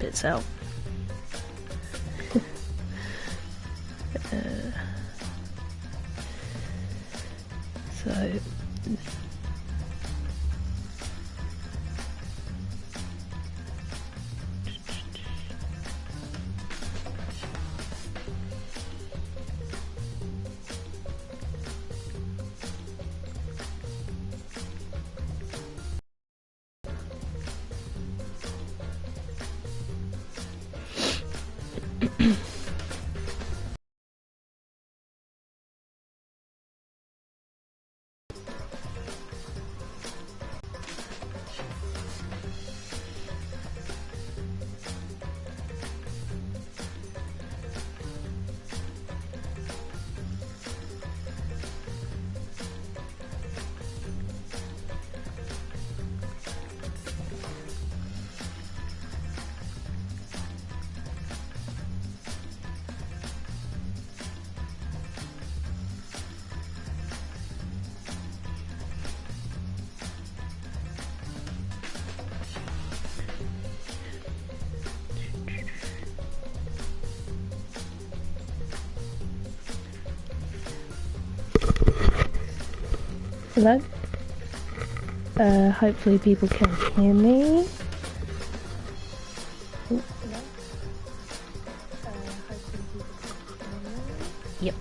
bits out. So hello? Hopefully people can hear me. Oh, hello? Hopefully people can hear me. Yep.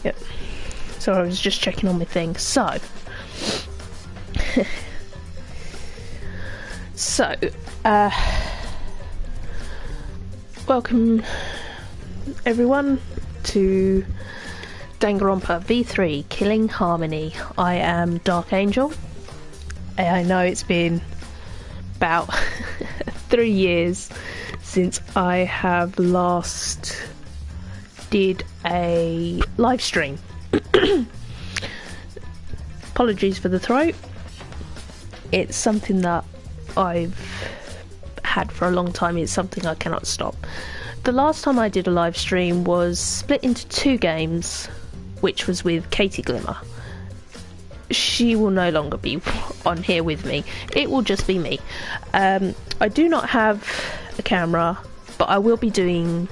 Yep. So I was just checking on my thing. So welcome everyone to Danganronpa V3 Killing Harmony. I am Dark Angel. I know it's been about 3 years since I have last did a live stream. Apologies for the throat. It's something that I've had for a long time. It's something I cannot stop. The last time I did a live stream was split into 2 games, which was with Katie Glimmer. She will no longer be on here with me. It will just be me. I do not have a camera, but I will be doing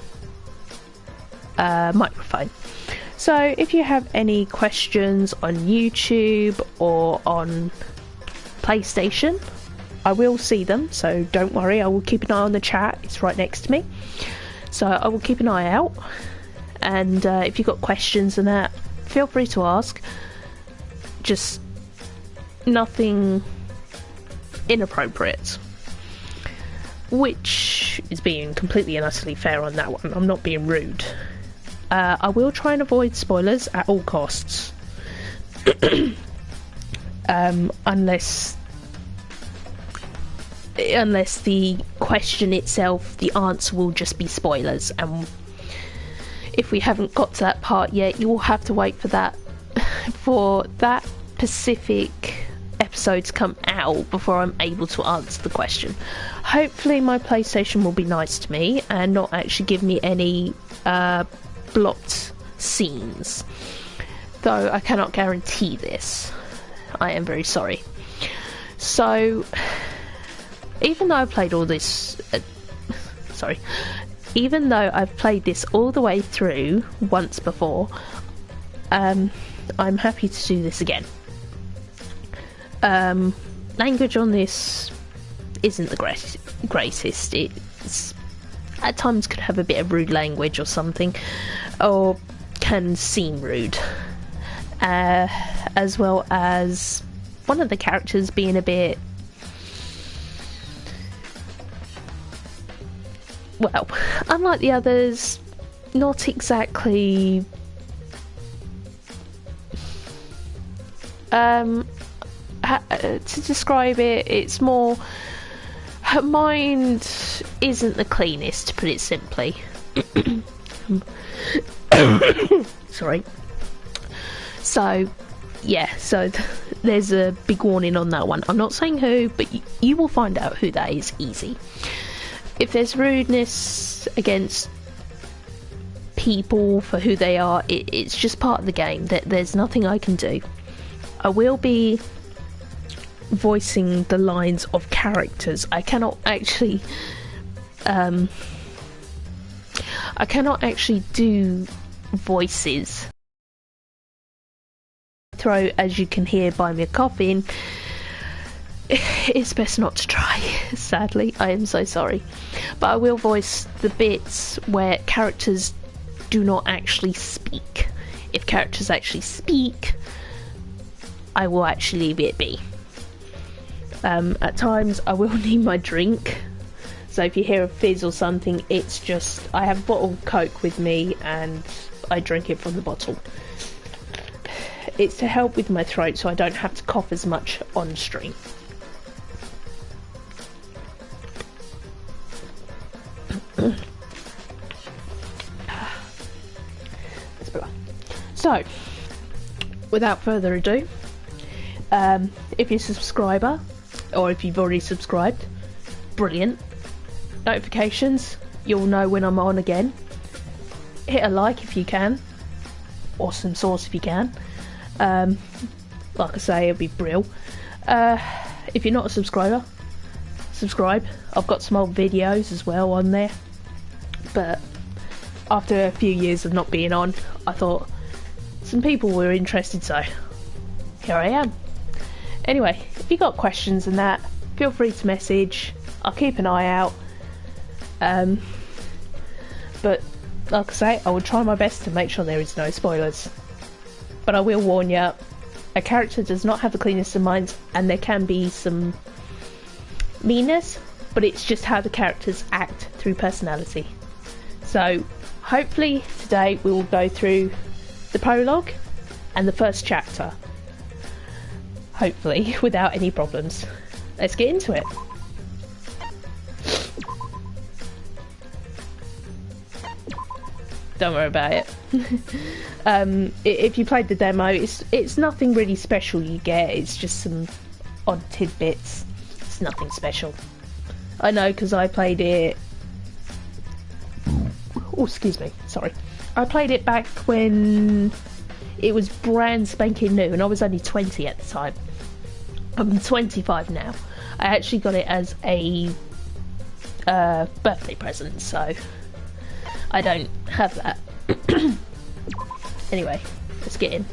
a microphone. So if you have any questions on YouTube or on PlayStation, I will see them, so don't worry. I will keep an eye on the chat. It's right next to me. So I will keep an eye out, and if you've got questions and that, feel free to ask. Just nothing inappropriate, which is being completely and utterly fair on that one. I'm not being rude. I will try and avoid spoilers at all costs, unless the question itself, the answer will just be spoilers, and if we haven't got to that part yet, you will have to wait for that specific episode to come out before I'm able to answer the question. Hopefully my PlayStation will be nice to me and not actually give me any blocked scenes, though I cannot guarantee this. I am very sorry. So even though I've played all this even though I've played this all the way through once before, I'm happy to do this again. Language on this isn't the greatest. It's at times could have a bit of rude language or something, or can seem rude, as well as one of the characters being a bit, well, unlike the others, not exactly to describe it, it's more, her mind isn't the cleanest, to put it simply. Sorry. So yeah, so there's a big warning on that one. I'm not saying who, but you will find out who that is easy. If there's rudeness against people for who they are, it's just part of the game. There's nothing I can do. I will be voicing the lines of characters. I cannot actually do voices. Throat, as you can hear by me coughing, it's best not to try. Sadly, I am so sorry, but I will voice the bits where characters do not actually speak. If characters actually speak, I will actually leave it be. At times I will need my drink, so if you hear a fizz or something, it's just I have a bottle of Coke with me and I drink it from the bottle. It's to help with my throat so I don't have to cough as much on stream. So, without further ado, if you're a subscriber, or if you've already subscribed, brilliant. Notifications, you'll know when I'm on again. Hit a like if you can. Awesome sauce if you can. Like I say, it'll be brill. If you're not a subscriber, subscribe. I've got some old videos as well on there. But after a few years of not being on, I thought some people were interested, so here I am. Anyway, if you got questions and that, feel free to message. I'll keep an eye out. But like I say, I will try my best to make sure there is no spoilers. But I will warn you, a character does not have the cleanest of minds, and there can be some meanness, but it's just how the characters act through personality. So hopefully today we will go through the prologue and the first chapter. Hopefully without any problems. Let's get into it. Don't worry about it. If you played the demo, it's nothing really special you get. It's just some odd tidbits. It's nothing special. I know, because I played it... Oh, excuse me. Sorry. I played it back when it was brand spanking new, and I was only 20 at the time. I'm 25 now. I actually got it as a birthday present, so I don't have that. Anyway, let's get in.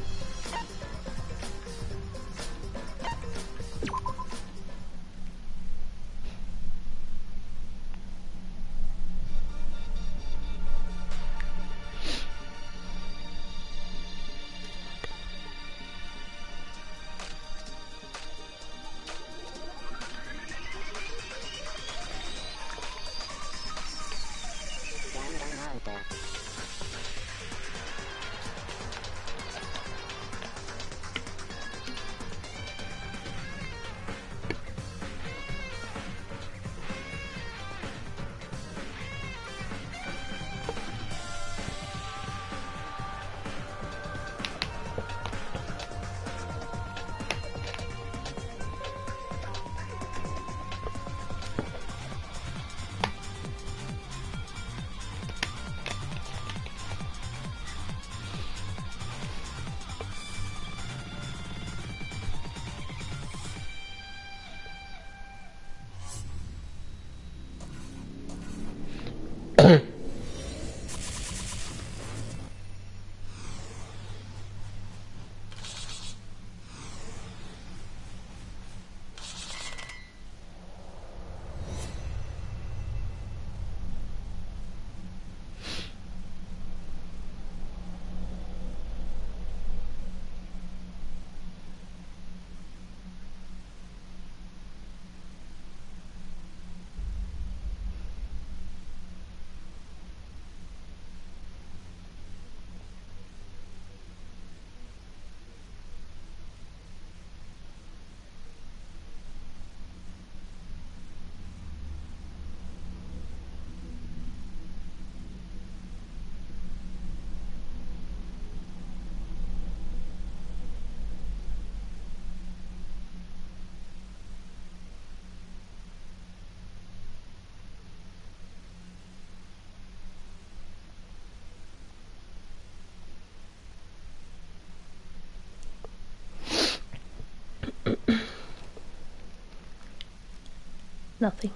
Nothing.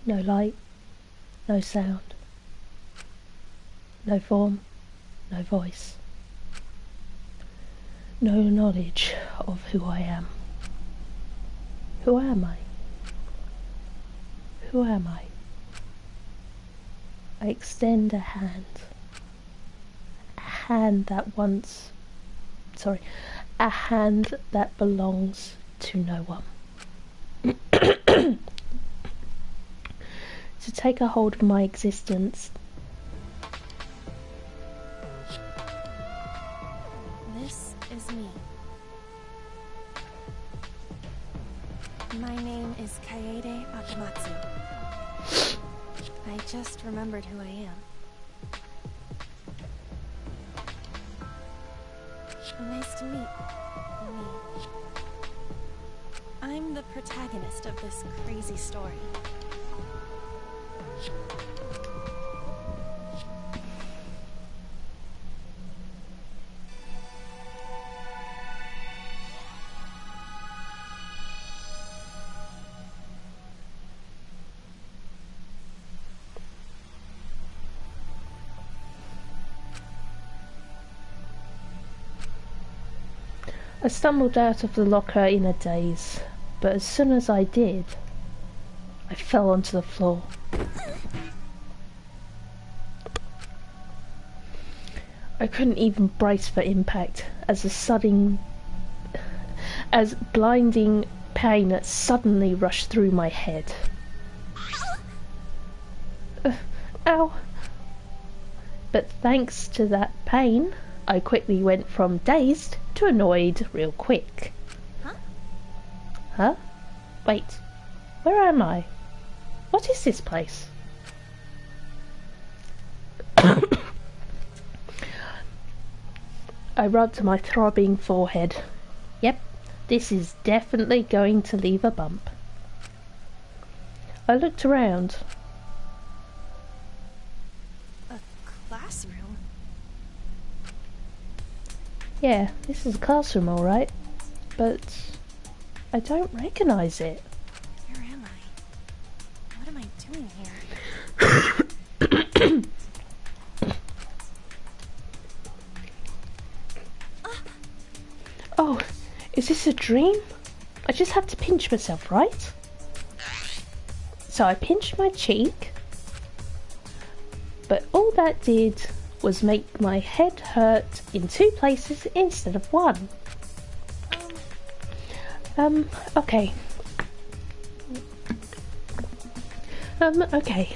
No light, no sound, no form, no voice. No knowledge of who I am. Who am I? Who am I? I extend a hand. A hand that once... Sorry. A hand that belongs to no one. To take a hold of my existence. This is me. My name is Kaede Akamatsu. I just remembered who I am. Nice to meet me. I'm the protagonist of this crazy story. I stumbled out of the locker in a daze, but as soon as I did, I fell onto the floor. I couldn't even brace for impact as blinding pain suddenly rushed through my head. Ow! But thanks to that pain, I quickly went from dazed to annoyed real quick. Huh? Wait, where am I? What is this place? I rubbed my throbbing forehead. Yep, this is definitely going to leave a bump. I looked around. A classroom? Yeah, this is a classroom, alright, but I don't recognize it. Where am I? What am I doing here? Oh, is this a dream? I just have to pinch myself, right? So I pinched my cheek, but all that did was make my head hurt in 2 places instead of 1. Okay. Okay.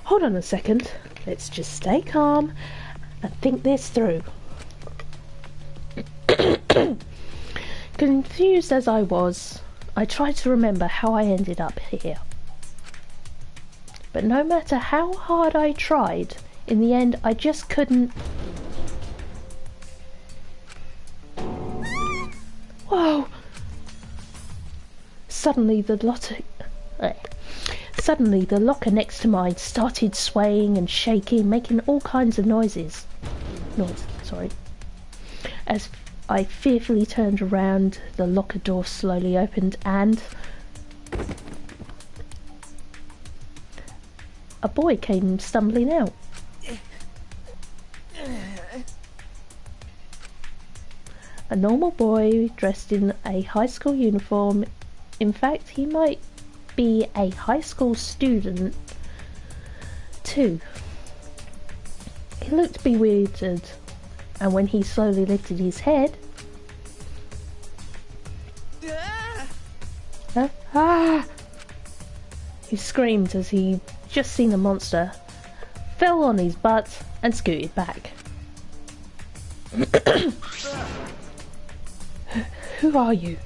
Hold on a second. Let's just stay calm and think this through. Confused as I was, I tried to remember how I ended up here. But no matter how hard I tried, in the end I just couldn't... Whoa! Suddenly the locker next to mine started swaying and shaking, making all kinds of noises. As I fearfully turned around, the locker door slowly opened and... a boy came stumbling out. A normal boy dressed in a high school uniform. In fact, he might be a high school student too. He looked bewildered, and when he slowly lifted his head... He screamed as he just seen a monster, fell on his butt and scooted back. Who are you?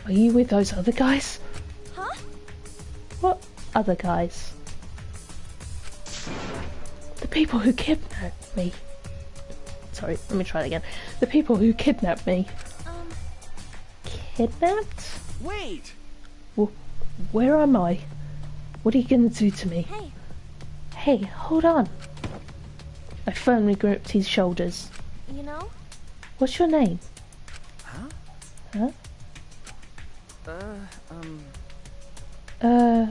Are you with those other guys? Huh? What other guys? The people who kidnapped me. Sorry, let me try it again. The people who kidnapped me. Kidnapped? Wait! Where am I? What are you gonna do to me? Hey. Hey, hold on. I firmly gripped his shoulders. You know? What's your name? Huh? Huh? Uh,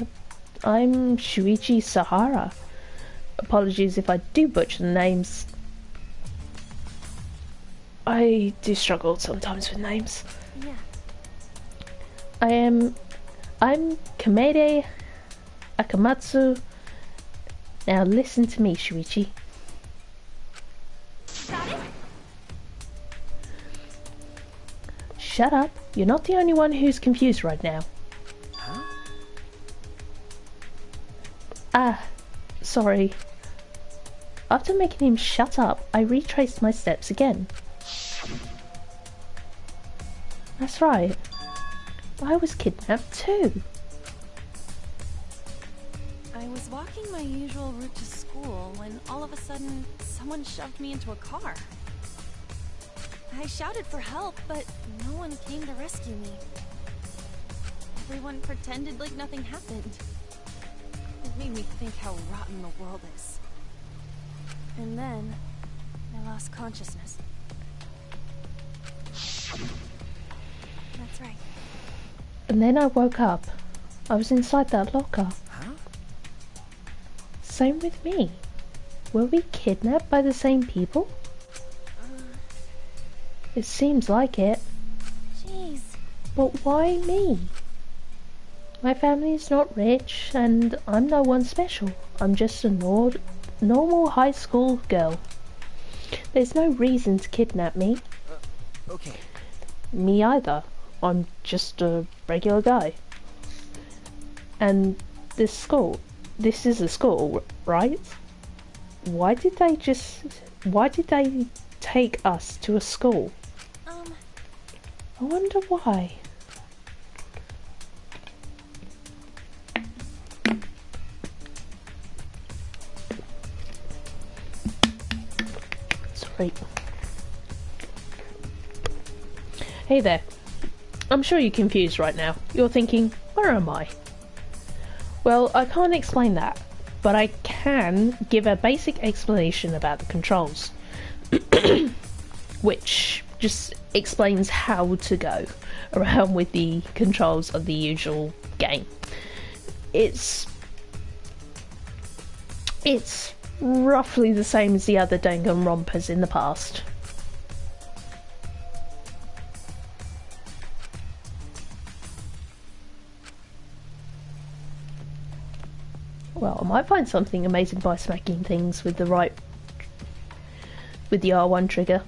I'm Shuichi Sahara. Apologies if I do butcher the names. I do struggle sometimes with names. Yeah. I'm Kamede Akamatsu. Now listen to me, Shuichi. Got it? Shut up. You're not the only one who's confused right now. Huh? Ah, sorry. After making him shut up, I retraced my steps again. That's right. I was kidnapped too. I was walking my usual route to school when all of a sudden someone shoved me into a car. I shouted for help, but no one came to rescue me. Everyone pretended like nothing happened. It made me think how rotten the world is. And then I lost consciousness. That's right. And then I woke up. I was inside that locker. Huh? Same with me. Were we kidnapped by the same people? It seems like it. Jeez. But why me? My family's not rich, and I'm no one special. I'm just a normal high school girl. There's no reason to kidnap me. Okay. Me either. I'm just a regular guy. And this is a school, right? Why did they take us to a school? I wonder why. Sorry. Hey there. I'm sure you're confused right now. You're thinking, where am I? Well, I can't explain that, but I can give a basic explanation about the controls. Which just explains how to go around with the controls of the usual game. It's roughly the same as the other Danganronpas in the past. Well, I might find something amazing by smacking things with the R1 trigger.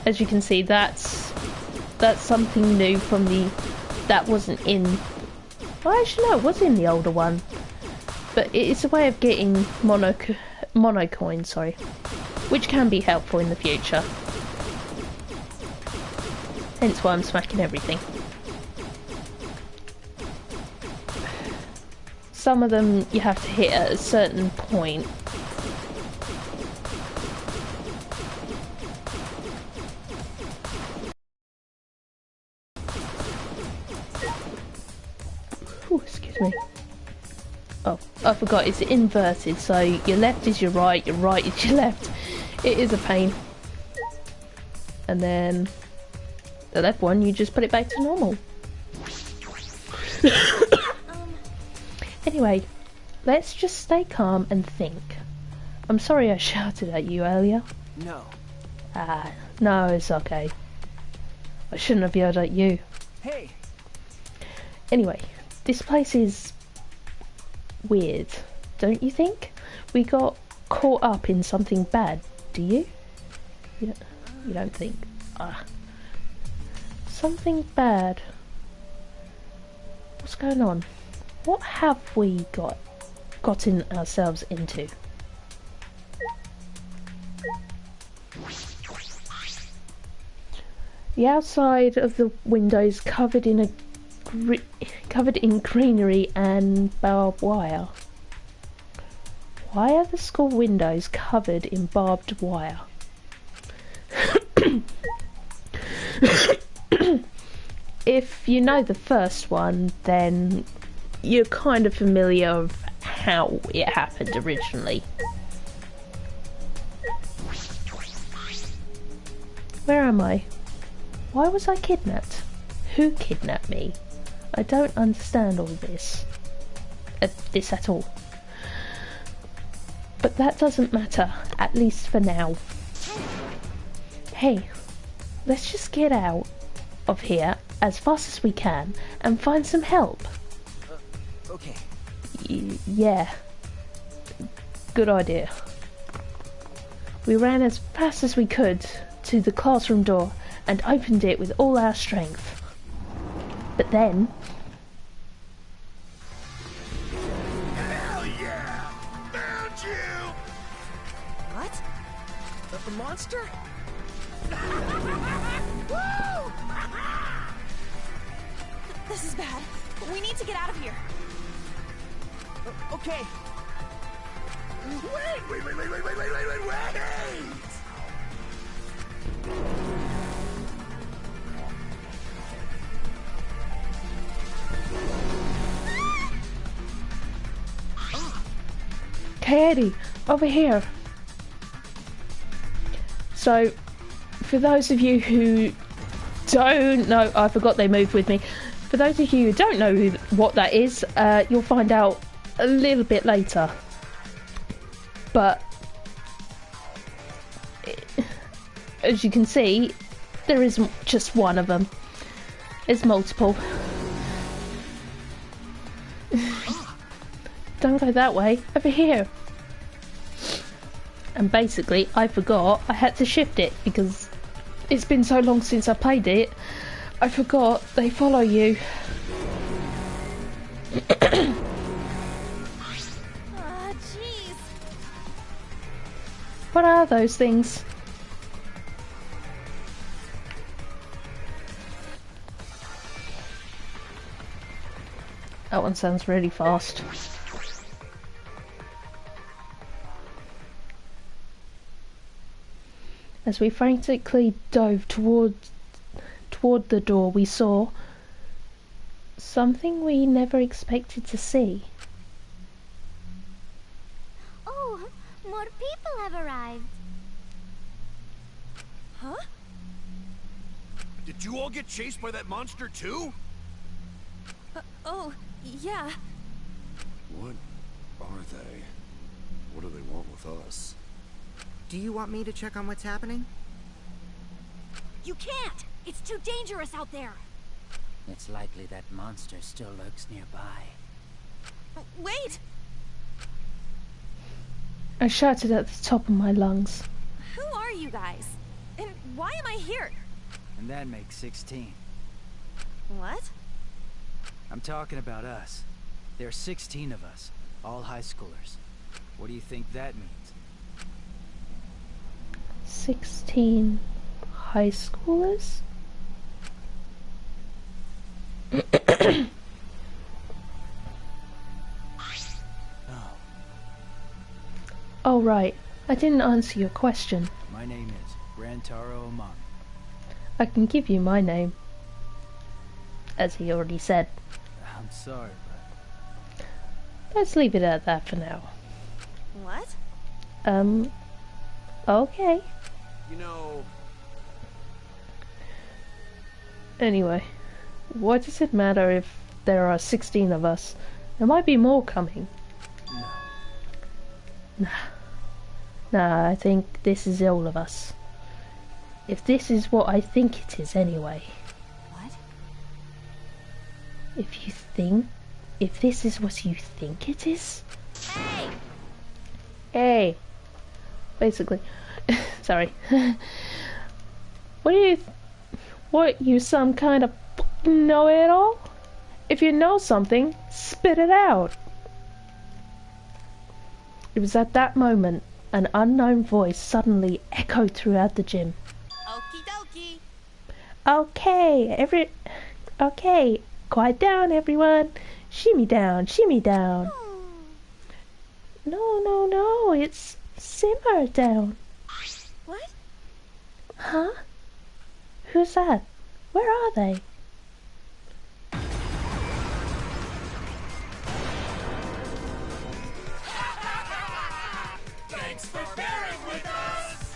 As you can see, that's something new from that wasn't in. Well, actually, no, it was in the older one, but it's a way of getting mono coins, sorry, which can be helpful in the future. Hence why I'm smacking everything. Some of them you have to hit at a certain point. Ooh, excuse me. Oh, I forgot, it's inverted, so your left is your right is your left. It is a pain. And then the left one, you just put it back to normal. Anyway, let's just stay calm and think. I'm sorry I shouted at you earlier. No. Ah, no, it's okay. I shouldn't have yelled at you. Hey. Anyway, this place is weird, don't you think? We got caught up in something bad, do you? You don't think? Ah. Something bad. What's going on? What have we gotten ourselves into? The outside of the windows covered in greenery and barbed wire. Why are the school windows covered in barbed wire? if you know the first one, then you're kind of familiar with how it happened originally. Where am I? Why was I kidnapped? Who kidnapped me? I don't understand all this. This at all. But that doesn't matter, at least for now. Hey, let's just get out of here as fast as we can and find some help. Okay. Yeah. Good idea. We ran as fast as we could to the classroom door and opened it with all our strength. But then... Hell yeah! Found you! What? The monster? Woo! This is bad. We need to get out of here. Okay. Wait! Katie, over here. So, for those of you who don't know, I forgot they moved with me. For those of you who don't know what that is, you'll find out a little bit later. But, as you can see, there isn't just one of them. It's multiple. Don't go that way, over here. And basically, I forgot I had to shift it because it's been so long since I played it. I forgot they follow you. Jeez. What are those things? That one sounds really fast. As we frantically dove toward the door, we saw something we never expected to see. Oh, more people have arrived. Huh? Did you all get chased by that monster too? Oh, yeah. What are they? What do they want with us? Do you want me to check on what's happening? You can't! It's too dangerous out there! It's likely that monster still lurks nearby. Wait! I shouted at the top of my lungs. Who are you guys? And why am I here? And that makes 16. What? I'm talking about us. There are 16 of us, all high schoolers. What do you think that means? 16 high schoolers? Oh right, I didn't answer your question. My name is Rantaro Amami. I can give you my name. As he already said. I'm sorry, but... Let's leave it at that for now. What? Okay. You know... Anyway, what does it matter if there are 16 of us? There might be more coming. No. Nah, I think this is all of us. If this is what I think it is anyway. What? If this is what you think it is? Hey! Hey! Basically. Sorry. What, you some kind of know-it-all? If you know something, spit it out. It was at that moment an unknown voice suddenly echoed throughout the gym. Okie dokie. Okay, quiet down everyone. Shimmy down, shimmy down. No, it's simmer down. What? Huh? Who's that? Where are they? Thanks for bearing with us!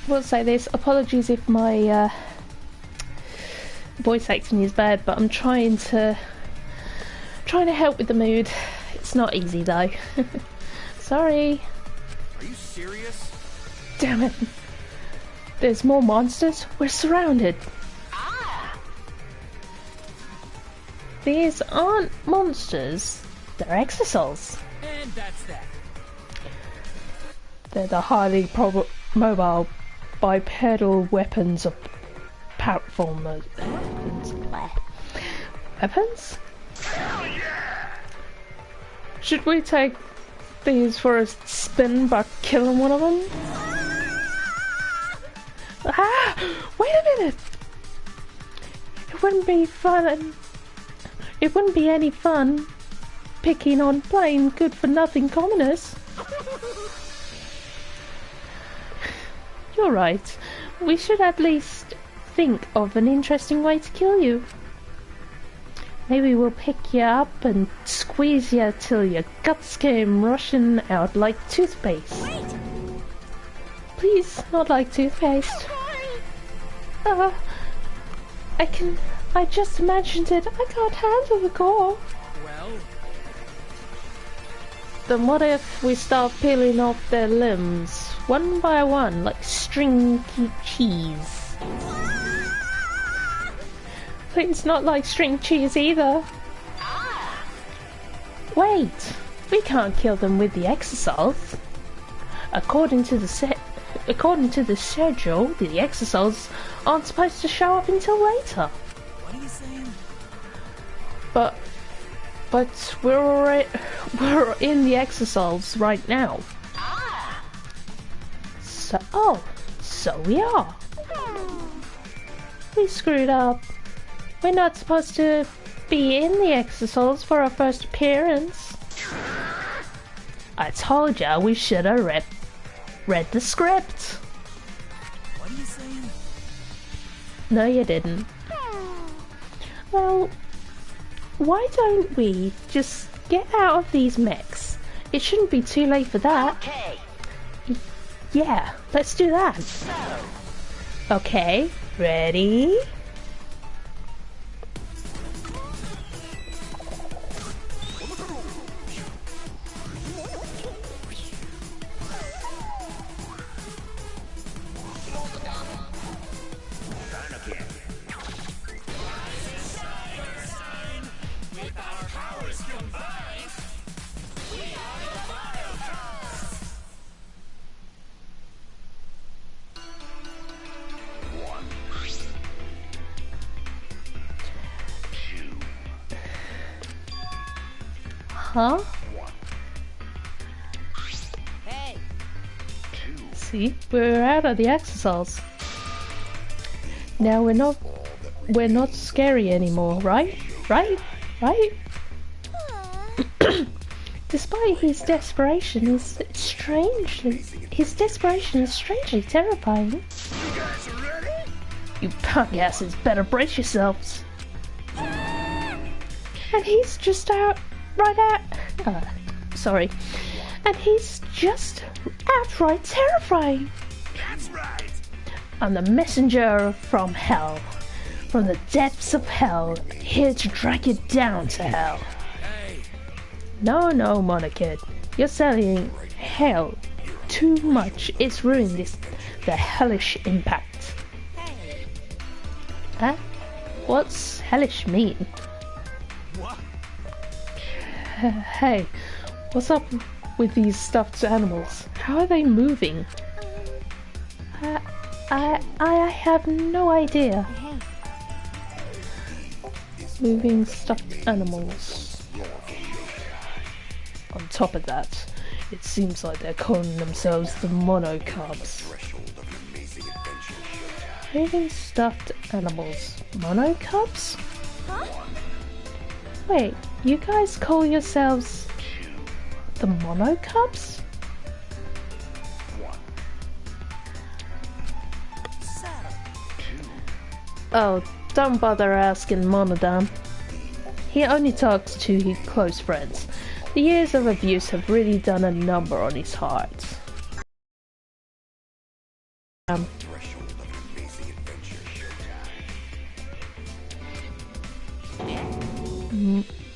I will say this, apologies if my voice acting is bad, but I'm trying to help with the mood. It's not easy though. Sorry. Are you serious? Damn it. There's more monsters. We're surrounded. These aren't monsters. They're exosols. And that's that. They're the highly mobile bipedal weapons of powerful weapons? Hell yeah! Should we take these for a spin by killing one of them? Ah! Wait a minute! It wouldn't be fun. It wouldn't be any fun picking on plain good-for-nothing commoners. You're right. We should at least think of an interesting way to kill you. Maybe we'll pick you up and squeeze you till your guts came rushing out like toothpaste. Wait! Please, not like toothpaste. I just imagined it. I can't handle the gore. Well, Then what if we start peeling off their limbs, one by one, like stringy cheese? Please, not like string cheese either. Wait, we can't kill them with the exosols. According to the schedule, the exosols aren't supposed to show up until later. what are you saying? But we're in the exosols right now. So we are. We screwed up. We're not supposed to be in the exosols for our first appearance. I told ya we should have read the script. What are you saying? No, you didn't. Well, why don't we just get out of these mechs? It shouldn't be too late for that. Okay. Yeah, let's do that. Okay, ready? Huh? Hey. See, we're out of the exosols. Now we're not scary anymore, right? Right? Despite his desperation is strangely terrifying. You guys ready? You punk asses better brace yourselves. And he's just sorry. And he's just outright terrifying. That's right. I'm the messenger from hell. From the depths of hell, here to drag you down to hell. Hey, No, Monarchid. You're selling hell too much. It's ruined the hellish impact. Hey. Huh? What's hellish mean? what? Hey, what's up with these stuffed animals? How are they moving? I have no idea. Hey. Moving stuffed animals. On top of that, it seems like they're calling themselves the Monocubs. Moving stuffed animals. Monocubs? Huh? Wait, you guys call yourselves the Monocubs? Oh, don't bother asking Monodam. He only talks to his close friends. The years of abuse have really done a number on his heart.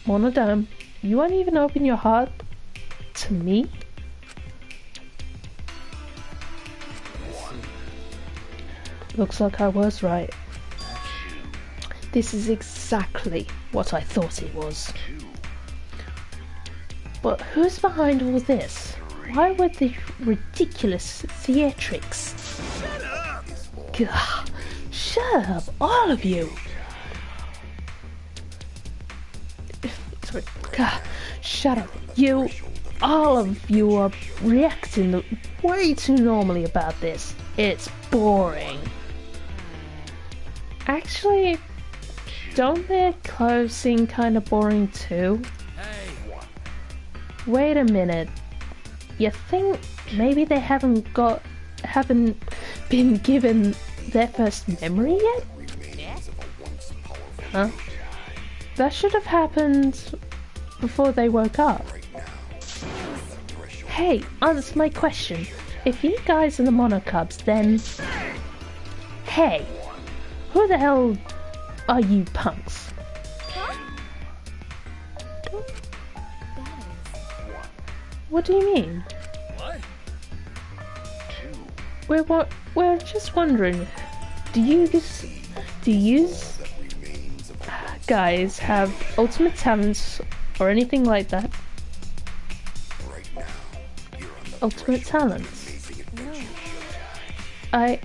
Monodam, you won't even open your heart to me? Looks like I was right. This is exactly what I thought it was. But who's behind all this? Why were the ridiculous theatrics? Shut up! Gah, shut up, all of you! Sorry, gah, shut up. You, all of you are reacting way too normally about this. It's boring. Actually, don't their clothes seem kind of boring too? Hey, Wait a minute. You think maybe they haven't been given their first memory yet? Huh? That should have happened before they woke up. Hey, answer my question. If you guys are the Monocubs, then... Hey, who the hell are you punks? What do you mean? What? We're just wondering. Do you guys have ultimate talents or anything like that? Ultimate talents? I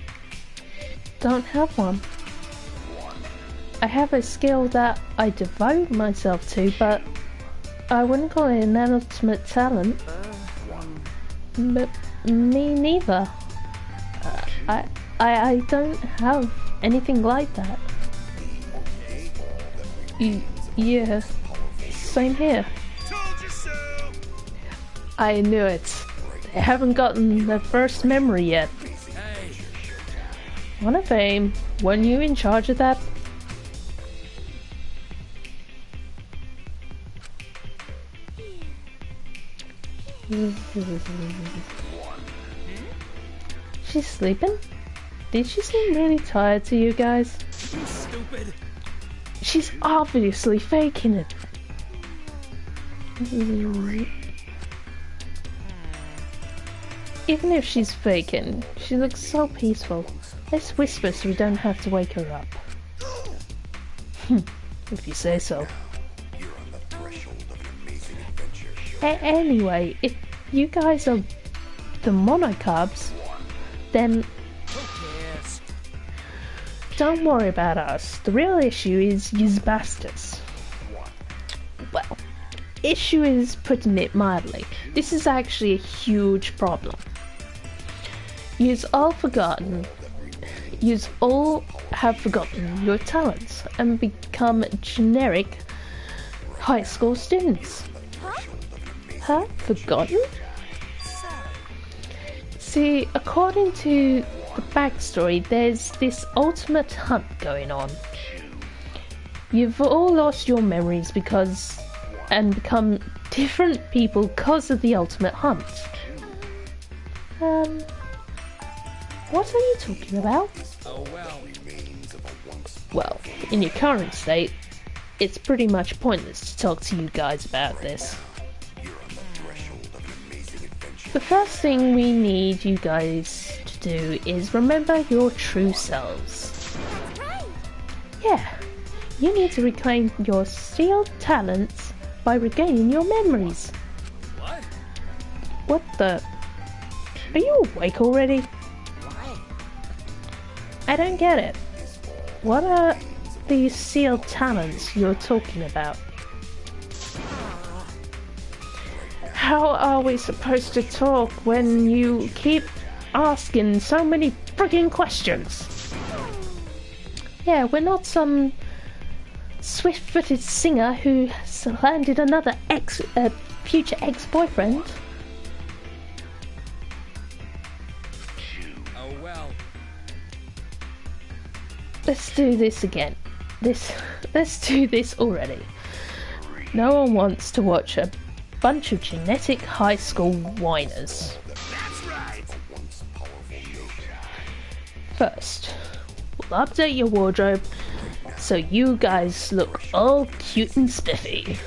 don't have one. I have a skill that I devote myself to, but I wouldn't call it an ultimate talent. But me neither. I don't have anything like that. Yeah, same here. Told you so! I knew it. They haven't gotten their first memory yet. hey, Wanna fame? Weren't you in charge of that? She's sleeping? Did she seem really tired to you guys? you stupid. She's obviously faking it. Even if she's faking, she looks so peaceful. Let's whisper so we don't have to wake her up. If you say so. Anyway, if you guys are the Monocubs, then Yes. don't worry about us. The real issue is yous bastards. Well, issue is putting it mildly. This is actually a huge problem. Yous all have forgotten your talents and become generic high school students. Huh? Forgotten? See, according to the backstory, there's this ultimate hunt going on. You've all lost your memories and become different people because of the ultimate hunt. What are you talking about? Oh well. Well, in your current state, it's pretty much pointless to talk to you guys about this. The first thing we need you guys to do is remember your true selves. Yeah, you need to reclaim your sealed talents by regaining your memories. What? What the? Are you awake already? I don't get it. What are these sealed talents you're talking about? How are we supposed to talk when you keep asking so many friggin' questions? Yeah, we're not some swift-footed singer who landed another future ex-boyfriend. Oh well. Let's do this again. Let's do this already. No one wants to watch a bunch of genetic high school whiners. That's right. First, we'll update your wardrobe so you guys look all cute and spiffy.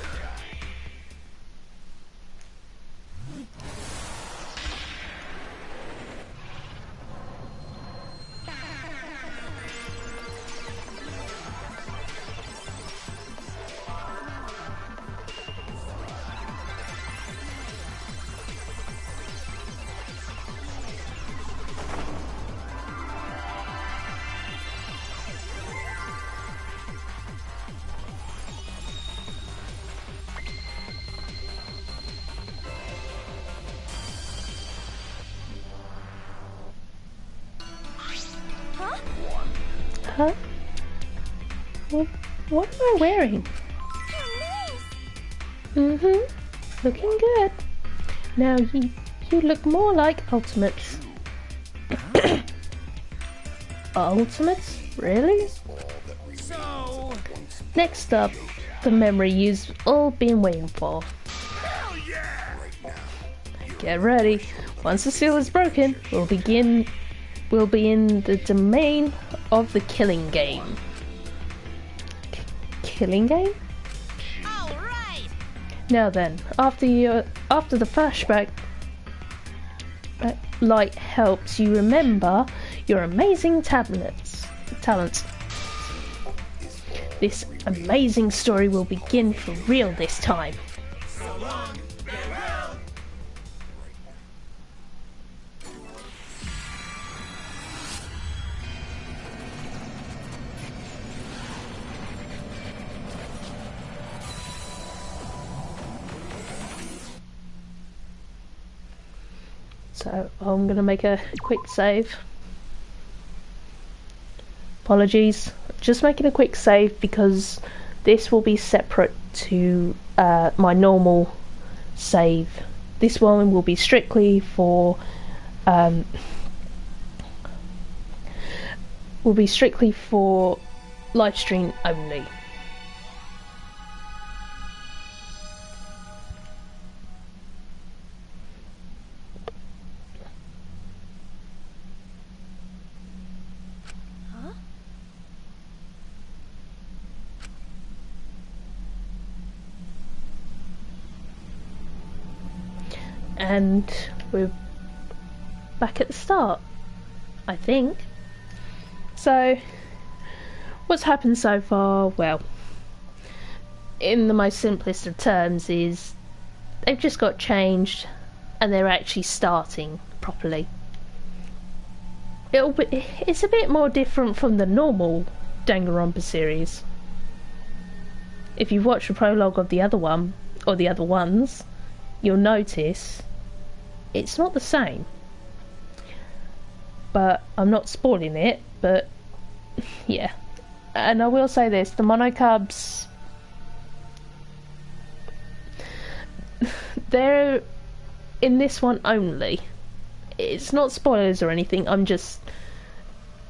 Huh? What am I wearing? Looking good. Now you look more like Ultimates. Ultimates? Really? So, Next up, the memory you've all been waiting for. hell yeah! Get ready. Once the seal is broken, we'll be in the domain of the killing game. Killing game? All right. Now then, after the flashback light helps you remember your amazing talents. This amazing story will begin for real this time. So long, farewell. So I'm gonna make a quick save. Apologies, just making a quick save because this will be separate to my normal save. This one will be strictly for live stream only. And we're back at the start, I think. So, what's happened so far? Well, in the most simplest of terms is they've just got changed and they're actually starting properly. It's a bit more different from the normal Danganronpa series. If you've watched the prologue of the other one, or the other ones, you'll notice it's not the same. But I'm not spoiling it, but yeah. And I will say this, the monocubs, they're in this one only. It's not spoilers or anything, I'm just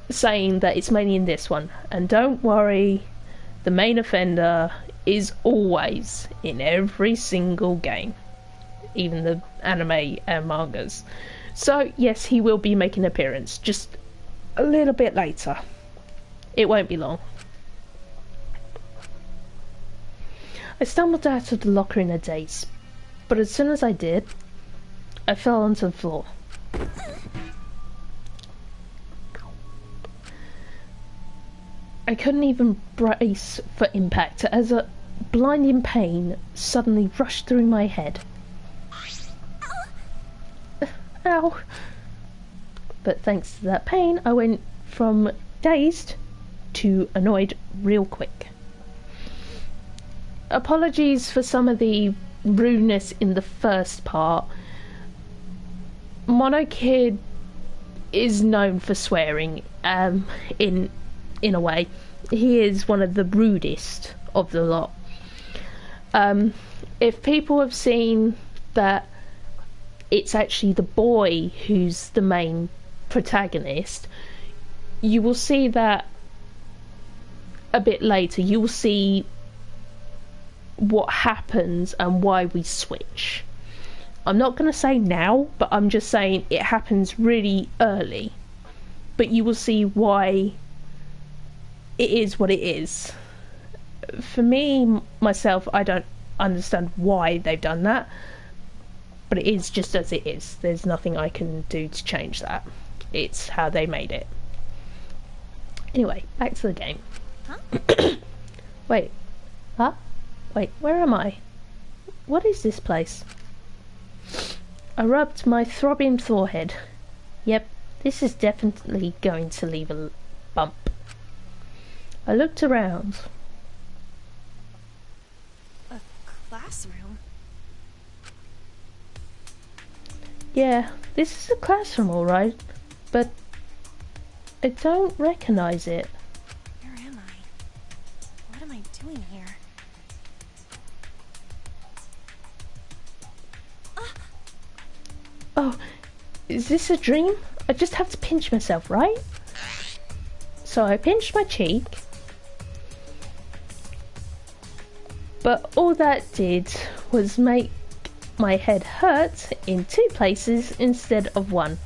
saying that it's mainly in this one. And don't worry, the main offender is always in every single game, even the anime and mangas. So yes, he will be making an appearance, just a little bit later. It won't be long. I stumbled out of the locker in a daze, but as soon as I did, I fell onto the floor. I couldn't even brace for impact as a blinding pain suddenly rushed through my head. Ow! But thanks to that pain, I went from dazed to annoyed real quick. Apologies for some of the rudeness in the first part. Mono Kid is known for swearing, in a way. He is one of the rudest of the lot. If people have seen that it's actually the boy who's the main protagonist, you will see that a bit later. You will see what happens and why we switch. I'm not going to say now, but I'm just saying it happens really early. But you will see why it is what it is. For me, myself, I don't understand why they've done that. But it is just as it is. There's nothing I can do to change that. It's how they made it. Anyway, back to the game. Huh? Wait. Huh? Wait, where am I? What is this place? I rubbed my throbbing forehead. Yep, this is definitely going to leave a bump. I looked around. A classroom? Yeah, this is a classroom, alright, but I don't recognize it. Where am I? What am I doing here? Oh, is this a dream? I just have to pinch myself, right? So I pinched my cheek. But all that did was make my head hurt in 2 places instead of 1.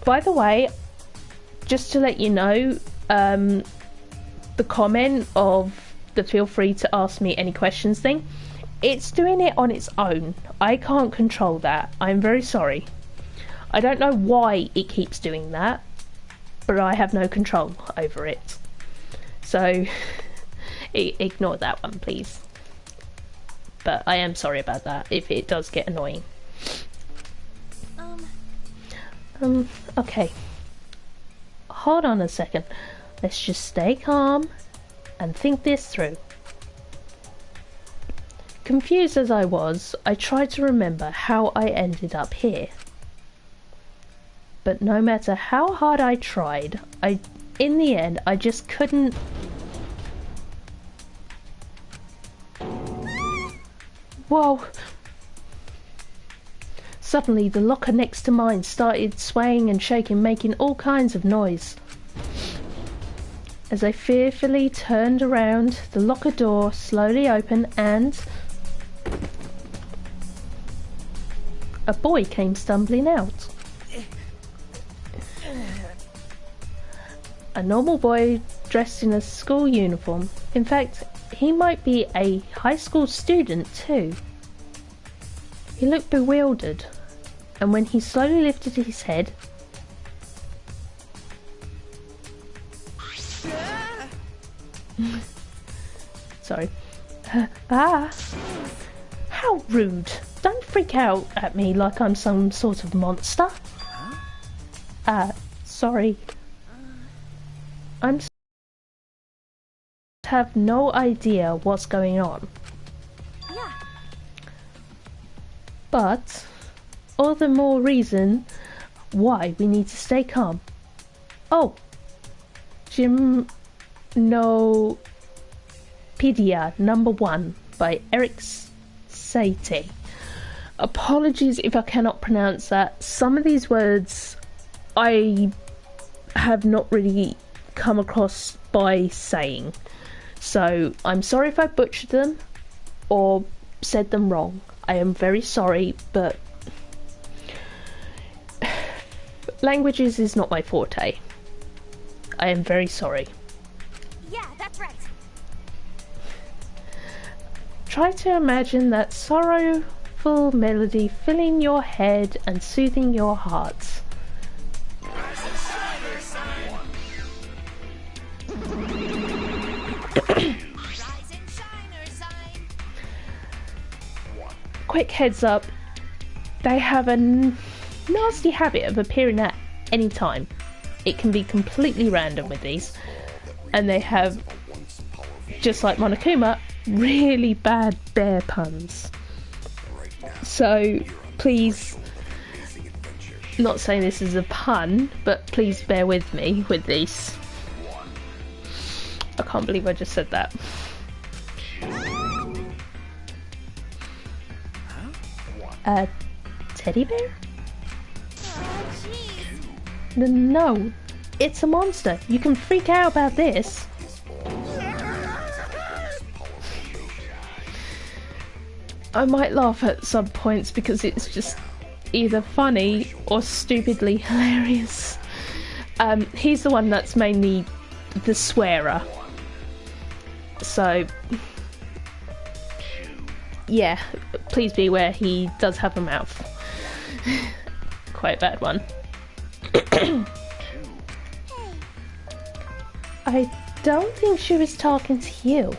By the way, just to let you know, the comment of the feel free to ask me any questions thing, it's doing it on its own. I can't control that. I'm very sorry. I don't know why it keeps doing that, but I have no control over it. So, ignore that one, please. But I am sorry about that if it does get annoying. Okay. Hold on a second. Let's just stay calm and think this through. Confused as I was, I tried to remember how I ended up here. But no matter how hard I tried, in the end, I just couldn't... Whoa! Suddenly, the locker next to mine started swaying and shaking, making all kinds of noise. As I fearfully turned around, the locker door slowly opened and... a boy came stumbling out. A normal boy dressed in a school uniform. In fact, he might be a high school student too. He looked bewildered, and when he slowly lifted his head, sorry. How rude. Don't freak out at me like I'm some sort of monster. Sorry. Have no idea what's going on. Yeah. But all the more reason why we need to stay calm. Oh, Gymnopedia number 1 by Eric Satie. Apologies if I cannot pronounce that. Some of these words I have not really come across by saying. So, I'm sorry if I butchered them or said them wrong. I am very sorry, but languages is not my forte. I am very sorry. Yeah, that's right. Try to imagine that sorrowful melody filling your head and soothing your heart. Quick heads up, they have a nasty habit of appearing at any time. It can be completely random with these, and they have, just like Monokuma, really bad bear puns. So please, not saying this is a pun, but please bear with me with these. I can't believe I just said that. Teddy bear? Oh, jeez. No, it's a monster. You can freak out about this. I might laugh at some points because it's just either funny or stupidly hilarious. He's the one that's mainly the swearer. So, yeah, please be aware he does have a mouth. Quite a bad one. I don't think she was talking to you.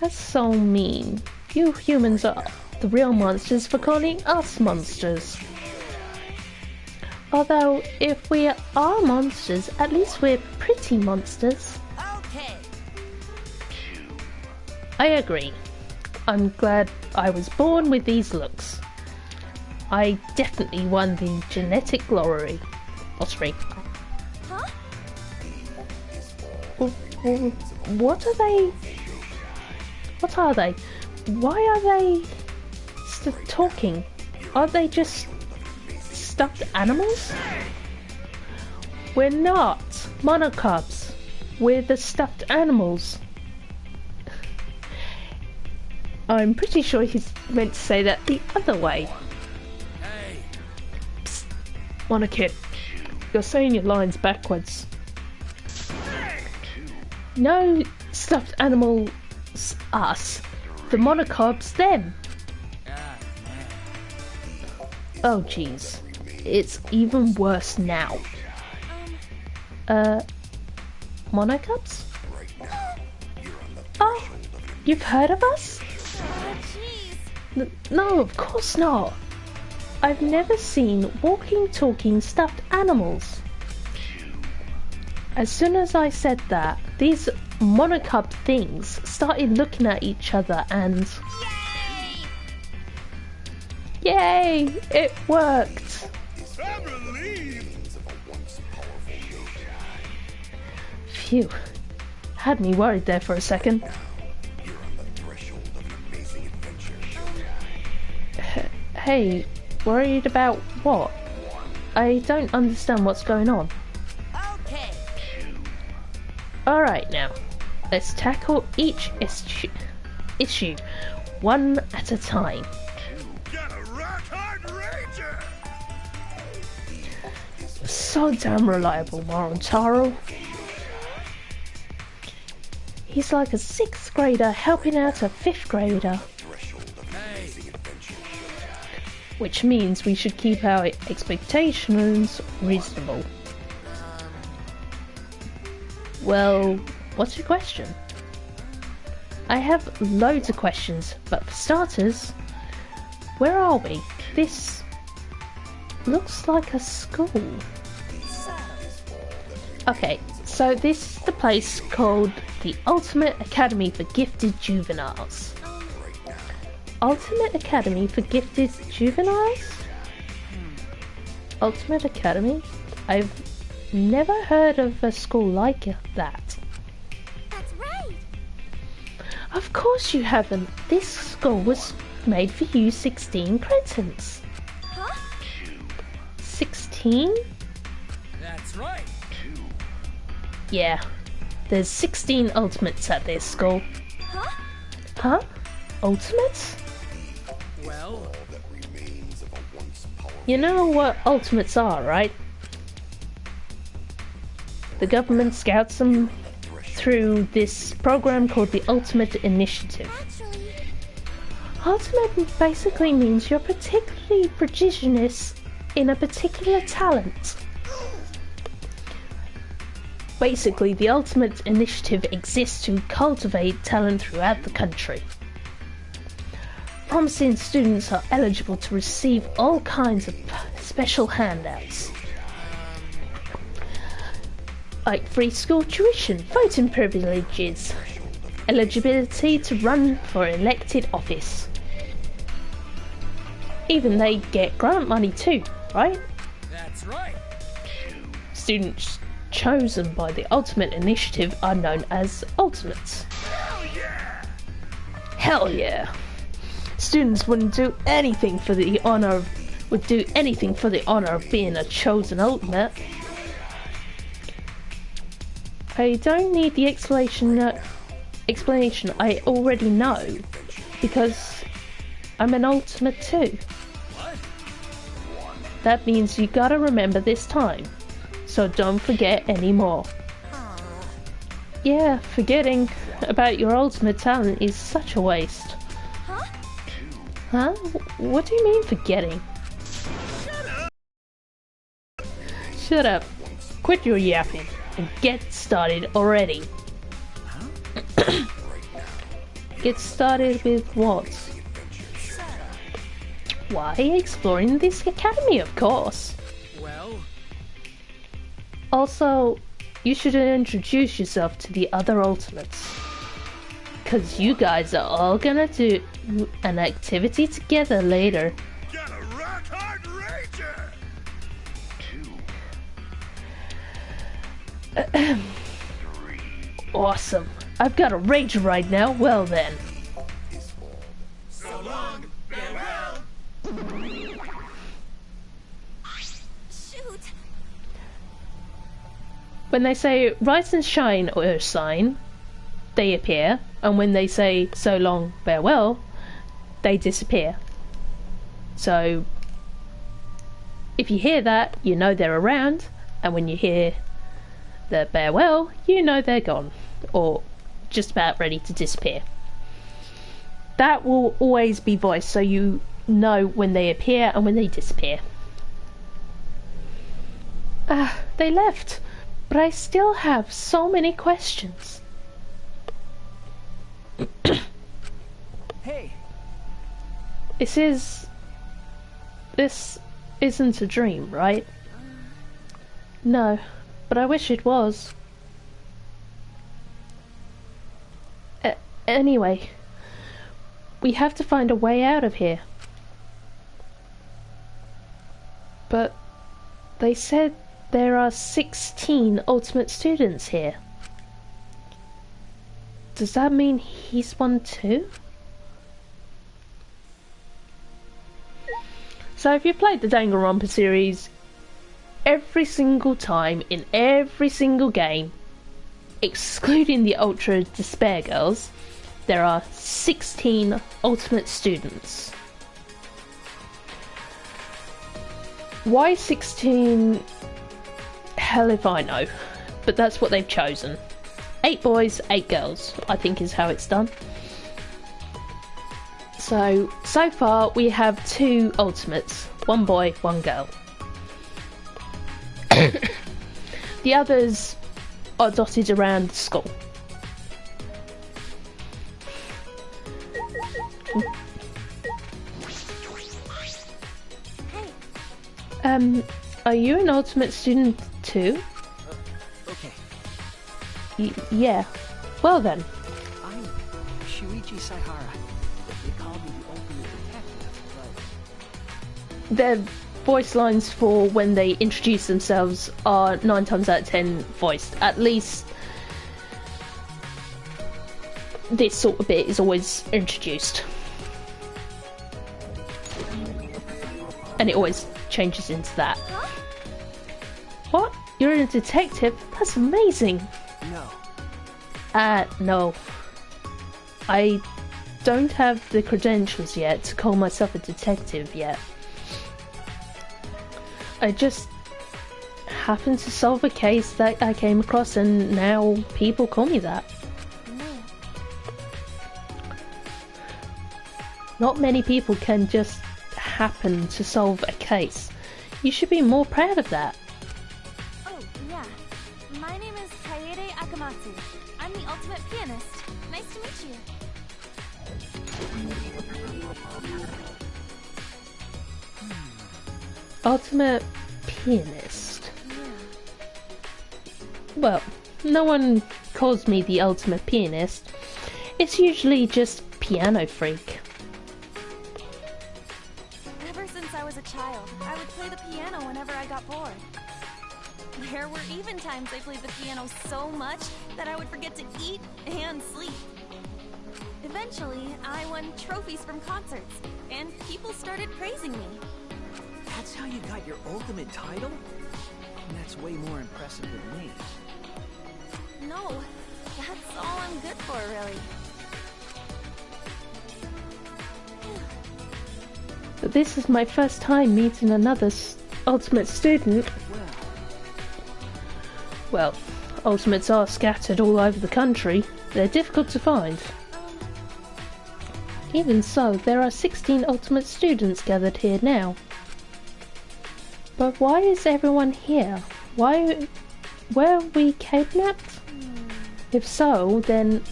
That's so mean. You humans are the real monsters for calling us monsters. Although, if we are monsters, at least we're pretty monsters. Okay. I agree. I'm glad I was born with these looks. I definitely won the genetic lottery. Huh? What are they? What are they? Why are they talking? Are they just stuffed animals? We're not monocubs. We're the stuffed animals. I'm pretty sure he's meant to say that the other way. Psst, Monokid, you're saying your lines backwards. No stuffed animals, us. The monocubs, them. Oh jeez, it's even worse now. Monocubs? Oh, you've heard of us? No, of course not. I've never seen walking, talking, stuffed animals. As soon as I said that, these monocub things started looking at each other and... Yay! It worked! Phew. Had me worried there for a second. Hey, worried about what? I don't understand what's going on. Okay. Alright now, let's tackle each issue one at a time. So damn reliable, Morantaro. He's like a 6th grader helping out a 5th grader. Which means we should keep our expectations reasonable. Well, what's your question? I have loads of questions, but for starters, where are we? This looks like a school. Okay, so this is the place called the Ultimate Academy for Gifted Juveniles. Ultimate Academy for Gifted Juveniles? Ultimate Academy? I've never heard of a school like that. That's right. Of course you haven't. This school was made for you 16 cretins. Huh? 16? That's right. Yeah. There's 16 ultimates at this school. Huh? Huh? Ultimates? Well, You know what ultimates are, right? The government scouts them through this program called the Ultimate Initiative. Actually, Ultimate basically means you're particularly prodigious in a particular talent. Basically, the Ultimate Initiative exists to cultivate talent throughout the country. Promising students are eligible to receive all kinds of special handouts. Like free school tuition, voting privileges, eligibility to run for elected office. Even they get grant money too, right? that's right. Students chosen by the Ultimate Initiative are known as Ultimates. Hell yeah! Students would do anything for the honor of being a chosen Ultimate. I don't need the explanation I already know, because I'm an ultimate too. That means you gotta remember this time, so don't forget anymore. Yeah, forgetting about your ultimate talent is such a waste. Huh? Huh? What do you mean forgetting? Shut up. Quit your yapping and get started already. Get started with what? Why, exploring this academy, of course. Well, Also, you should introduce yourself to the other Ultimates. Cause you guys are all gonna do an activity together later. Got a rock hard rager! Awesome. I've got a rager right now. Well then. So long, farewell! Shoot! When they say rise and shine or sign, they appear, and when they say so long, farewell, they disappear. So, if you hear that, you know they're around, and when you hear the farewell, you know they're gone, or just about ready to disappear. That will always be voiced, so you know when they appear and when they disappear. They left, but I still have so many questions. hey, This isn't a dream, right? No, but I wish it was. Anyway, we have to find a way out of here. But they said there are 16 ultimate students here. Does that mean he's one too? So if you've played the Danganronpa series, every single time in every single game, excluding the Ultra Despair Girls, there are 16 ultimate students. Why 16? Hell if I know, but that's what they've chosen. 8 boys, 8 girls, I think is how it's done. So far we have 2 ultimates, 1 boy, 1 girl. The others are dotted around the school. Are you an ultimate student too? okay. Yeah. Well then. I'm Shuichi Saihara. They call me the ultimate detective, but Their voice lines for when they introduce themselves are 9 times out of 10 voiced. At least this sort of bit is always introduced. And it always changes into that. Huh? What? You're a detective? That's amazing. no. No. I don't have the credentials yet to call myself a detective yet. I just happened to solve a case that I came across and now people call me that. Not many people can just happen to solve a case. You should be more proud of that. Oh, yeah. My name is Kaede Akamatsu. I'm the ultimate pianist. Nice to meet you. Ultimate pianist. Yeah. Well, no one calls me the ultimate pianist. It's usually just piano freak. Ever since I was a child, I would play the piano whenever I got bored. There were even times I played the piano so much that I would forget to eat and sleep. Eventually, I won trophies from concerts, and people started praising me. That's how you got your ultimate title? That's way more impressive than me. No, That's all I'm good for, really. But this is my first time meeting another ultimate student. Well, ultimates are scattered all over the country. They're difficult to find. Even so, there are 16 ultimate students gathered here now. But why is everyone here? Were we kidnapped? If so, then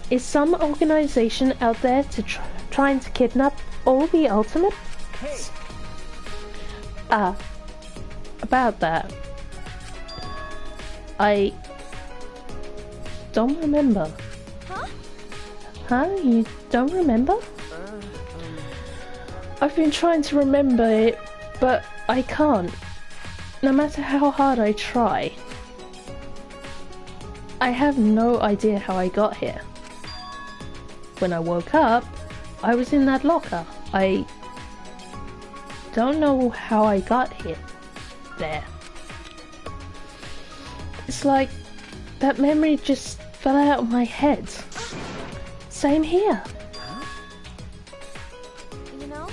is some organization out there trying to kidnap all the ultimates? About that. I don't remember. Huh? You don't remember? I've been trying to remember it, but I can't. No matter how hard I try. I have no idea how I got here. When I woke up, I was in that locker. I don't know how I got here. There. It's like that memory just fell out of my head. Same here. You know?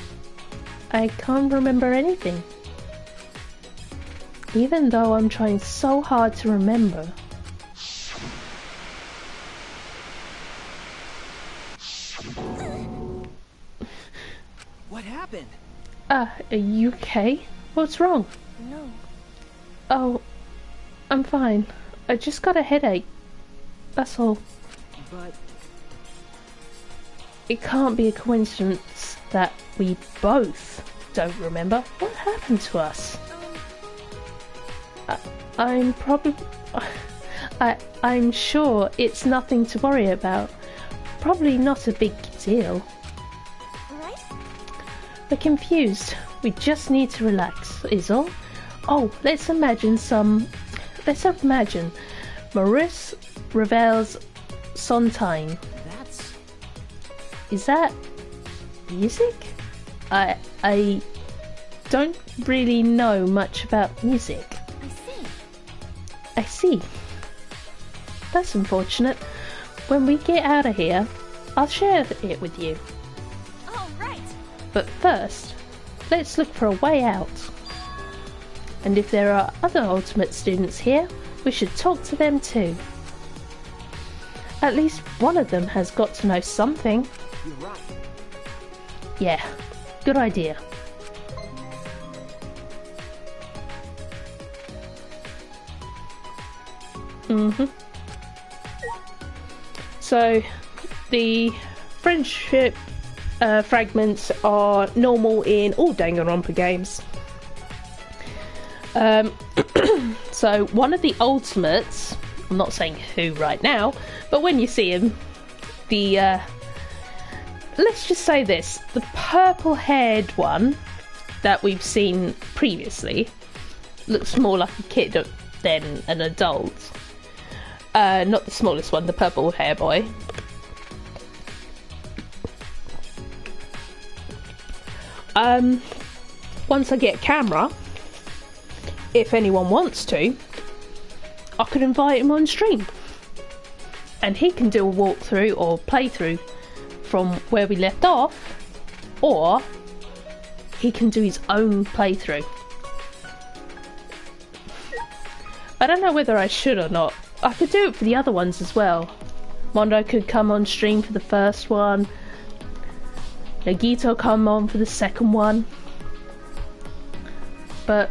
I can't remember anything. Even though I'm trying so hard to remember. What happened? Are you okay? What's wrong? No. Oh, I'm fine. I just got a headache. That's all. But It can't be a coincidence that we both don't remember. What happened to us? I'm probably... I'm sure it's nothing to worry about. Probably not a big deal. Right? We're confused. We just need to relax, is all. Oh, let's imagine Maurice Ravel's Sonntine. Is that music? I don't really know much about music. I see. That's unfortunate. When we get out of here, I'll share it with you. Oh, right. But first, let's look for a way out. And if there are other ultimate students here, we should talk to them too. At least one of them has got to know something. you're right. Yeah, good idea. So, the friendship fragments are normal in all Danganronpa games. So, one of the ultimates, I'm not saying who right now, but when you see him, let's just say this, the purple-haired one that we've seen previously looks more like a kid than an adult. Not the smallest one, the purple hair boy. Once I get a camera, if anyone wants to, I could invite him on stream. And he can do a walkthrough or playthrough from where we left off, or he can do his own playthrough. I don't know whether I should or not. I could do it for the other ones as well. Mondo could come on stream for the first one. Nagito come on for the second one. But,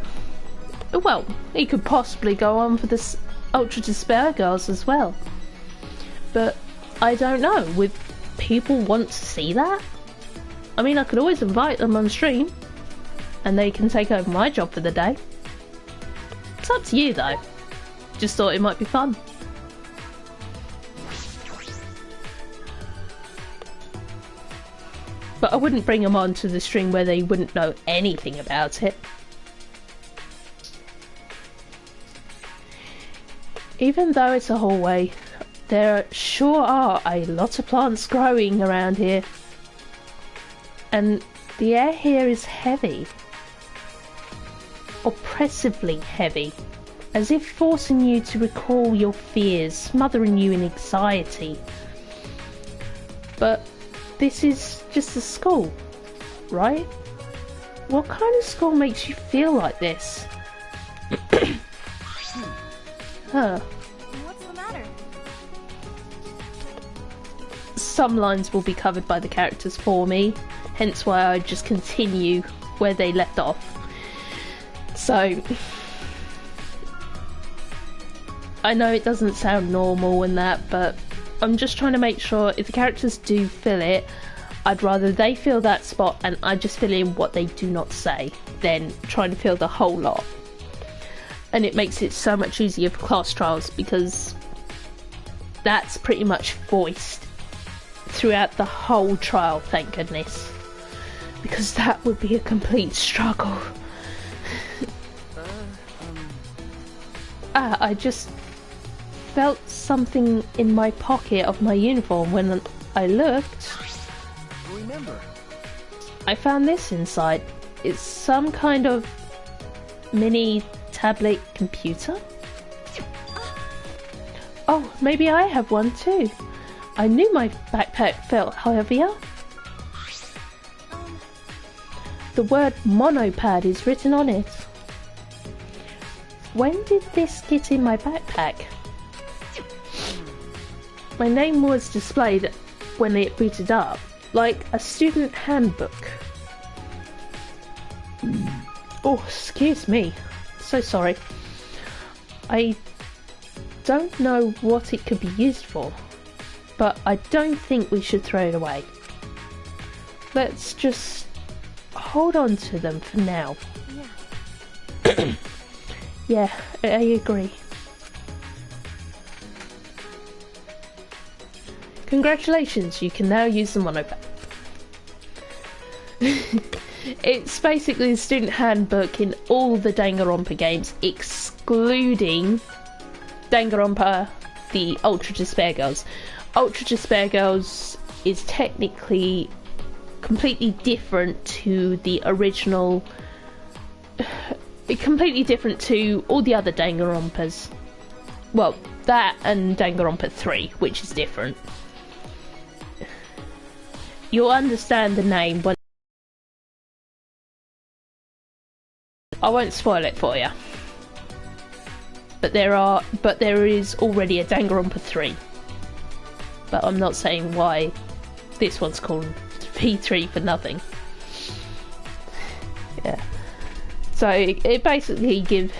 well, he could possibly go on for the Ultra Despair Girls as well. But I don't know. Would people want to see that? I mean, I could always invite them on stream, and they can take over my job for the day. It's up to you, though. Just thought it might be fun. But I wouldn't bring them on to the stream where they wouldn't know anything about it. Even though it's a hallway, there sure are a lot of plants growing around here. And the air here is heavy. Oppressively heavy. as if forcing you to recall your fears, smothering you in anxiety. But this is just a school, right? What kind of school makes you feel like this? Huh. What's the matter? Some lines will be covered by the characters for me, hence why I just continue where they left off. So, I know it doesn't sound normal and that, but I'm just trying to make sure if the characters do fill it, I'd rather they fill that spot and I just fill in what they do not say than trying to fill the whole lot. And it makes it so much easier for class trials because that's pretty much voiced throughout the whole trial, thank goodness. Because that would be a complete struggle. I just felt something in my pocket of my uniform when I looked. Remember. I found this inside. It's some kind of mini tablet computer? Oh, maybe I have one too. I knew my backpack felt heavier. The word monopad is written on it. When did this get in my backpack? My name was displayed when it booted up, like a student handbook. Oh, excuse me. So sorry. I don't know what it could be used for, but I don't think we should throw it away. Let's just hold on to them for now. Yeah. Yeah, I agree. Congratulations, you can now use the monopad. It's basically the student handbook in all the Danganronpa games, excluding Danganronpa, the Ultra Despair Girls. Ultra Despair Girls is technically completely different to the original, completely different to all the other Danganronpas. Well, that and Danganronpa 3, which is different. You'll understand the name when I won't spoil it for you. But there is already a Danganronpa 3. But I'm not saying why this one's called V3 for nothing. Yeah. So it basically gives,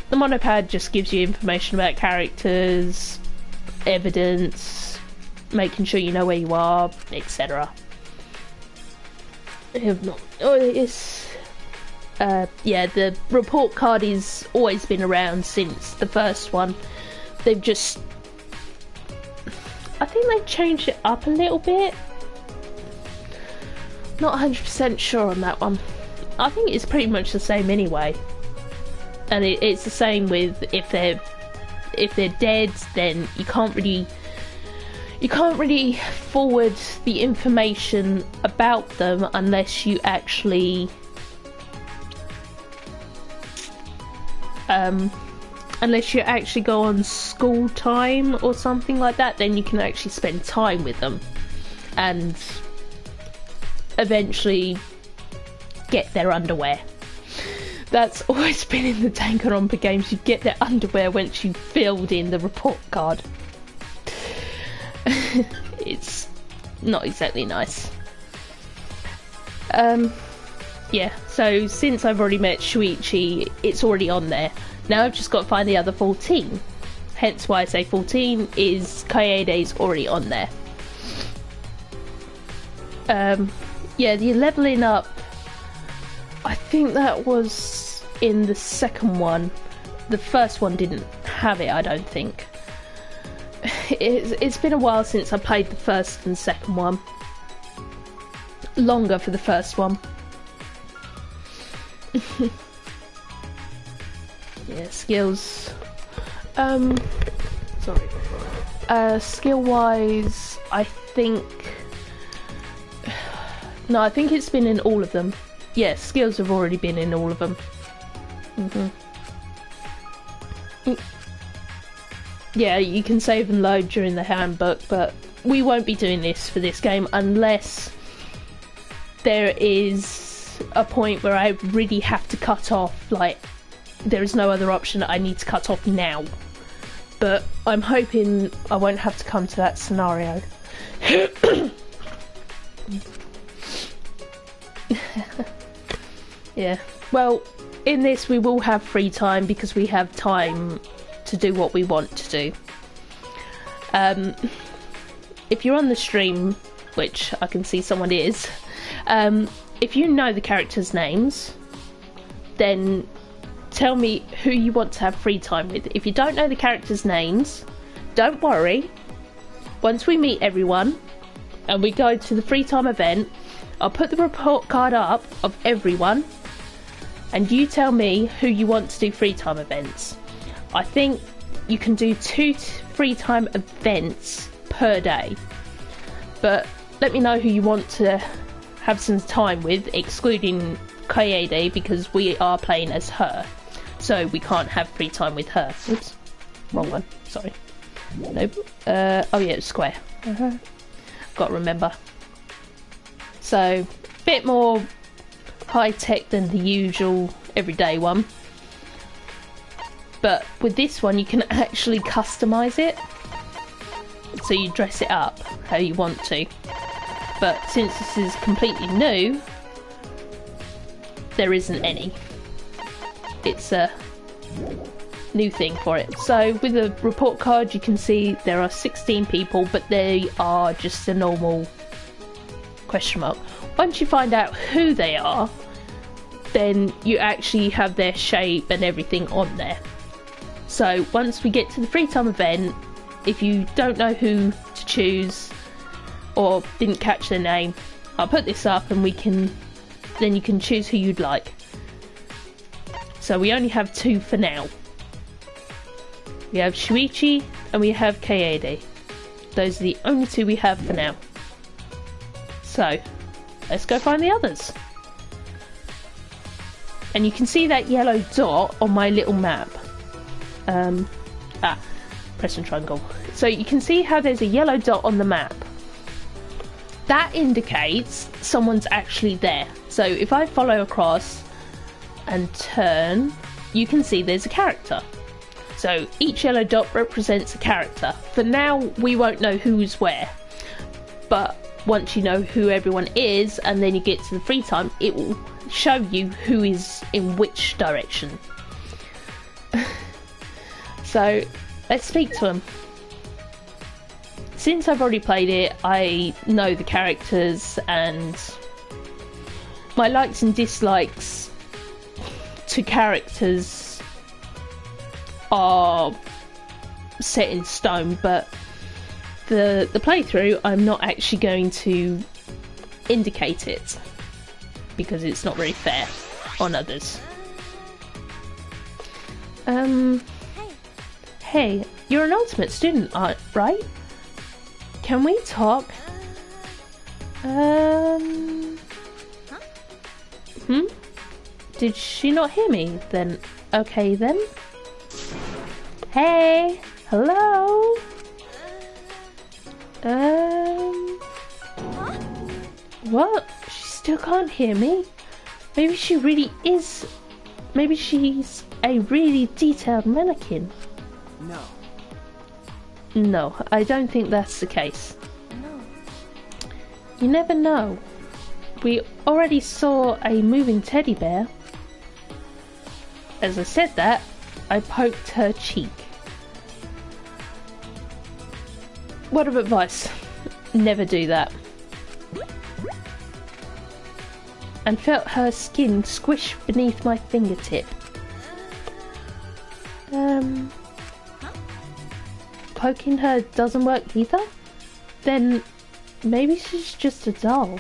the monopad just gives you information about characters, evidence, making sure you know where you are, etc. Yeah, the report card has always been around since the first one. They've just, I think they've changed it up a little bit. Not 100% sure on that one. I think it's pretty much the same anyway. And it's the same with if they're dead, then you can't really forward the information about them unless you actually go on school time or something like that. Then you can actually spend time with them and eventually get their underwear. That's always been in the Danganronpa games. You get their underwear once you've filled in the report card. It's not exactly nice. Yeah, so since I've already met Shuichi, it's already on there. Now I've just got to find the other 14. Hence why I say 14 is Kaede's already on there. Yeah, the leveling up, I think that was in the second one. The first one didn't have it, I don't think. It's been a while since I played the first and second one. Longer for the first one. Yeah, skills. Sorry. Skill wise, I think. No, I think it's been in all of them. Yeah, skills have already been in all of them. Yeah, you can save and load during the handbook, but we won't be doing this for this game unless there is a point where I really have to cut off, like, there is no other option, I need to cut off now. But I'm hoping I won't have to come to that scenario. Yeah, well, in this we will have free time because we have time to do what we want to do. If you're on the stream, which I can see someone is, if you know the characters' names, then tell me who you want to have free time with. If you don't know the characters' names, don't worry. Once we meet everyone and we go to the free time event, I'll put the report card up of everyone and you tell me who you want to do free time events. I think you can do 2 free time events per day, but let me know who you want to have some time with, excluding Kaede, because we are playing as her, so we can't have free time with her. Oops, wrong one, sorry. Nope. Oh yeah, it's square. Gotta remember. So, bit more high tech than the usual everyday one. But with this one, you can actually customize it. So you dress it up how you want to. But since this is completely new, there isn't any. It's a new thing for it. So with the report card, you can see there are 16 people, but they are just a normal question mark. Once you find out who they are, then you actually have their shape and everything on there. So once we get to the free time event, if you don't know who to choose or didn't catch their name, I'll put this up and then you can choose who you'd like. So we only have 2 for now. We have Shuichi and we have Kaede. Those are the only 2 we have for now. So let's go find the others. And you can see that yellow dot on my little map. Press and triangle. So you can see how there's a yellow dot on the map. That indicates someone's actually there. So if I follow across and turn, you can see there's a character. So each yellow dot represents a character. For now, we won't know who's where. But once you know who everyone is, and then you get to the free time, it will show you who is in which direction. So let's speak to them. Since I've already played it, I know the characters and my likes and dislikes to characters are set in stone, but the playthrough, I'm not actually going to indicate it because it's not very fair on others. Hey, you're an ultimate student, right? Can we talk? Did she not hear me? Then, okay then. Hey, hello? What? She still can't hear me? Maybe she really is... Maybe she's a really detailed mannequin. No. No, I don't think that's the case. No. You never know. We already saw a moving teddy bear. As I said that, I poked her cheek. Word of advice, never do that. And felt her skin squish beneath my fingertip. Poking her doesn't work either? Then maybe she's just a doll.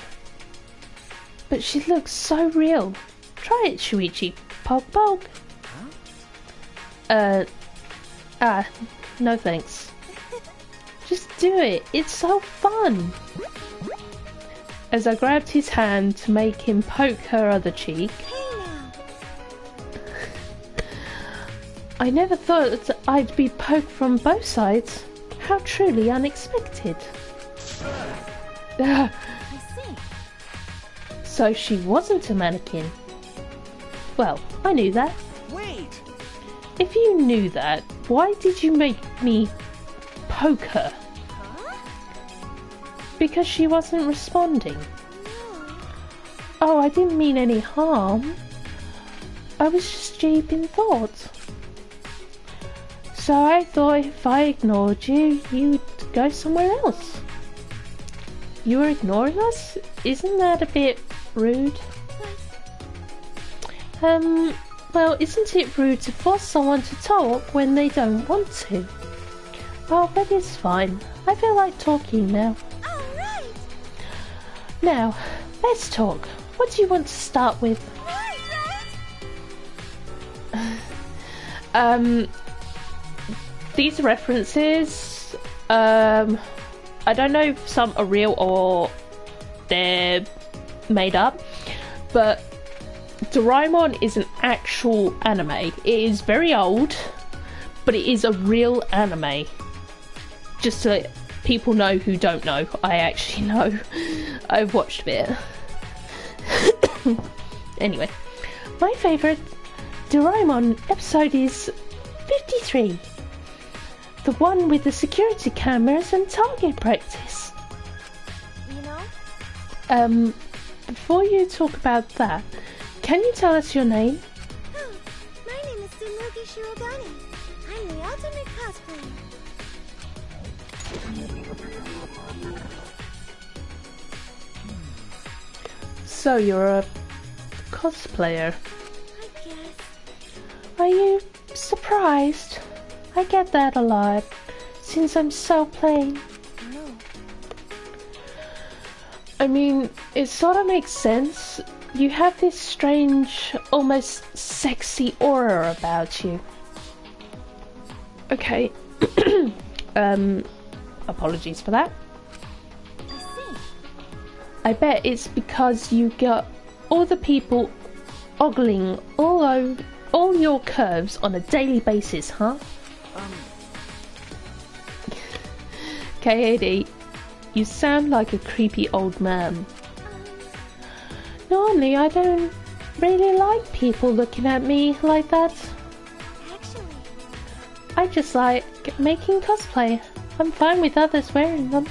But she looks so real. Try it, Shuichi. Poke, poke. No thanks. Just do it. It's so fun. As I grabbed his hand to make him poke her other cheek. I never thought I'd be poked from both sides. How truly unexpected. I see. So she wasn't a mannequin. Well, I knew that. Wait! If you knew that, why did you make me poke her? Huh? Because she wasn't responding. No. Oh, I didn't mean any harm. I was just deep in thought. So I thought if I ignored you, you'd go somewhere else. You were ignoring us? Isn't that a bit rude? Well, isn't it rude to force someone to talk when they don't want to? Oh, but it's fine. I feel like talking now. Alright! Now, let's talk. What do you want to start with? These references, I don't know if some are real or they're made up, but Doraemon is an actual anime. It is very old, but it is a real anime. Just so people know who don't know, I actually know. I've watched a bit. Anyway, my favourite Doraemon episode is 53. The one with the security cameras and target practice. You know? Before you talk about that, can you tell us your name? Oh, my name is Tsunugi Shirogane. I'm the ultimate cosplayer. So you're a cosplayer. I guess. Are you surprised? I get that a lot, since I'm so plain. No. I mean, it sort of makes sense. You have this strange, almost sexy aura about you. Okay. Apologies for that. I see. I bet it's because you got all the people ogling all your curves on a daily basis, huh? KAD, you sound like a creepy old man. Normally, I don't really like people looking at me like that. Actually, I just like making cosplay. I'm fine with others wearing them.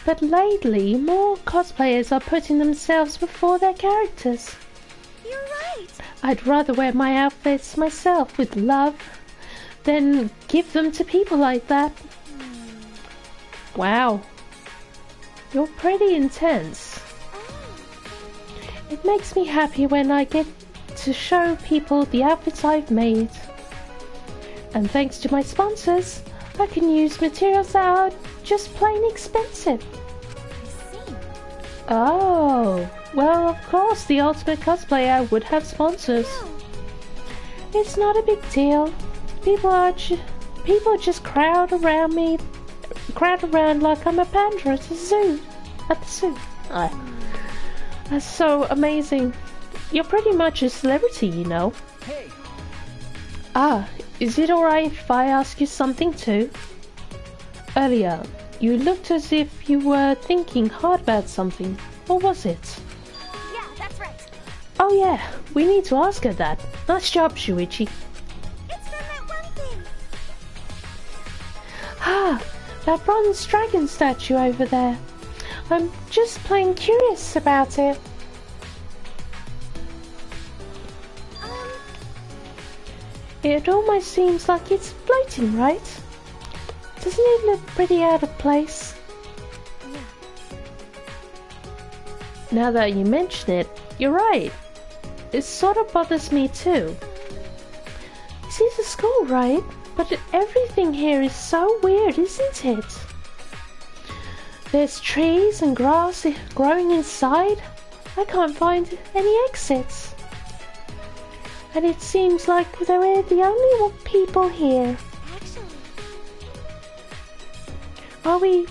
But lately, more cosplayers are putting themselves before their characters. you're right. I'd rather wear my outfits myself with love than give them to people like that. Wow. You're pretty intense. It makes me happy when I get to show people the outfits I've made. And thanks to my sponsors, I can use materials that are just plain expensive. I see. Oh, well, of course, the ultimate cosplayer would have sponsors. It's not a big deal. People just crowd around like I'm a panda at the zoo. That's so amazing. You're pretty much a celebrity, you know. Hey, Ah, is it alright if I ask you something too? Earlier, you looked as if you were thinking hard about something. What was it? Yeah, that's right. Oh yeah, we need to ask her that. Nice job, Shuichi. It's from that one thing. Ah, that bronze dragon statue over there. I'm just plain curious about it. It almost seems like it's floating, right? Doesn't it look pretty out of place? Yeah. Now that you mention it, you're right. It sort of bothers me too. This is a school, right? But everything here is so weird, isn't it? There's trees and grass growing inside. I can't find any exits. And it seems like we're the only people here. Actually, Are we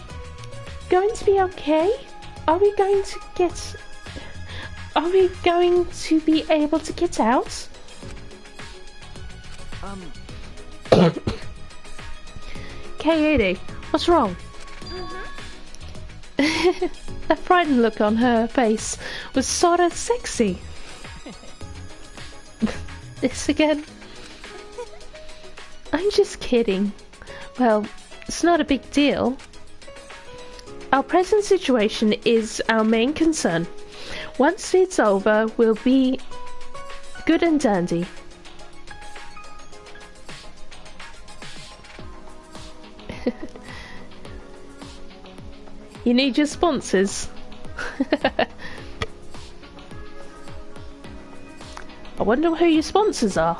going to be okay? Are we going to be able to get out? K80, what's wrong? That frightened look on her face was sort of sexy. This again? I'm just kidding. Well, it's not a big deal. Our present situation is our main concern. Once it's over, we'll be good and dandy. You need your sponsors. I wonder who your sponsors are.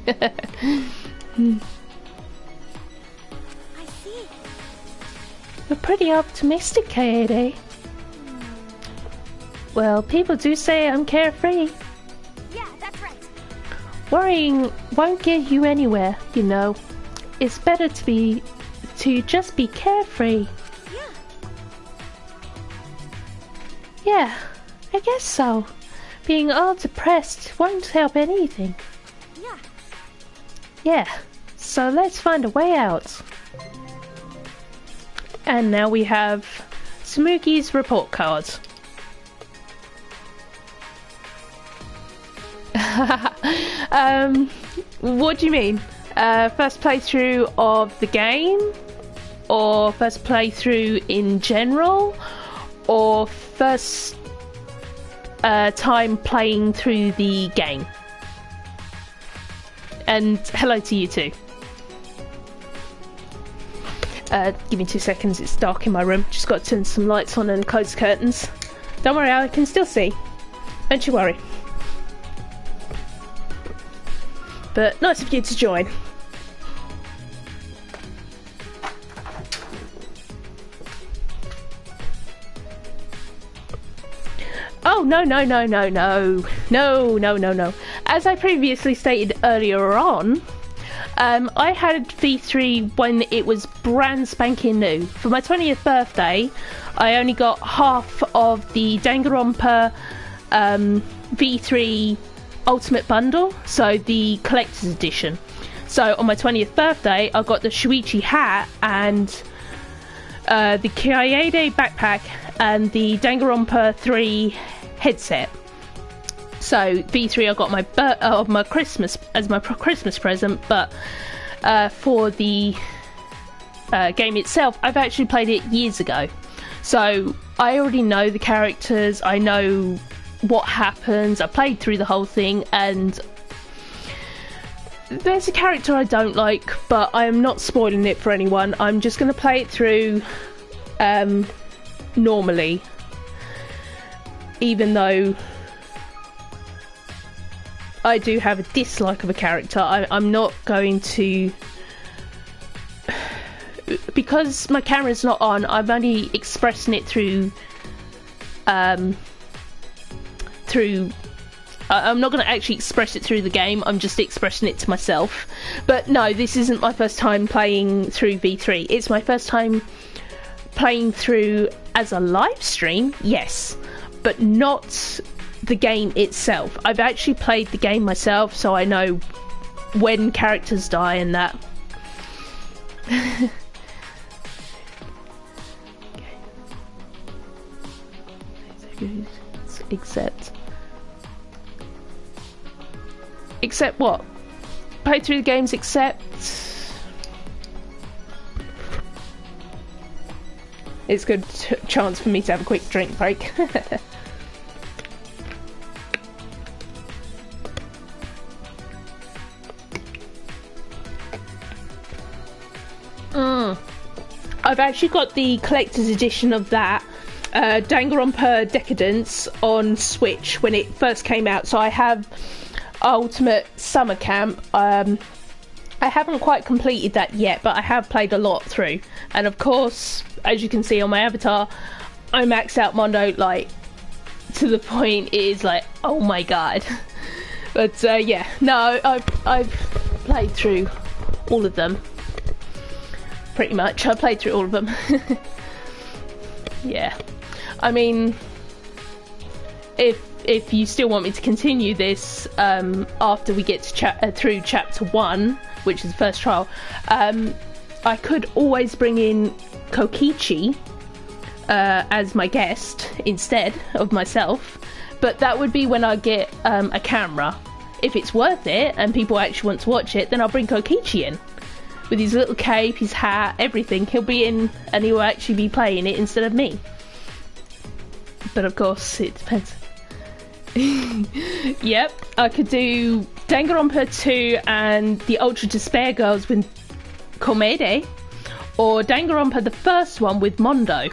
I see. You're pretty optimistic, Kaede. Well, people do say I'm carefree. Yeah, that's right. Worrying won't get you anywhere, you know. It's better to just be carefree. Yeah. Yeah, I guess so. Being all depressed won't help anything. Yeah. Yeah, so let's find a way out. And now we have Samuki's report card. What do you mean? First playthrough of the game? Or first playthrough in general? Or first time playing through the game? And hello to you too. Give me 2 seconds, it's dark in my room. Just got to turn some lights on and close the curtains. Don't worry, I can still see. Don't you worry. But nice of you to join. Oh, no. No. As I previously stated earlier on, I had V3 when it was brand spanking new. For my 20th birthday, I only got half of the Danganronpa V3 Ultimate Bundle, so the collector's edition. So on my 20th birthday, I got the Shuichi hat and the Kaede backpack and the Danganronpa 3 headset. So V3 I got my Christmas as my Christmas present, but for the game itself, I've actually played it years ago. So I already know the characters, I know what happens, I played through the whole thing, and there's a character I don't like, but I am not spoiling it for anyone. I'm just going to play it through normally, even though I do have a dislike of a character. I'm not going to, because my camera's not on, I'm only expressing it through I'm not going to actually express it through the game, I'm just expressing it to myself. But no, this isn't my first time playing through V3. It's my first time playing through as a live stream, yes, but not the game itself. I've actually played the game myself, so I know when characters die and that. Except what? Play through the games except... It's a good chance for me to have a quick drink break. I've actually got the collector's edition of that, Danganronpa Decadence on Switch when it first came out, so I have Ultimate Summer Camp. I haven't quite completed that yet, but I have played a lot through, and of course, as you can see on my avatar, I maxed out Mondo, like, to the point it is like, oh my god. But yeah, no, I've played through all of them. Pretty much, I played through all of them. Yeah, I mean, if if you still want me to continue this after we get to through chapter 1, which is the first trial, I could always bring in Kokichi as my guest instead of myself, but that would be when I get a camera. If it's worth it and people actually want to watch it, then I'll bring Kokichi in with his little cape, his hat, everything. He'll be in and he will actually be playing it instead of me. But of course, it depends. Yep, I could do Danganronpa 2 and the Ultra Despair Girls with Komede, or Danganronpa the first one with Mondo.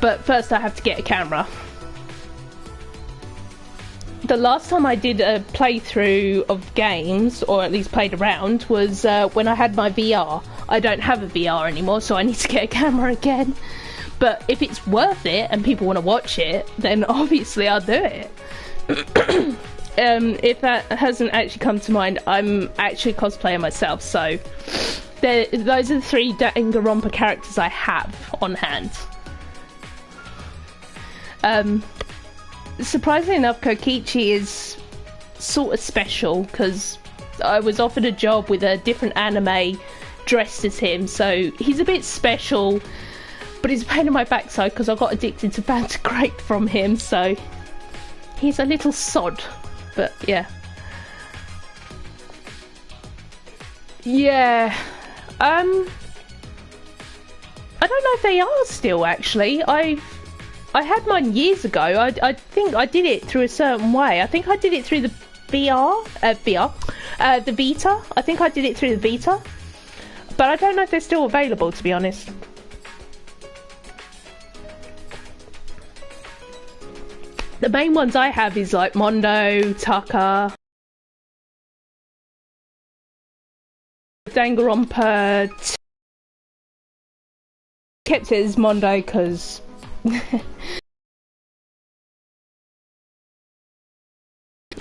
But first I have to get a camera. The last time I did a playthrough of games, or at least played around, was when I had my VR. I don't have a VR anymore, so I need to get a camera again. But if it's worth it and people want to watch it, then obviously I'll do it. If that hasn't actually come to mind, I'm actually a cosplayer myself, so those are the 3 Danganronpa characters I have on hand. Surprisingly enough, Kokichi is sort of special because I was offered a job with a different anime dressed as him, so he's a bit special, but he's a pain in my backside because I got addicted to Banter Grape from him, so he's a little sod, but yeah. Yeah, I don't know if they are still, actually. I had mine years ago. I think I did it through a certain way. I think I did it through the the Vita. I think I did it through the Vita. But I don't know if they're still available, to be honest. The main ones I have is like Mondo, Taka, Danganronpa. Kept it as Mondo because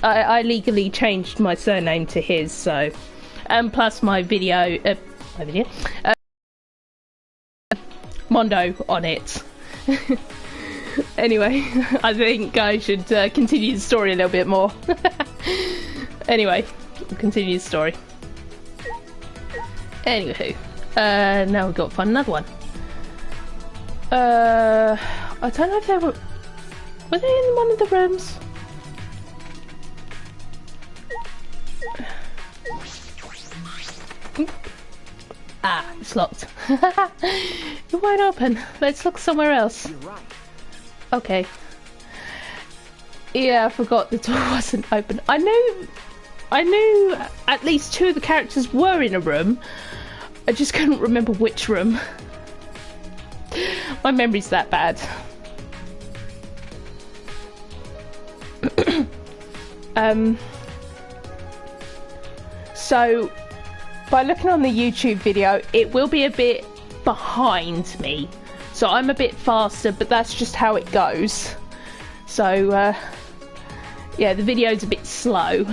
I legally changed my surname to his, so, and plus my video, Mondo on it. Anyway, I think I should continue the story a little bit more. Anyway, we'll continue the story. Anywho, now we've got to find another one. I don't know if they were they in one of the rooms? Ah, it's locked. It won't open. Let's look somewhere else. You're right. Okay. Yeah, I forgot the door wasn't open. I knew at least 2 of the characters were in a room. I just couldn't remember which room. My memory's that bad. So by looking on the YouTube video, it will be a bit behind me. So I'm a bit faster, but that's just how it goes. So yeah, the video's a bit slow.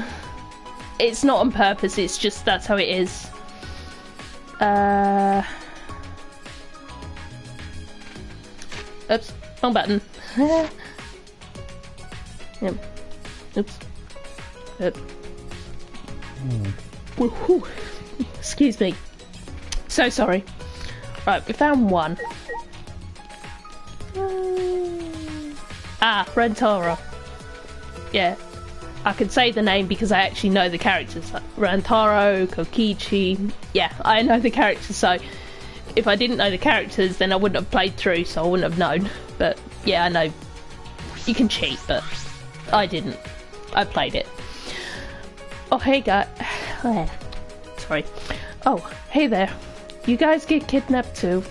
It's not on purpose, it's just that's how it is. Oops, wrong button. Yep. Oops. Yep. Woohoo. Excuse me. So sorry. Right, we found one. Ah, Rantaro. Yeah. I can say the name because I actually know the characters. Like Rantaro, Kokichi. Yeah, I know the characters, so if I didn't know the characters, then I wouldn't have played through, so I wouldn't have known. But yeah, I know. You can cheat, but I didn't. I played it. Oh, hey guys. Sorry. Oh, hey there. You guys get kidnapped too?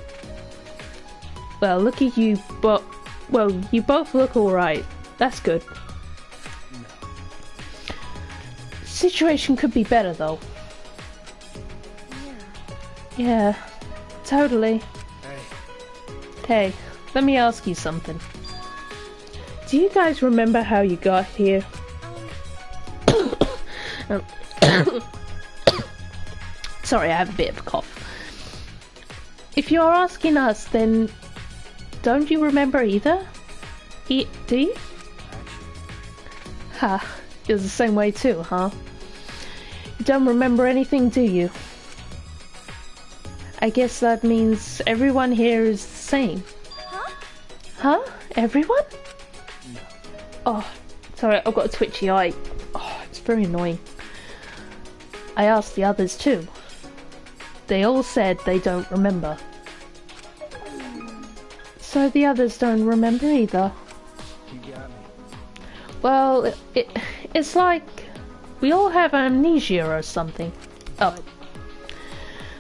Well, look at you, but well, you both look alright. That's good. Situation could be better though. Yeah, totally. Hey, let me ask you something. Do you guys remember how you got here? Sorry, I have a bit of a cough. If you're asking us, then don't you remember either? Do you? Ha, you're the same way too, huh? You don't remember anything, do you? I guess that means everyone here is the same. Huh? Huh? Everyone? No. Oh, sorry, I've got a twitchy eye. Oh, it's very annoying. I asked the others too. They all said they don't remember. So the others don't remember either. You got me. Well, it's like we all have amnesia or something. Oh,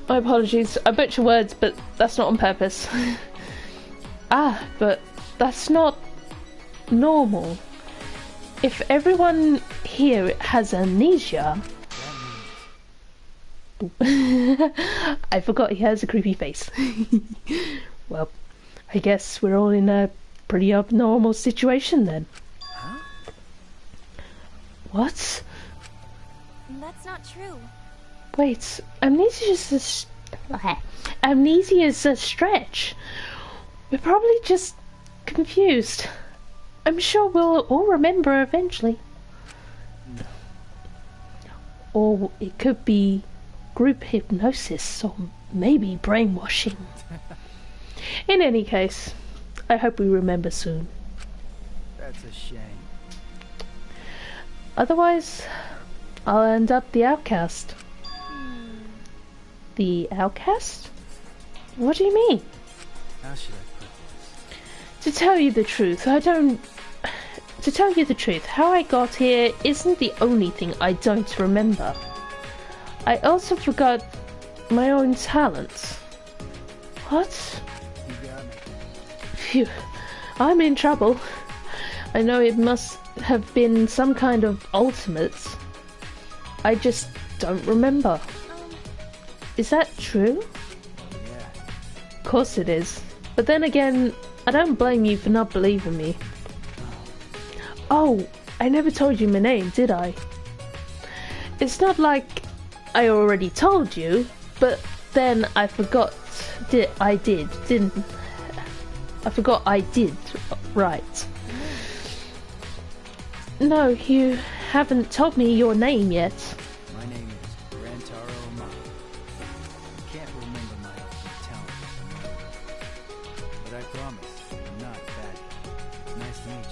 my apologies. I butcher words, but that's not on purpose. But that's not normal. If everyone here has amnesia... I forgot he has a creepy face. Well, I guess we're all in a pretty abnormal situation then. Huh? What? That's not true. Wait, amnesia is a stretch. We're probably just confused. I'm sure we'll all remember eventually. No. Or it could be group hypnosis or maybe brainwashing. In any case, I hope we remember soon. That's a shame. Otherwise, I'll end up the outcast. The outcast? What do you mean? How should I put this? To tell you the truth, how I got here isn't the only thing I don't remember. I also forgot my own talents. What? You got me. Phew, I'm in trouble. I know it must have been some kind of ultimate. I just don't remember. Is that true? Yeah. Of course it is. But then again, I don't blame you for not believing me. Oh, I never told you my name, did I? It's not like I already told you, but then I forgot. I forgot I did, right. No, you haven't told me your name yet. My name is Rantaro Amano. I can't remember my talent, but I promise I'm not bad. Nice to meet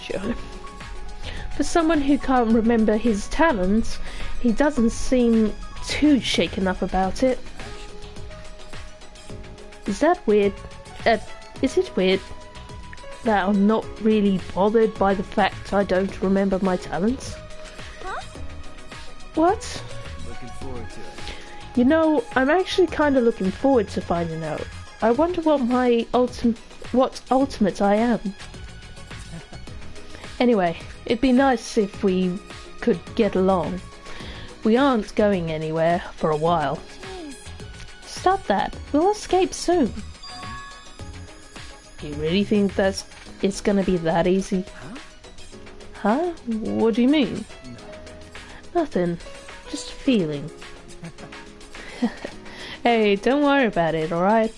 you. For someone who can't remember his talents, he doesn't seem too shaken up about it. Is that weird? Is it weird that I'm not really bothered by the fact I don't remember my talents? Huh? What? Looking forward to it. You know, I'm actually kind of looking forward to finding out. I wonder what ultimate I am. Anyway, it'd be nice if we could get along. We aren't going anywhere for a while. Jeez. Stop that. We'll escape soon. You really think it's gonna be that easy? Huh? What do you mean? Nothing. Just a feeling. Hey, don't worry about it, alright?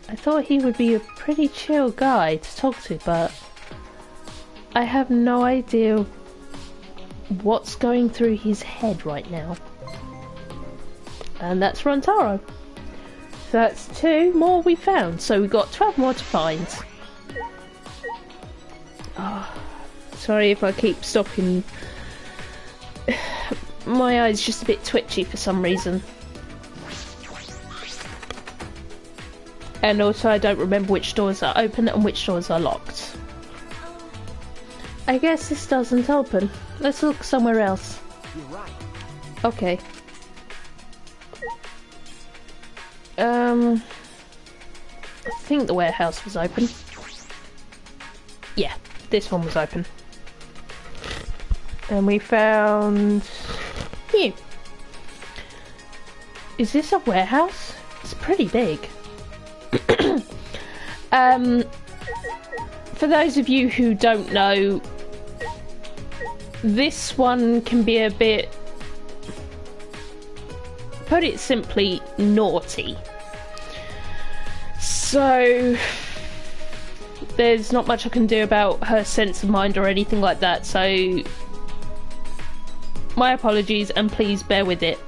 I thought he would be a pretty chill guy to talk to, but I have no idea what's going through his head right now. And that's Rantaro. So that's 2 more we found, so we've got 12 more to find. Oh, sorry if I keep stopping. My eye's just a bit twitchy for some reason. And also I don't remember which doors are open and which doors are locked. I guess this doesn't open. Let's look somewhere else. You're right. Okay. I think the warehouse was open. Yeah, this one was open. And we found you. Is this a warehouse? It's pretty big. For those of you who don't know, this one can be a bit put it simply, naughty. So there's not much I can do about her sense of mind or anything like that, so my apologies, and please bear with it,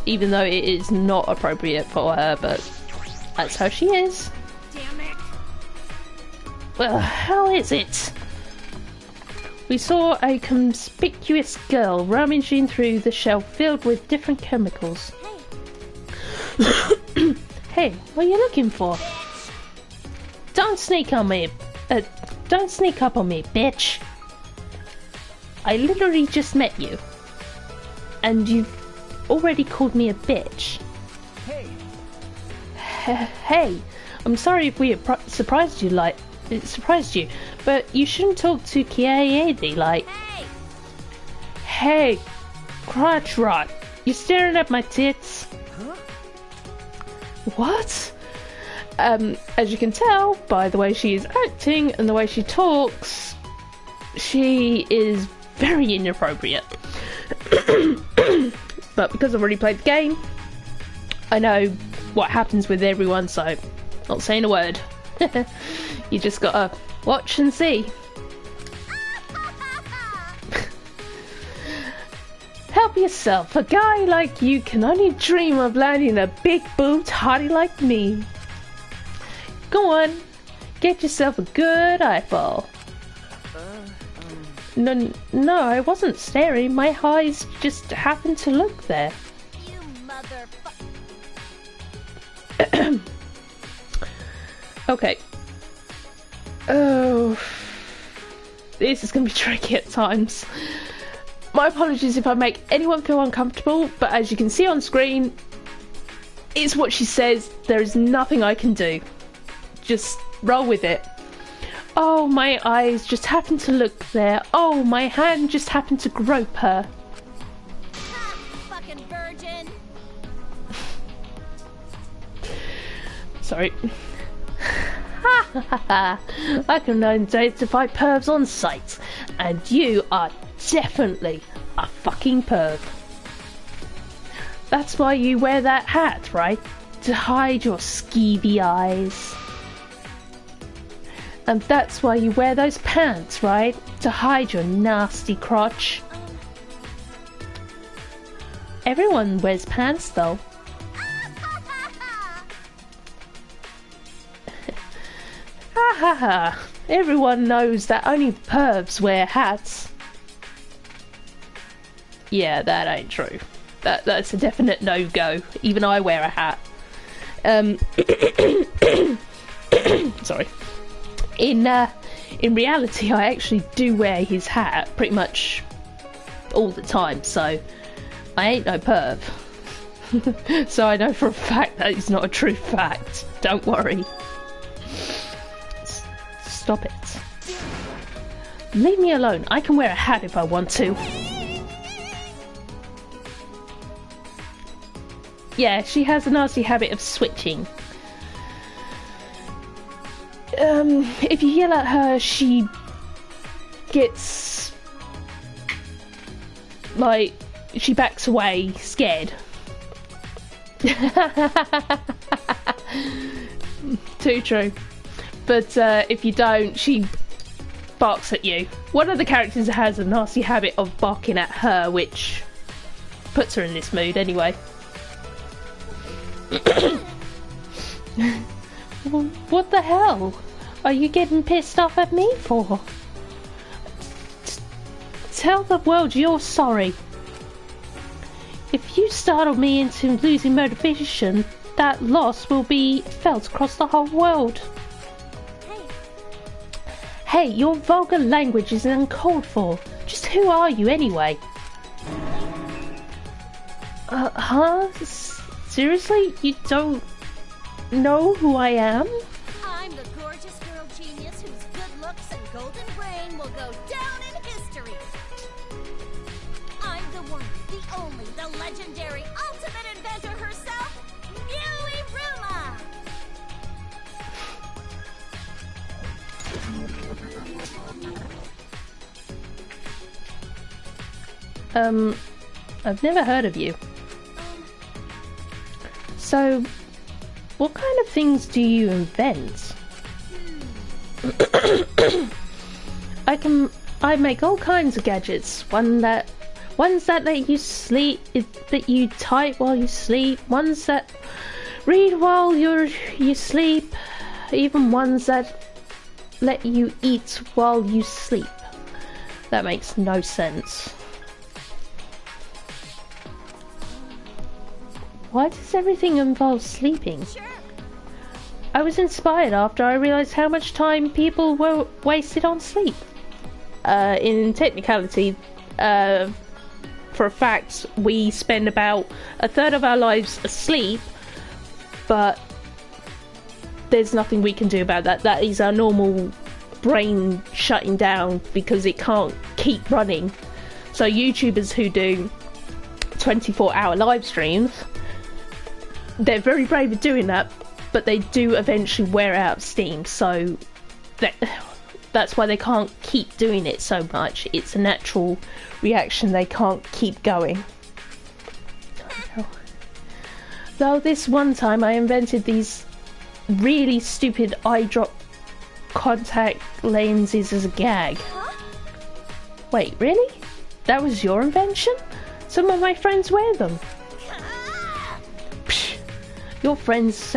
even though it is not appropriate for her, but that's how she is. Damn it. Well, how is it? We saw a conspicuous girl rummaging through the shelf filled with different chemicals. Hey, what are you looking for? Don't sneak on me. Don't sneak up on me, bitch. I literally just met you. And you've already called me a bitch. Hey, Hey, I'm sorry if we surprised you, but you shouldn't talk to Kiaedi like... Hey, crotch rot, you staring at my tits? huh? What? As you can tell by the way she is acting and the way she talks, she is very inappropriate. But because I've already played the game, I know what happens with everyone, so not saying a word. You just gotta watch and see. Help yourself. A guy like you can only dream of landing a big boobed hottie like me. Go on, get yourself a good eyeball. No, I wasn't staring. My eyes just happened to look there. You motherfucker. Okay. Oh, this is going to be tricky at times. My apologies if I make anyone feel uncomfortable, but as you can see on screen, it's what she says. There is nothing I can do. Just roll with it. Oh, my eyes just happened to look there. Oh, my hand just happened to grope her. Ha, fucking virgin. Sorry. Ha ha ha ha. I can identify pervs on sight, and you are definitely a fucking perv. That's why you wear that hat, right? To hide your skeevy eyes. And that's why you wear those pants, right? To hide your nasty crotch. Everyone wears pants though. Ha ha ha. Everyone knows that only pervs wear hats. Yeah, that ain't true. That's a definite no-go. Even I wear a hat. Sorry. In reality, I actually do wear his hat pretty much all the time, so I ain't no perv. So I know for a fact that it's not a true fact. Don't worry. Stop it. Leave me alone. I can wear a hat if I want to. Yeah, she has a nasty habit of switching. If you yell at her, she gets like, she backs away, scared. Too true. But if you don't, she barks at you. One of the characters has a nasty habit of barking at her, which puts her in this mood anyway. What the hell? Are you getting pissed off at me for? Tell the world you're sorry. If you startle me into losing motivation, that loss will be felt across the whole world. Hey, your vulgar language is uncalled for. Just who are you anyway? Huh? Seriously? You don't know who I am? I'm the gorgeous girl genius whose good looks and golden brain will go down in history. I'm the one, the only, the legendary ultimate inventor herself, Muley Ruma! I've never heard of you. So, what kind of things do you invent? I make all kinds of gadgets. Ones that let you sleep, that you type while you sleep. Ones that read while you sleep. Even ones that let you eat while you sleep. That makes no sense. Why does everything involve sleeping? Sure. I was inspired after I realised how much time people were wasted on sleep. In technicality, for a fact, we spend about a third of our lives asleep, but there's nothing we can do about that. That is our normal brain shutting down because it can't keep running. So YouTubers who do 24-hour live streams, they're very brave at doing that, but they do eventually wear out steam, so that's why they can't keep doing it so much. It's a natural reaction, they can't keep going. Though this one time I invented these really stupid eye drop contact lenses as a gag. Huh? Wait, really? That was your invention? Some of my friends wear them. Psh, your friends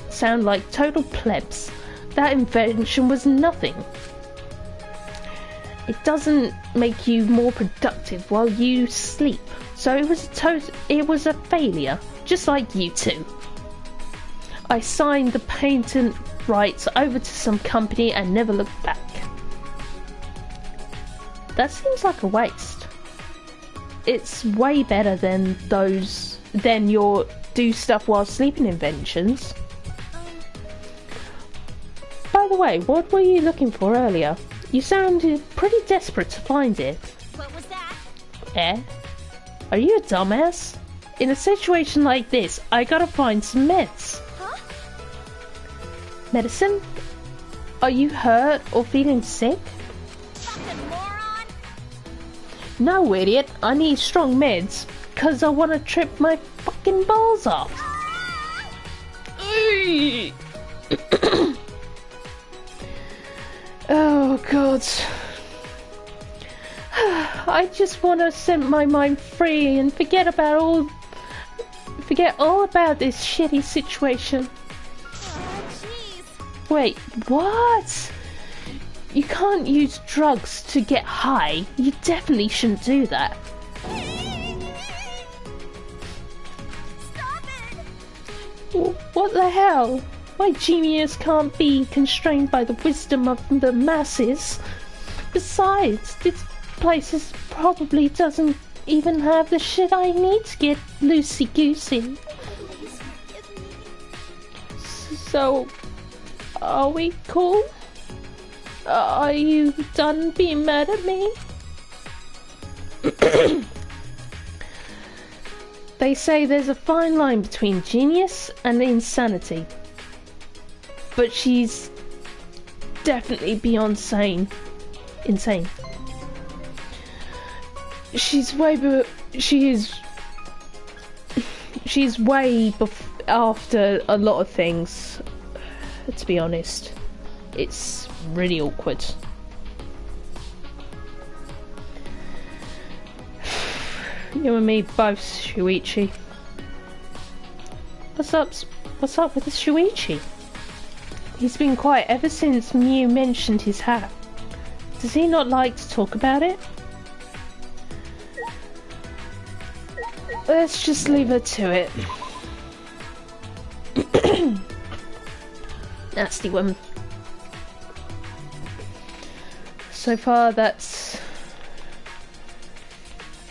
sound like total plebs. That invention was nothing. It doesn't make you more productive while you sleep. So it was a failure, just like you two. I signed the patent rights over to some company and never looked back. That seems like a waste. It's way better than your do stuff while sleeping inventions. By the way, what were you looking for earlier? You sounded pretty desperate to find it. What was that? Eh? Are you a dumbass? In a situation like this, I gotta find some meds. Huh? Medicine? Are you hurt or feeling sick? Fucking moron! No, idiot. I need strong meds, cause I wanna trip my fucking balls off. Oh, God. I just want to set my mind free and forget all about this shitty situation. Oh, jeez. Wait, what? You can't use drugs to get high. You definitely shouldn't do that. Stop it! What the hell? My genius can't be constrained by the wisdom of the masses. Besides, this place probably doesn't even have the shit I need to get loosey-goosey. So, are we cool? Are you done being mad at me? They say there's a fine line between genius and insanity. But she's definitely beyond insane. She's way after a lot of things, to be honest. It's really awkward. You and me both, Shuichi. What's up with the Shuichi? He's been quiet ever since Mew mentioned his hat. Does he not like to talk about it? Let's just leave her to it. Nasty woman. So far that's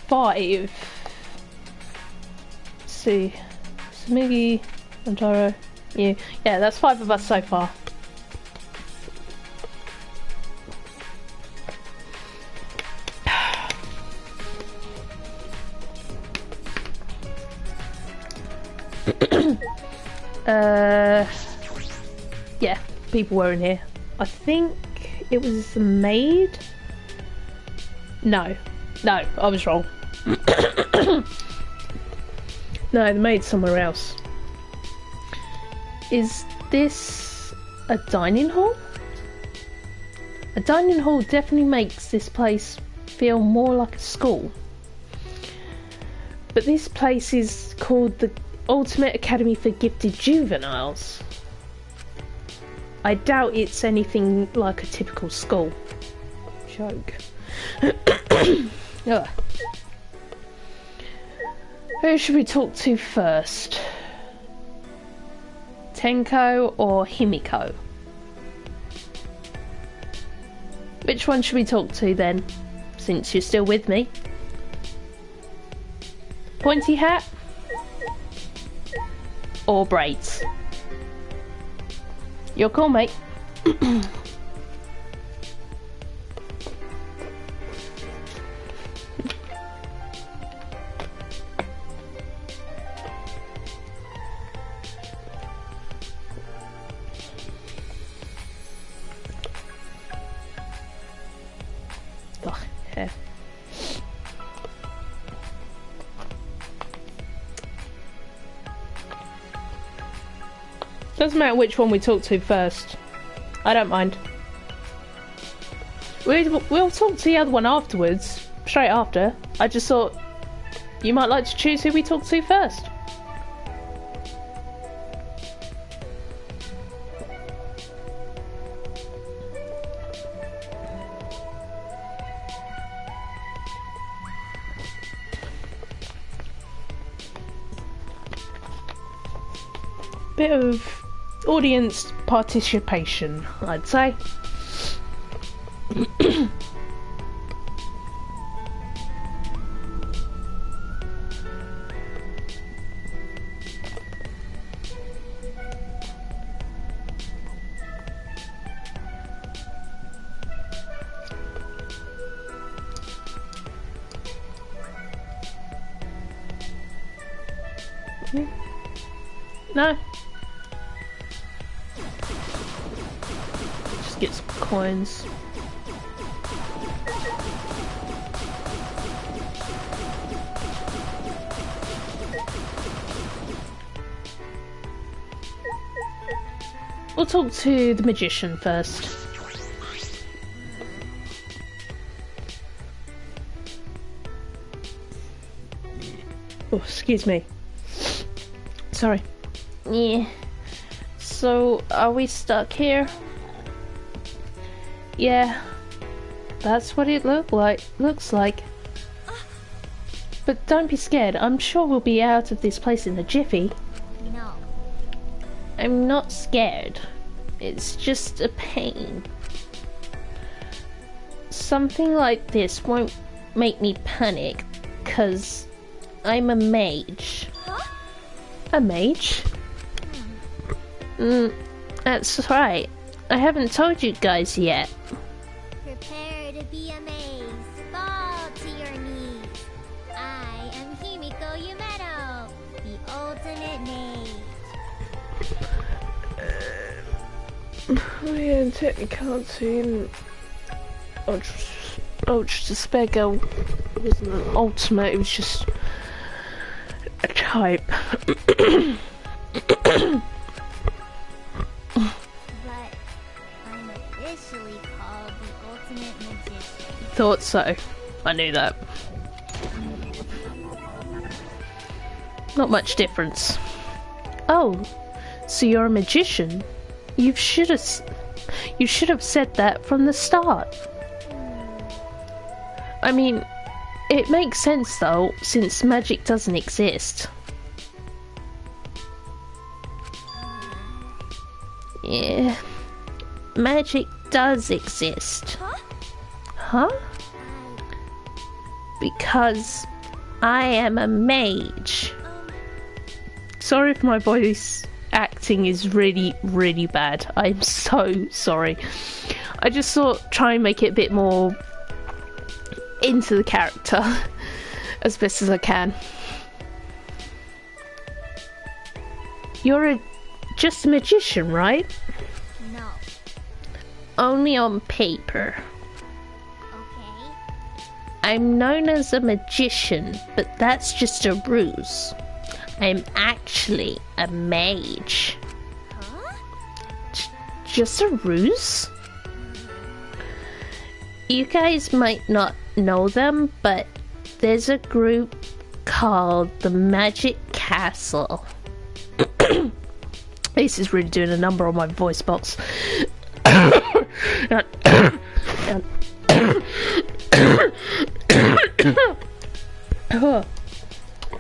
5. Let's see. Sumigi, Antaro, you. Yeah, that's 5 of us so far. Yeah, people were in here. I think it was the maid. No, I was wrong. No, the maid's somewhere else. Is this a dining hall? A dining hall definitely makes this place feel more like a school. But this place is called the Ultimate Academy for Gifted Juveniles. I doubt it's anything like a typical school. Joke. Ugh. Who should we talk to first? Tenko or Himiko? Which one should we talk to then, since you're still with me? Pointy hat? Or braids? Your call, mate. Oh, hair. Doesn't matter which one we talk to first. I don't mind. We'll talk to the other one afterwards, straight after. I just thought you might like to choose who we talk to first. Bit of audience participation, I'd say. No. Just get some coins. We'll talk to the magician first. Oh, excuse me. Sorry. Yeah. So, are we stuck here? Yeah. That's what it looks like. But don't be scared. I'm sure we'll be out of this place in a jiffy. No. I'm not scared. It's just a pain. Something like this won't make me panic, 'cause I'm a mage. Huh? A mage? That's right. I haven't told you guys yet. Prepare to be amazed. Fall to your knees. I am Himiko Yumeto, the ultimate mage. Oh yeah, technicality and Ultra Despair Girl wasn't an ultimate, it was just a type. But I'm officially called the ultimate magician. Thought so. I knew that. Not much difference. Oh, so you're a magician? You should have said that from the start. I mean, it makes sense though, since magic doesn't exist. Yeah, magic does exist. Huh? Because I am a mage. Sorry if my voice acting is really, really bad. I'm so sorry. I just thought try and make it a bit more into the character as best as I can. You're just a magician, right? No. Only on paper. Okay. I'm known as a magician, but that's just a ruse. I'm actually a mage. Huh? just a ruse? You guys might not know them, but there's a group called the Magic Castle. This is really doing a number on my voice box.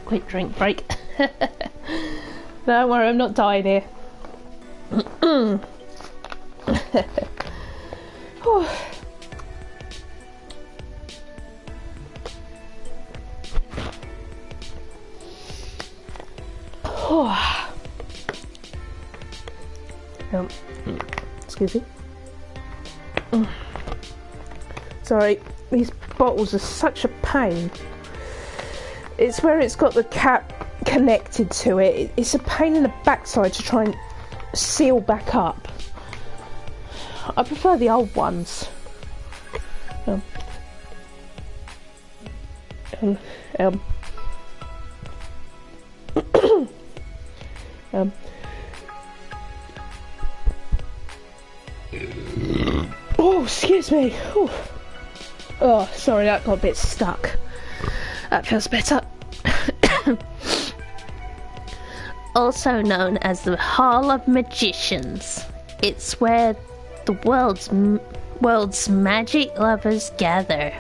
Quick drink break. Don't worry, I'm not dying here. Excuse me. Sorry, these bottles are such a pain. It's where it's got the cap connected to it. It's a pain in the backside to try and seal back up. I prefer the old ones. Oh, excuse me. Ooh. Oh, sorry, that got a bit stuck. That feels better. Also known as the Hall of Magicians. It's where the world's magic lovers gather.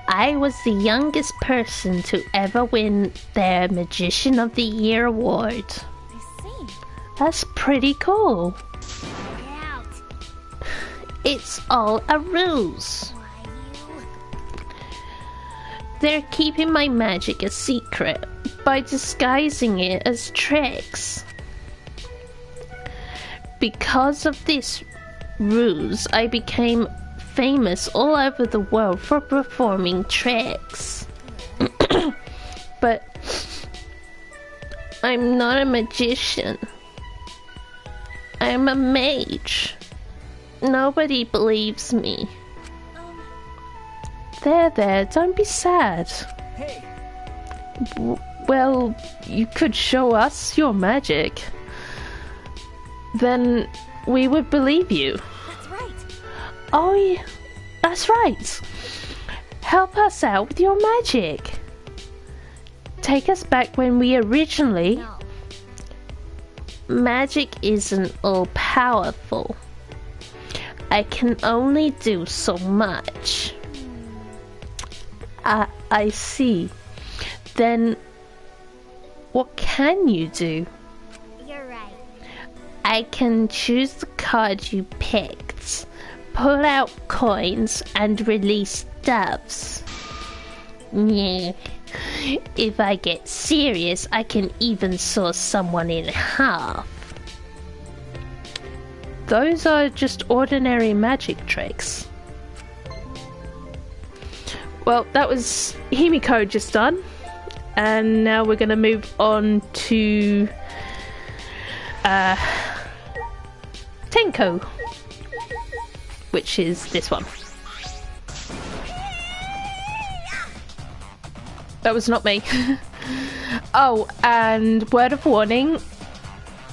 I was the youngest person to ever win their Magician of the Year award. I see. That's pretty cool. Get out. It's all a ruse. Why you? They're keeping my magic a secret by disguising it as tricks. Because of this ruse, I became famous all over the world for performing tricks. But I'm not a magician. I'm a mage. Nobody believes me. There, don't be sad. Hey, Well, you could show us your magic. Then we would believe you. That's right. Oh, yeah, that's right. Help us out with your magic. Take us back when we originally... No. Magic isn't all powerful. I can only do so much. I see. Then what can you do? You're right. I can choose the card you picked, pull out coins, and release doves. Yeah. If I get serious, I can even saw someone in half. Those are just ordinary magic tricks. Well, that was Himiko just done. And now we're going to move on to Tenko, which is this one. That was not me. Oh, and word of warning,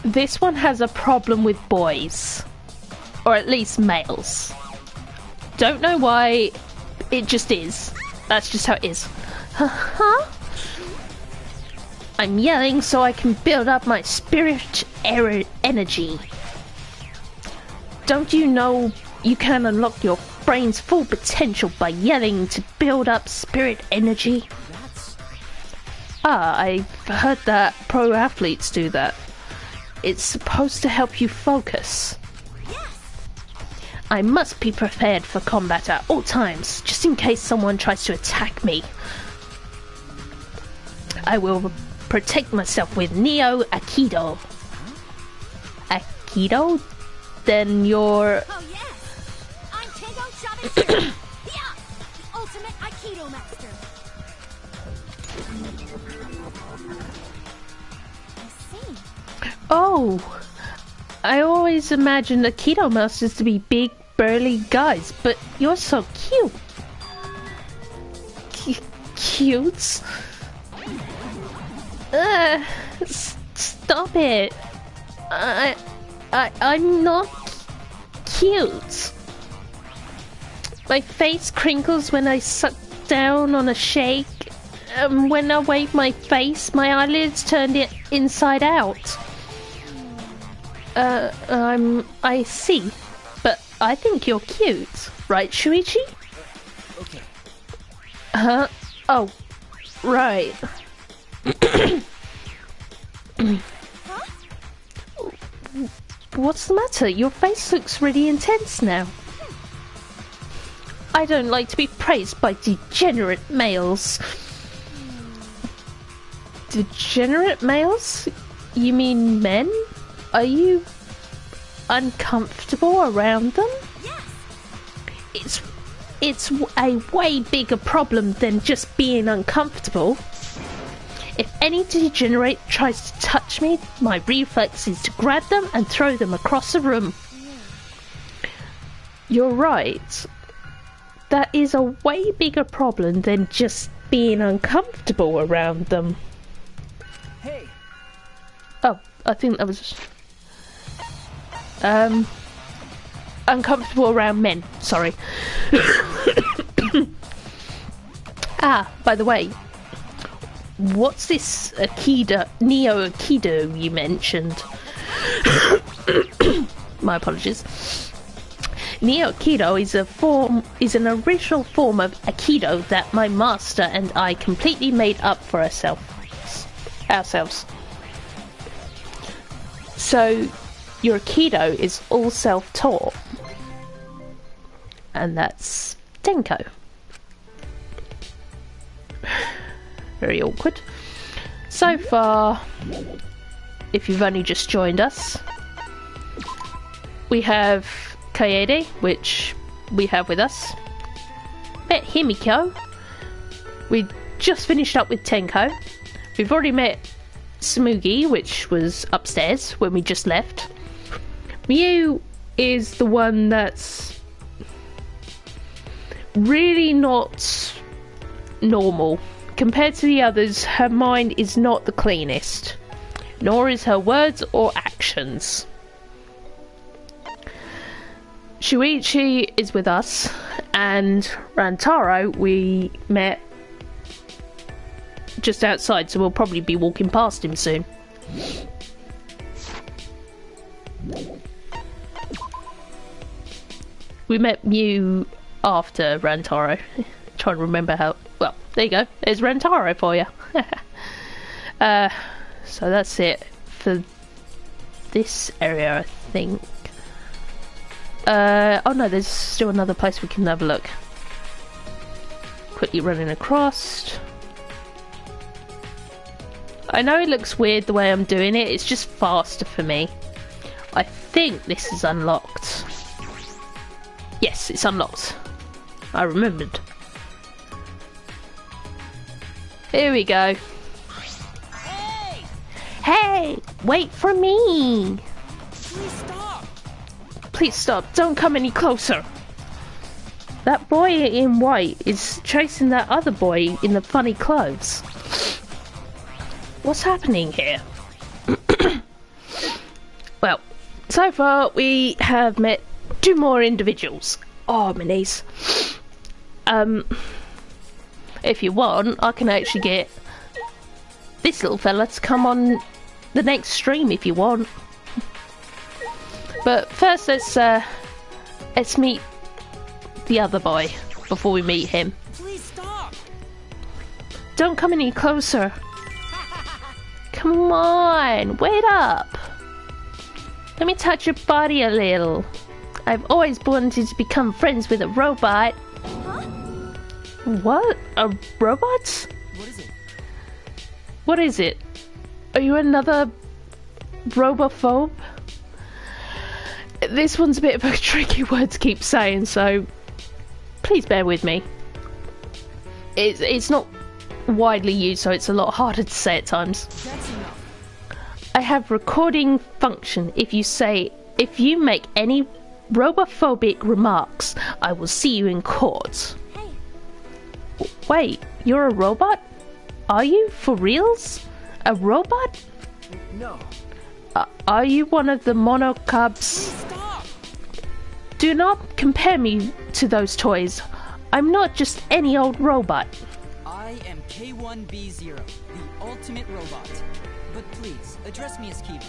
this one has a problem with boys. Or at least males. Don't know why, it just is. That's just how it is. Huh? I'm yelling so I can build up my spirit energy. Don't you know you can unlock your brain's full potential by yelling to build up spirit energy? I've heard that pro athletes do that. It's supposed to help you focus. I must be prepared for combat at all times, just in case someone tries to attack me. I will protect myself with Neo Aikido. Aikido? Then you're... Oh yes! I'm Tengo Shaman. Yeah! The ultimate Aikido master. I see. Oh! I always imagined Aikido masters to be big, burly guys, but you're so cute. Cute? Stop it. I'm not cute. My face crinkles when I suck down on a shake. When I wave my face, my eyelids turn it inside out. I see. But I think you're cute. Right, Shuichi? Okay. Oh. Right. What's the matter? Your face looks really intense now. I don't like to be praised by degenerate males. Degenerate males? You mean men? Are you uncomfortable around them? Yes. It's a way bigger problem than just being uncomfortable. If any degenerate tries to touch me, my reflex is to grab them and throw them across the room. You're right. That is a way bigger problem than just being uncomfortable around them. Hey. Oh, I think that was... uncomfortable around men, sorry. Ah, by the way, what's this Aikido, Neo Aikido you mentioned? My apologies. Neo Aikido is an original form of Aikido that my master and I completely made up for ourselves. So your Aikido is all self-taught, and that's Tenko. Very awkward. So far, if you've only just joined us, we have Kaede, which we have with us. Met Himiko. We just finished up with Tenko. We've already met Smugi, which was upstairs when we just left. Miu is the one that's really not normal. Compared to the others, her mind is not the cleanest, nor is her words or actions. Shuichi is with us, and Rantaro we met just outside, so we'll probably be walking past him soon. We met Mew after Rantaro. Trying to remember how... Well, there you go. There's Rantaro for you. So that's it for this area, I think. Oh no, there's still another place we can have a look. Quickly running across. I know it looks weird the way I'm doing it, it's just faster for me. I think this is unlocked. Yes, it's unlocked. I remembered. Here we go. Hey! Hey! Wait for me! Please stop! Please stop, don't come any closer. That boy in white is chasing that other boy in the funny clothes. What's happening here? Well, so far we have met 2 more individuals. Oh, my knees. If you want, I can actually get this little fella to come on the next stream if you want. But first, let's meet the other boy before we meet him. Please stop! Don't come any closer. Come on, wait up. Let me touch your body a little. I've always wanted to become friends with a robot. Huh? What? A robot? What is it? What is it? Are you another robophobe? This one's a bit of a tricky word to keep saying, so please bear with me. It's not widely used, so it's a lot harder to say at times. That's enough. I have recording function. If you make any robophobic remarks, I will see you in court. Hey. Wait, you're a robot? Are you? For reals? A robot? No. Are you one of the monocubs? Stop! Do not compare me to those toys. I'm not just any old robot. I am K1B0, the ultimate robot. But please, address me as Kiba.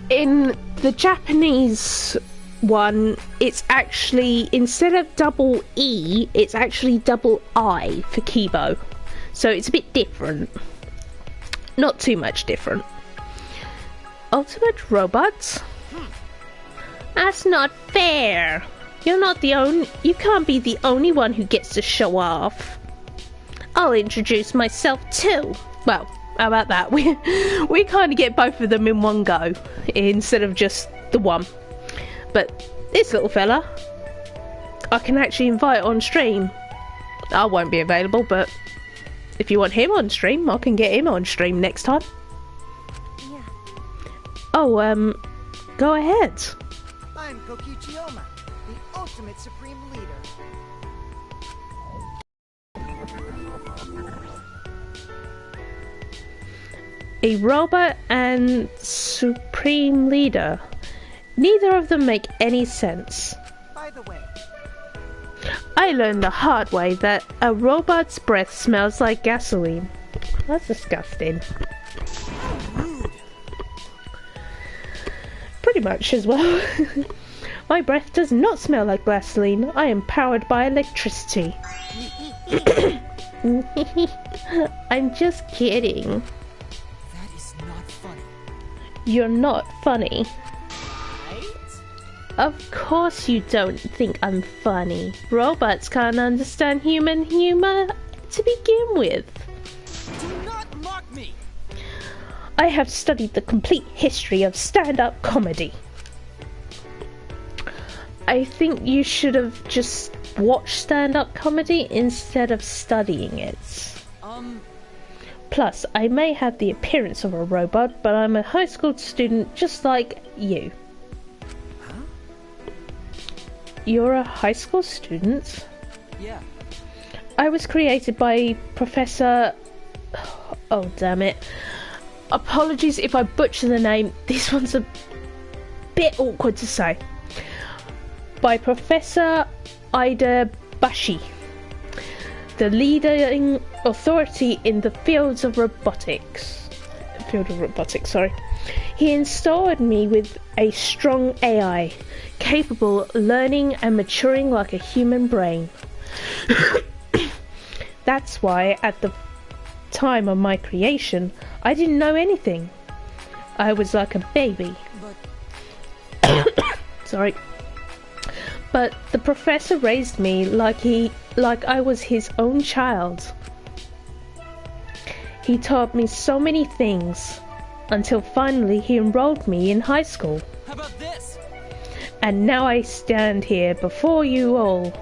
In the Japanese one, it's actually, instead of double E, it's actually double I for Kibo. So it's a bit different. Not too much different. Ultimate robots? That's not fair. You can't be the only one who gets to show off. I'll introduce myself too. Well, how about that? We kind of get both of them in one go instead of just the one. But this little fella, I can actually invite on stream. I won't be available, but if you want him on stream, I can get him on stream next time. Yeah. Oh, go ahead. I'm Kokichiyama, the ultimate supreme leader. A robot and supreme leader. Neither of them make any sense. By the way, I learned the hard way that a robot's breath smells like gasoline. That's disgusting. Pretty much as well. My breath does not smell like gasoline. I am powered by electricity. I'm just kidding. That is not funny. You're not funny. Right? Of course you don't think I'm funny. Robots can't understand human humor to begin with. Do not mock me! I have studied the complete history of stand-up comedy. I think you should have just watched stand-up comedy instead of studying it. Plus, I may have the appearance of a robot, but I'm a high school student just like you. Huh? You're a high school student? Yeah. I was created by Professor... Oh, damn it. Apologies if I butcher the name. This one's a bit awkward to say. By Professor Ida Bashi, the leading authority in the field of robotics, sorry. He installed me with a strong AI, capable of learning and maturing like a human brain. That's why at the time of my creation, I didn't know anything. I was like a baby. Sorry. But the professor raised me like I was his own child. He taught me so many things until finally he enrolled me in high school. How about this? And now I stand here before you all.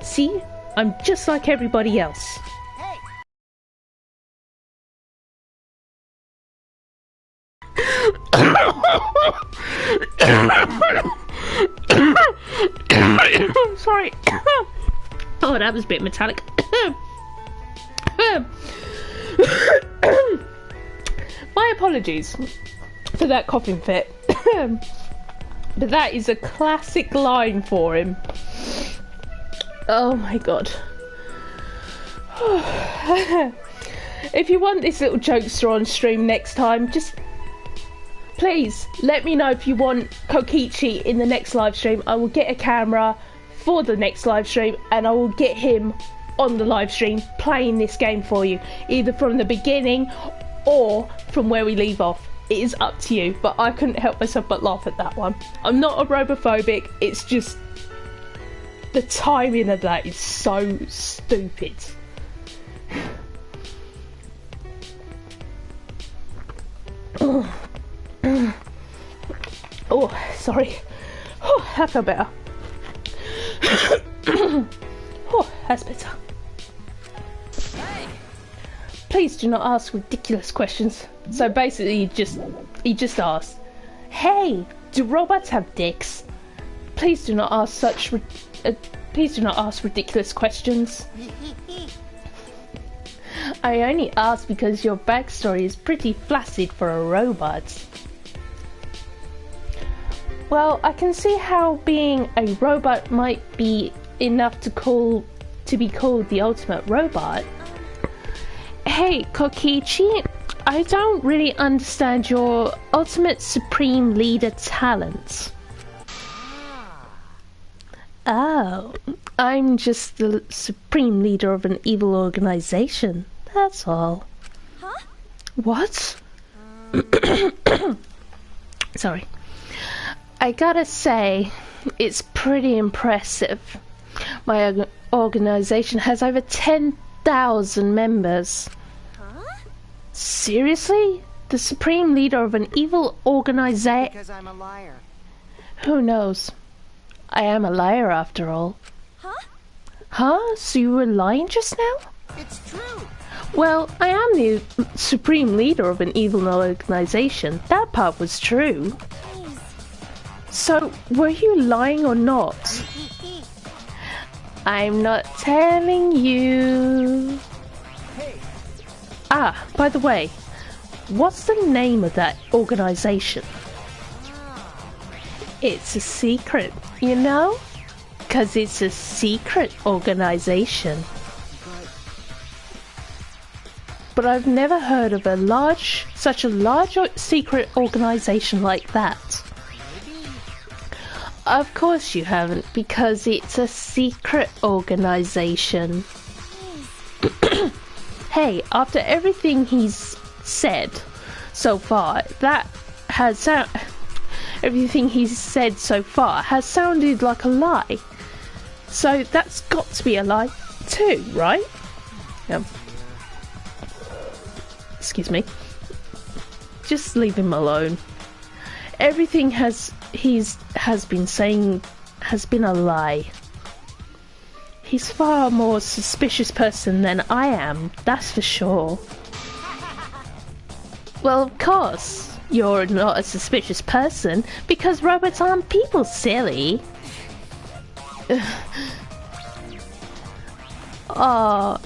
See, I'm just like everybody else. Sorry. Oh, that was a bit metallic. My apologies for that coughing fit. But that is a classic line for him. Oh my god. If you want this little jokester on stream next time, just please let me know if you want Kokichi in the next live stream. I will get a camera for the next live stream and I will get him on the live stream playing this game for you, either from the beginning or from where we leave off. It is up to you, but I couldn't help myself but laugh at that one. I'm not a robophobic, it's just the timing of that is so stupid. Oh, sorry. Oh, that felt better. Oh, that's better. Hey! Please do not ask ridiculous questions. So basically, he just asked, "Hey, do robots have dicks?" Please do not ask ridiculous questions. I only asked because your backstory is pretty flaccid for a robot. Well, I can see how being a robot might be enough to be called the ultimate robot. Hey, Kokichi, I don't really understand your ultimate supreme leader talents. Oh, I'm just the supreme leader of an evil organization. That's all. Huh? What? Sorry. I gotta say, it's pretty impressive. My organization has over 10,000 members. Huh? Seriously? The supreme leader of an evil organization? Because I'm a liar. Who knows? I am a liar after all. Huh? Huh? So you were lying just now? It's true. Well, I am the supreme leader of an evil organization. That part was true. Please. So, were you lying or not? I'm not telling you. Hey, Ah, by the way, what's the name of that organization? It's a secret, you know? 'Cause it's a secret organization. But I've never heard of such a large secret organization like that. Of course you haven't, because it's a secret organization. Hey, after everything he's said so far, everything he's said so far has sounded like a lie. So that's got to be a lie too, right? Yep. Excuse me. Just leave him alone. Everything he's been saying has been a lie. He's far more suspicious person than I am, that's for sure. Well, of course, you're not a suspicious person because robots aren't people, silly. Oh,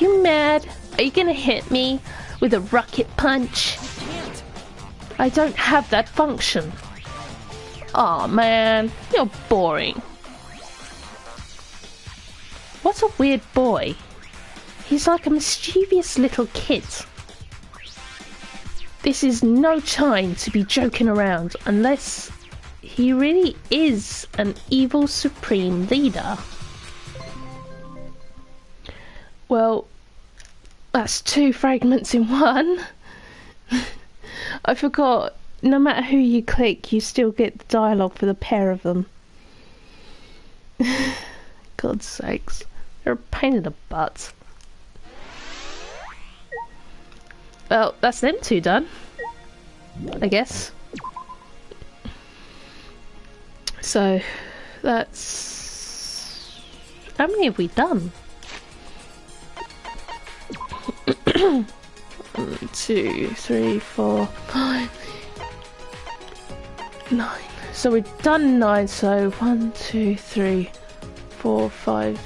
you mad? Are you gonna hit me with a rocket punch? I don't have that function. Aw, man, you're boring. What a weird boy. He's like a mischievous little kid. This is no time to be joking around unless he really is an evil supreme leader. Well, that's 2 fragments in one. I forgot, no matter who you click, you still get the dialogue for the pair of them. God's sakes, they're a pain in the butt. Well, that's them 2 done, I guess. So, that's... How many have we done? 1, 2, 3, 4, 5, 9. So we've done 9, so 1, 2, 3, 4, 5,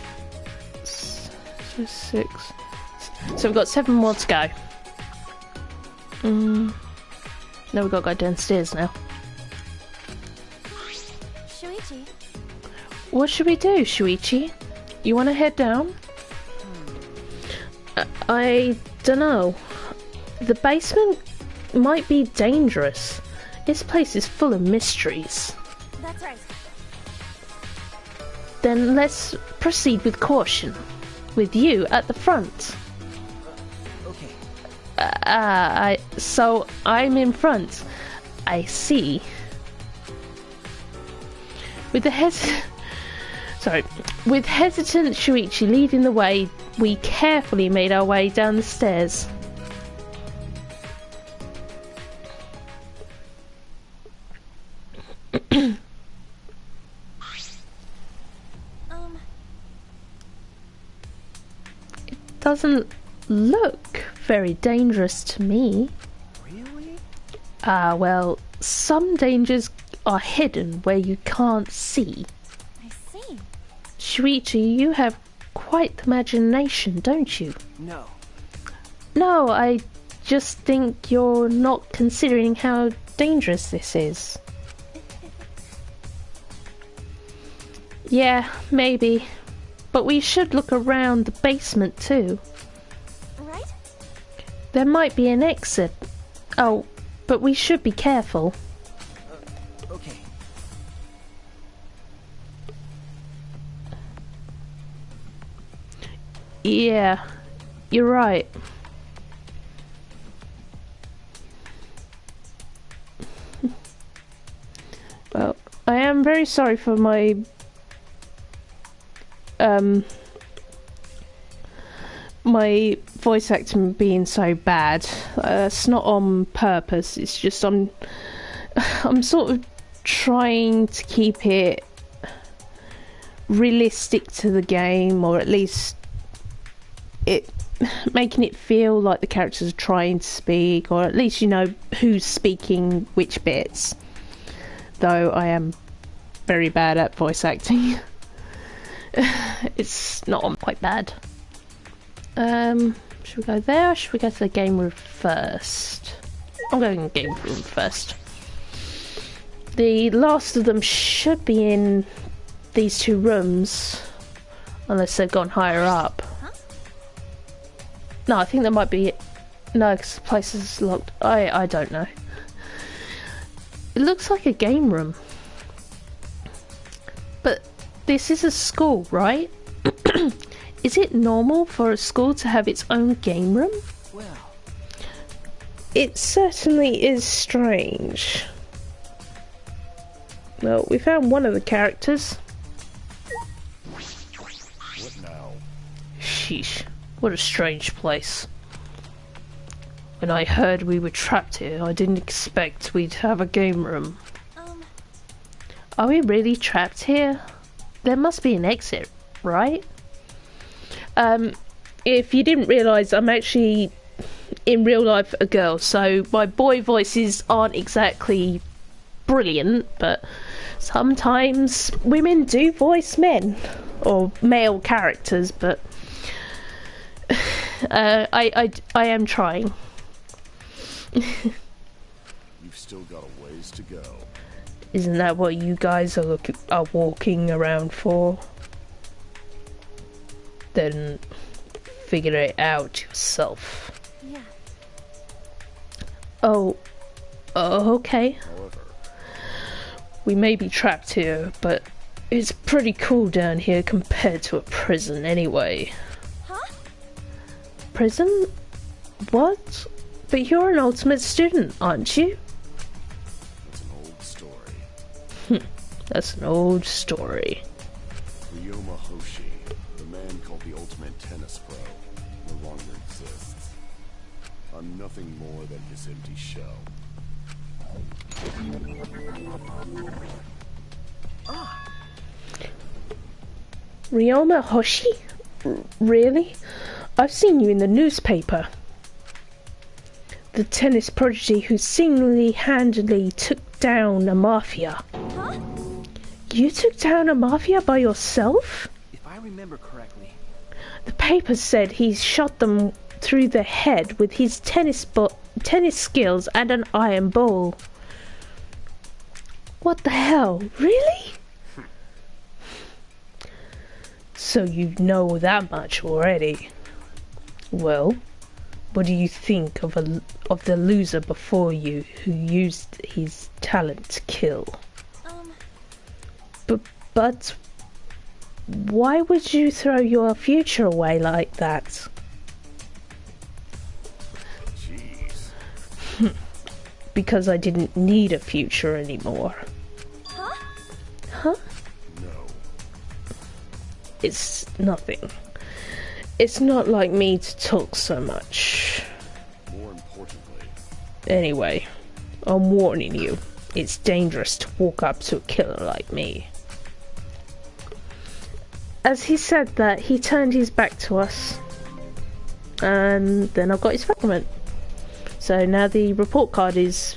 6. So we've got 7 more to go. Now we've got to go downstairs now. Shuichi. What should we do, Shuichi? You want to head down? I don't know. The basement might be dangerous. This place is full of mysteries. That's right. Then let's proceed with caution. With you at the front. okay. So I'm in front. I see. With hesitant Shuichi leading the way, we carefully made our way down the stairs. It doesn't look very dangerous to me. Really? Well, some dangers are hidden where you can't see. I see. Shuichi, you have quite the imagination, don't you? No. No, I just think you're not considering how dangerous this is. Yeah, maybe. But we should look around the basement too. Right? There might be an exit. Oh, but we should be careful. Okay. Yeah, you're right. Well, I am very sorry for my my voice acting being so bad. It's not on purpose. It's just I'm sort of trying to keep it realistic to the game, or at least making it feel like the characters are trying to speak, or at least you know who's speaking which bits. Though I am very bad at voice acting. It's not quite bad. Should we go there, or should we go to the game room first? I'm going game room first. The last of them should be in these two rooms, unless they've gone higher up. No, I think there might be... No, because the place is locked. I don't know. It looks like a game room. But this is a school, right? Is it normal for a school to have its own game room? Well, It certainly is strange. Well, we found one of the characters. What now? Sheesh, what a strange place. When I heard we were trapped here, I didn't expect we'd have a game room. Are we really trapped here? There must be an exit, right? If you didn't realise, I'm actually in real life a girl, so my boy voices aren't exactly brilliant, but sometimes women do voice men or male characters, but I am trying. You've still got a ways to go. Isn't that what you guys are walking around for? Then figure it out yourself. Yeah. Oh, okay. However, We may be trapped here, but it's pretty cool down here compared to a prison anyway. Huh? Prison? What? But you're an ultimate student, aren't you? it's an old story. That's an old story. Ryoma Hoshi, the man called the ultimate tennis pro, no longer exists. I'm nothing more than his empty shell. Ryoma Hoshi? Really? I've seen you in the newspaper. The tennis prodigy who single-handedly took down a mafia. Huh? You took down a mafia by yourself? if I remember correctly, The paper said he shot them through the head with his tennis skills and an iron ball. What the hell? Really? So you know that much already. Well, what do you think of the loser before you who used his talent to kill? But why would you throw your future away like that? Jeez. Because I didn't need a future anymore. Huh? Huh? No. It's nothing. It's not like me to talk so much. More importantly, Anyway, I'm warning you. It's dangerous to walk up to a killer like me. As he said that, he turned his back to us. And then I got his fragment. So now the report card is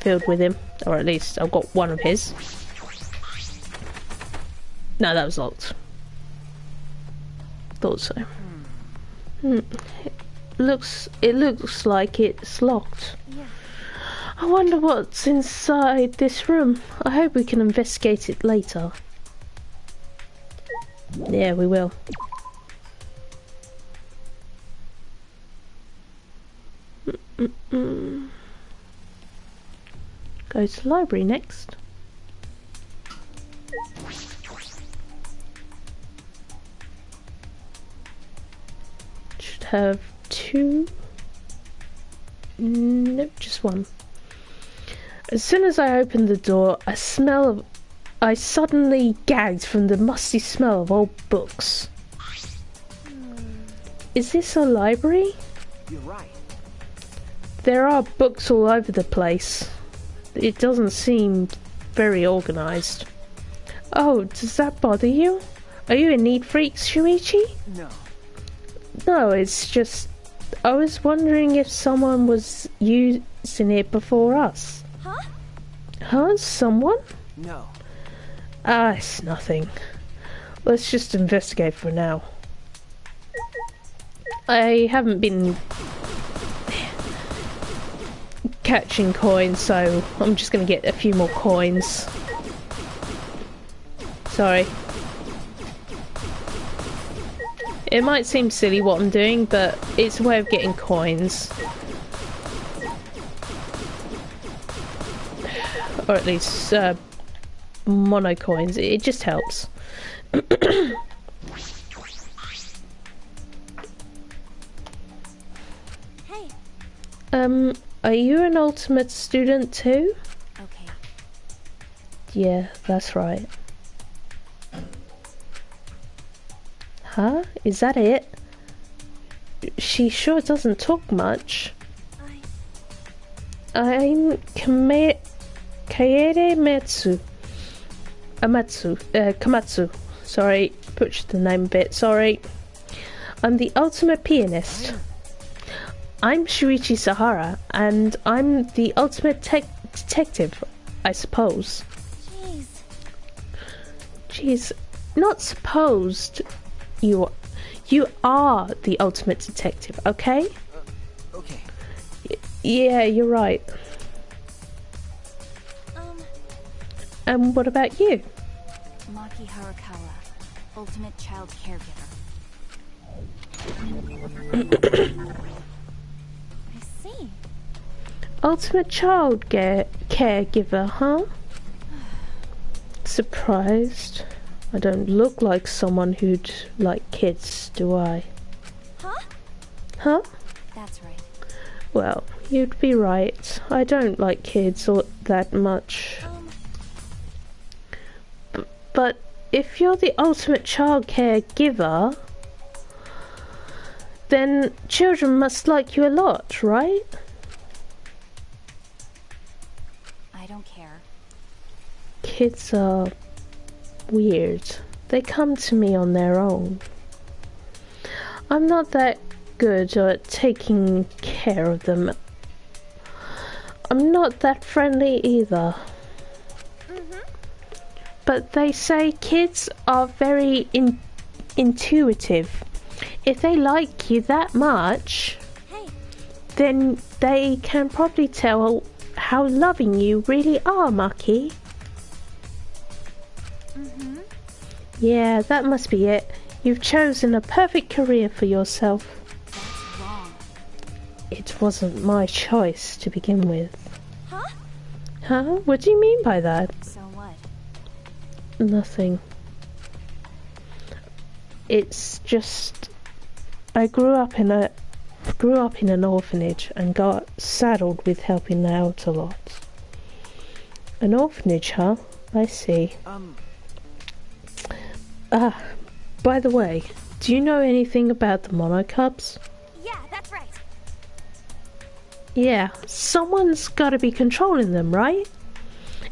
filled with him. Or at least I've got one of his. No, that was locked. Thought so. It looks like it's locked. Yeah. I wonder what's inside this room. I hope we can investigate it later. Yeah, we will. Go to the library next. Should have 2. Nope, just 1. As soon as I opened the door, I suddenly gagged from the musty smell of old books. Is this a library? You're right. There are books all over the place. It doesn't seem very organized. Oh, does that bother you? Are you a neat freak, Shuichi? No. No, it's just... I was wondering if someone was using it before us. Huh? Huh? Someone? No. Ah, it's nothing. Let's just investigate for now. I haven't been catching coins, so I'm just gonna get a few more coins. Sorry. It might seem silly what I'm doing, but it's a way of getting coins. Or at least mono coins. It just helps. Hey. Are you an ultimate student too? Okay. Yeah, that's right. Huh? Is that it? She sure doesn't talk much. I'm Kaede Metsu. Kamatsu. Sorry, butchered the name a bit, sorry. I'm the ultimate pianist. I'm Shuichi Sahara, and I'm the ultimate detective, I suppose. Jeez, not supposed. You are the ultimate detective, okay? Okay. Yeah, you're right. And what about you? Maki Harakawa, ultimate child caregiver. I see. Ultimate child caregiver, huh? Surprised. I don't look like someone who'd like kids, do I? Huh? Huh? That's right. Well, you'd be right. I don't like kids that much. But if you're the ultimate child caregiver, then children must like you a lot, right? I don't care. Kids are weird. They come to me on their own. I'm not that good at taking care of them. I'm not that friendly either. But they say kids are very intuitive. If they like you that much, then they can probably tell how loving you really are, Maki. Yeah, that must be it. You've chosen a perfect career for yourself. That's wrong. It wasn't my choice to begin with. Huh? Huh? What do you mean by that? So what? Nothing. It's just I grew up in an orphanage and got saddled with helping out a lot. An orphanage, huh? I see. By the way, do you know anything about the monocubs? Yeah, that's right. Yeah, someone's gotta be controlling them, right?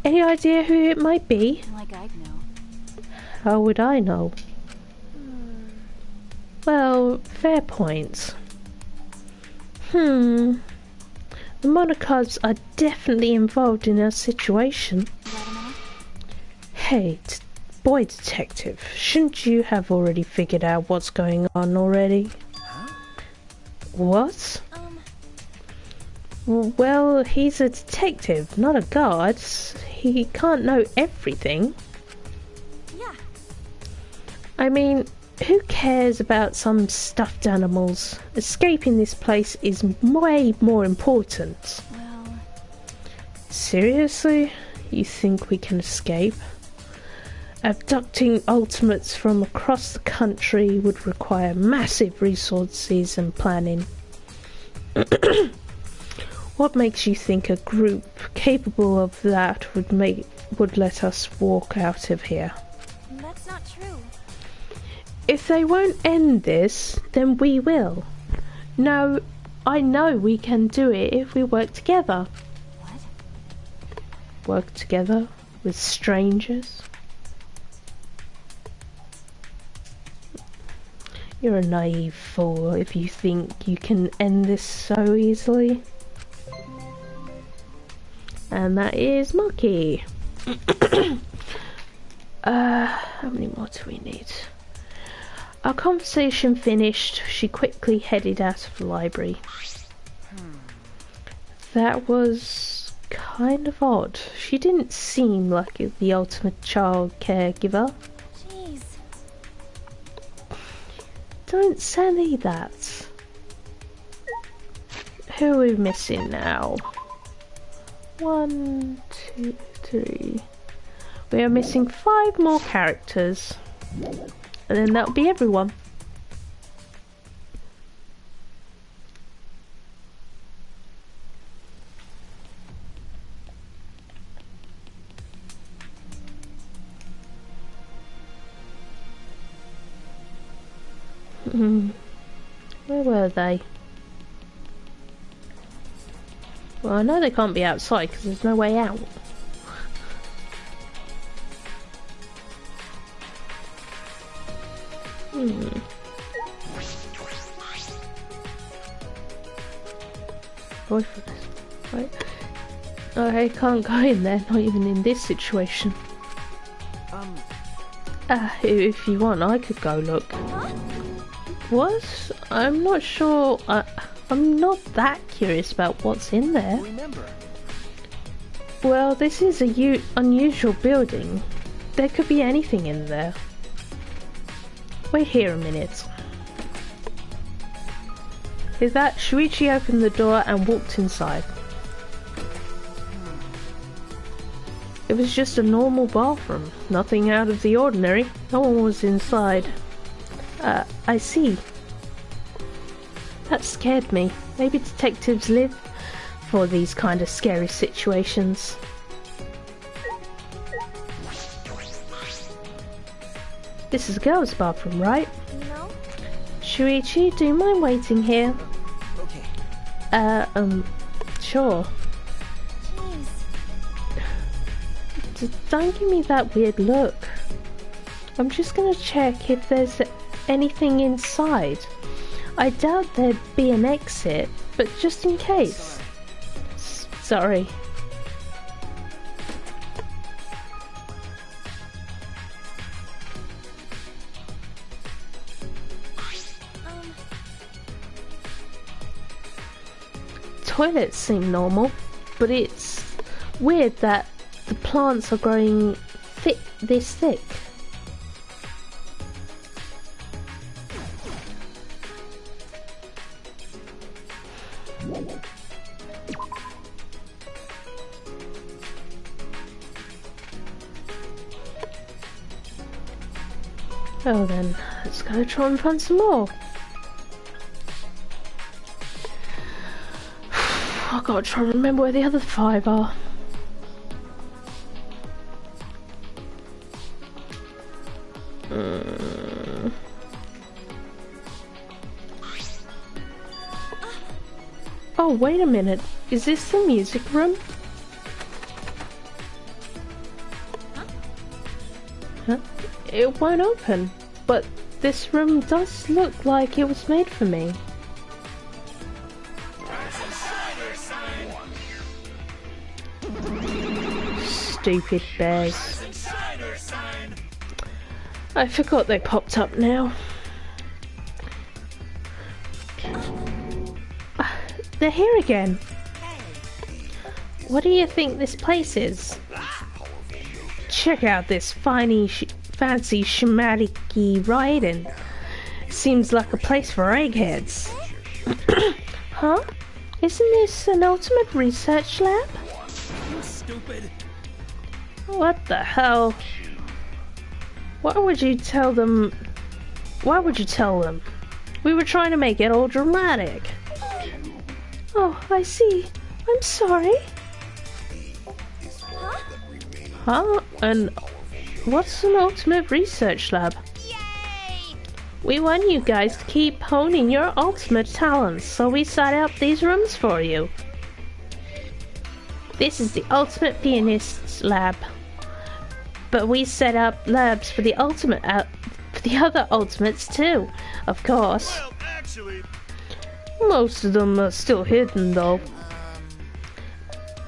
Any idea who it might be? Like I'd know. How would I know? Well, fair point. The monocubs are definitely involved in our situation. Wait a minute. Hey, boy detective, shouldn't you have already figured out what's going on already? What? Well, he's a detective, not a guard. He can't know everything. Yeah. I mean, who cares about some stuffed animals? Escaping this place is way more important. Well... Seriously? You think we can escape? Abducting ultimates from across the country would require massive resources and planning. What makes you think a group capable of that would let us walk out of here? That's not true. If they won't end this, then we will. No, I know we can do it if we work together. What? Work together with strangers? You're a naive fool if you think you can end this so easily. And that is Monkey. How many more do we need? Our conversation finished, she quickly headed out of the library. That was kind of odd. She didn't seem like the ultimate child caregiver. Jeez. Don't say that. Who are we missing now? 1, 2, 3. We are missing 5 more characters. And then that'll be everyone. Where were they? Well, I know they can't be outside because there's no way out. Boyfriend. Right. I can't go in there, not even in this situation. If you want, I could go look. What? I'm not sure. I'm not that curious about what's in there. Remember. Well, this is a unusual building. There could be anything in there. Wait here a minute. With that, Shuichi opened the door and walked inside. It was just a normal bathroom, nothing out of the ordinary. No one was inside. I see. That scared me. Maybe detectives live for these kind of scary situations. This is a girl's bathroom, right? No? Shuichi, do you mind waiting here? Okay. Sure. Jeez. Don't give me that weird look. I'm just gonna check if there's anything inside. I doubt there'd be an exit, but just in case. Sorry. Toilets seem normal, but it's weird that the plants are growing this thick. Oh then, let's go try and find some more. I've got to try and remember where the other 5 are. Oh, wait a minute. Is this the music room? Huh? It won't open, but this room does look like it was made for me. Stupid bears. I forgot they popped up now. they're here again. What do you think this place is? Check out this fancy schmaticky riding. Seems like a place for eggheads. Huh? Isn't this an ultimate research lab? You stupid. What the hell? Why would you tell them? Why would you tell them? We were trying to make it all dramatic. Oh, I see. I'm sorry. Huh? And what's an ultimate research lab? Yay! We want you guys to keep honing your ultimate talents, so we set up these rooms for you. This is the ultimate pianist's lab, but we set up labs for the ultimate, for the other ultimates too, of course. Well, actually, Most of them are still hidden though.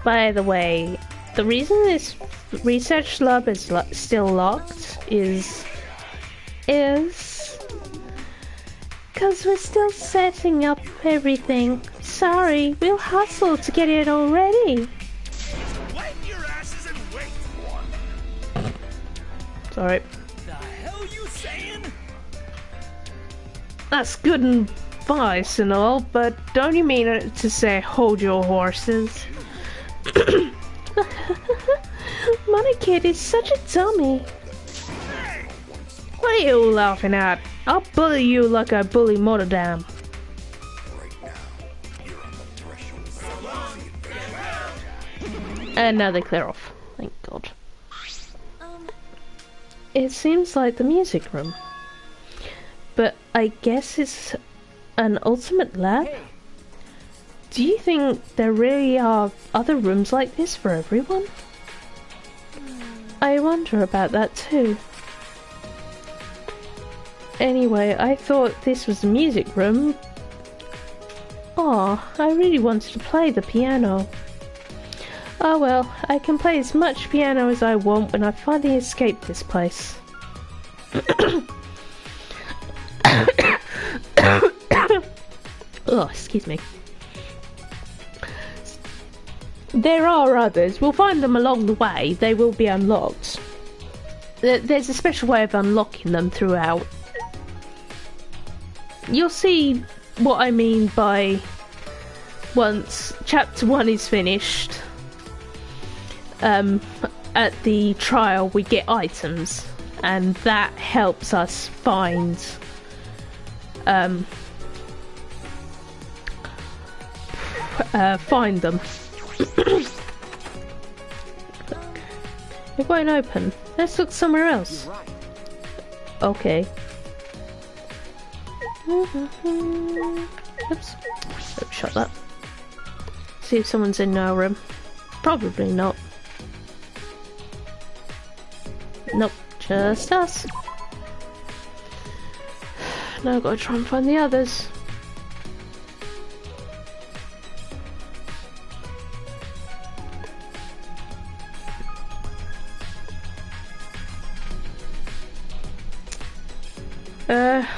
By the way, the reason this research lab is still locked is because we're still setting up everything. Sorry, we'll hustle to get it all ready. wipe your asses and wait. Sorry. The hell you saying? That's good advice and all, but don't you mean it to say hold your horses? Money Kid is such a dummy. What are you laughing at? I'll bully you like I bully Motordam. And now they clear off. Thank God. It seems like the music room. But I guess it's an ultimate lab? Do you think there really are other rooms like this for everyone? I wonder about that too. Anyway, I thought this was the music room. Aw, I really wanted to play the piano. Oh well, I can play as much piano as I want when I finally escape this place. Oh, excuse me. There are others. We'll find them along the way. They will be unlocked. There's a special way of unlocking them throughout. You'll see what I mean by once chapter 1 is finished. At the trial we get items, and that helps us find them. It won't open. Let's look somewhere else. Okay. Oops. Shut that. See if someone's in our room. Probably not. Nope, just us. Now I've got to try and find the others.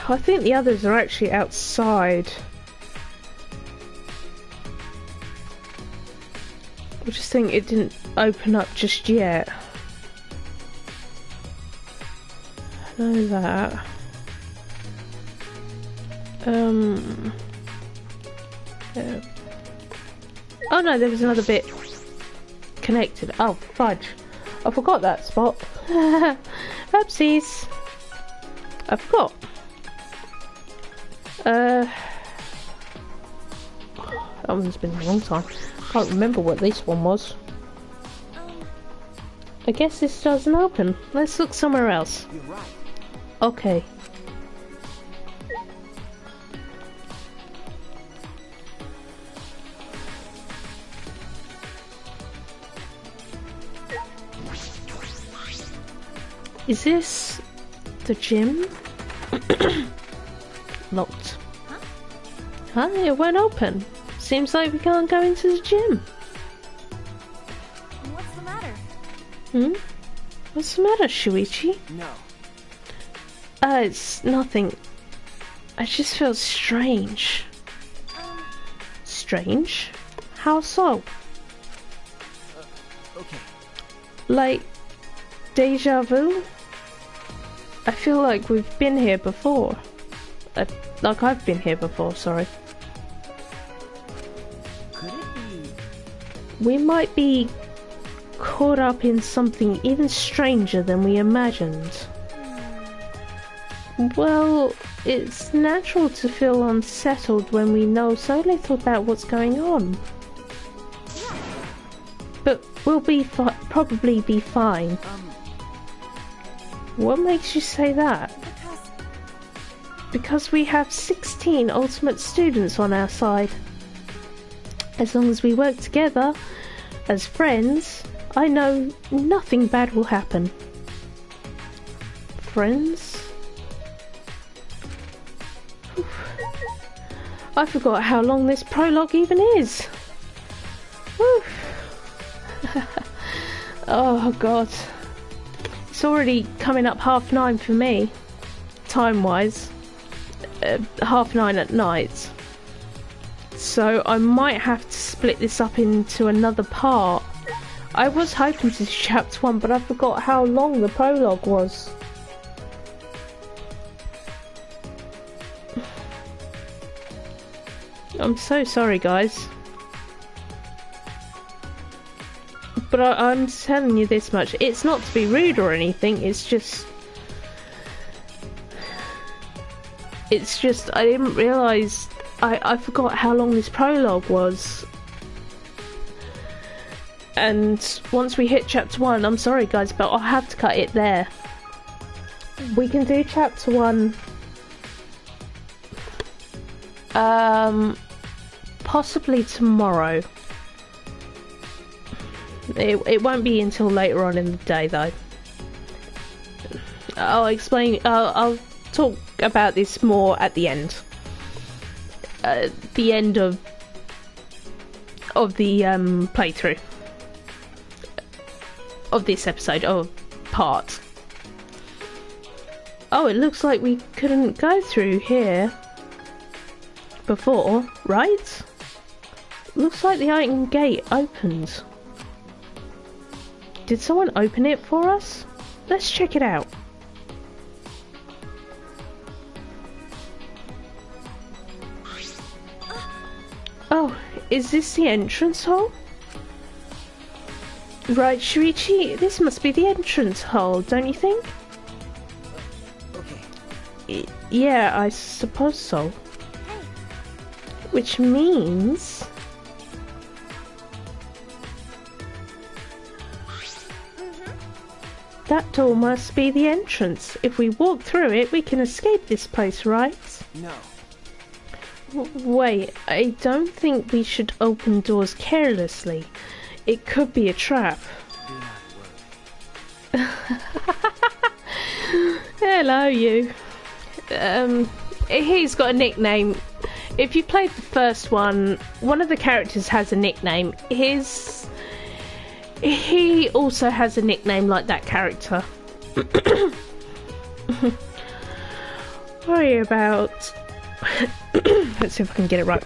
I think the others are actually outside. I just think it didn't open up just yet. I know that. Yeah. Oh no, there was another bit connected. Oh, fudge. I forgot that spot. Oopsies. I forgot. That one's been a long time. Can't remember what this one was. I guess this doesn't open. Let's look somewhere else. Okay. Is this the gym? Locked. Huh? It won't open. Seems like we can't go into the gym. What's the matter? What's the matter, Shuichi? No. It's nothing. I just feel strange. strange. How so? Okay. Like, deja vu? I feel like we've been here before. Like I've been here before, sorry. Could it be? We might be caught up in something even stranger than we imagined. Well, it's natural to feel unsettled when we know so little about what's going on. But we'll probably be fine. What makes you say that? Because we have 16 ultimate students on our side. As long as we work together, as friends, I know nothing bad will happen. Friends? I forgot how long this prologue even is. Whew. Oh god. It's already coming up 9:30 for me, time-wise. 9:30 at night. So I might have to split this up into another part. I was hoping to do chapter 1, but I forgot how long the prologue was. I'm so sorry, guys. But I'm telling you this much. It's not to be rude or anything, it's just I didn't realise, I forgot how long this prologue was. And once we hit chapter 1, I'm sorry guys, but I'll have to cut it there. We can do chapter 1 possibly tomorrow. It won't be until later on in the day though. I'll explain, I'll talk about this more at the end. The end of the playthrough. Of this episode, of part. Oh, it looks like we couldn't go through here before, right? Looks like the item gate opened. Did someone open it for us? Let's check it out. Oh, is this the entrance hall? Right, Shuichi, this must be the entrance hall, don't you think? Okay. Yeah, I suppose so. Which means... that door must be the entrance. If we walk through it, we can escape this place, right? No. Wait, I don't think we should open doors carelessly. It could be a trap. Do not worry. Hello, you. He's got a nickname. If you played the first one of the characters has a nickname. He also has a nickname like that character. Worry about... Let's see if I can get it right.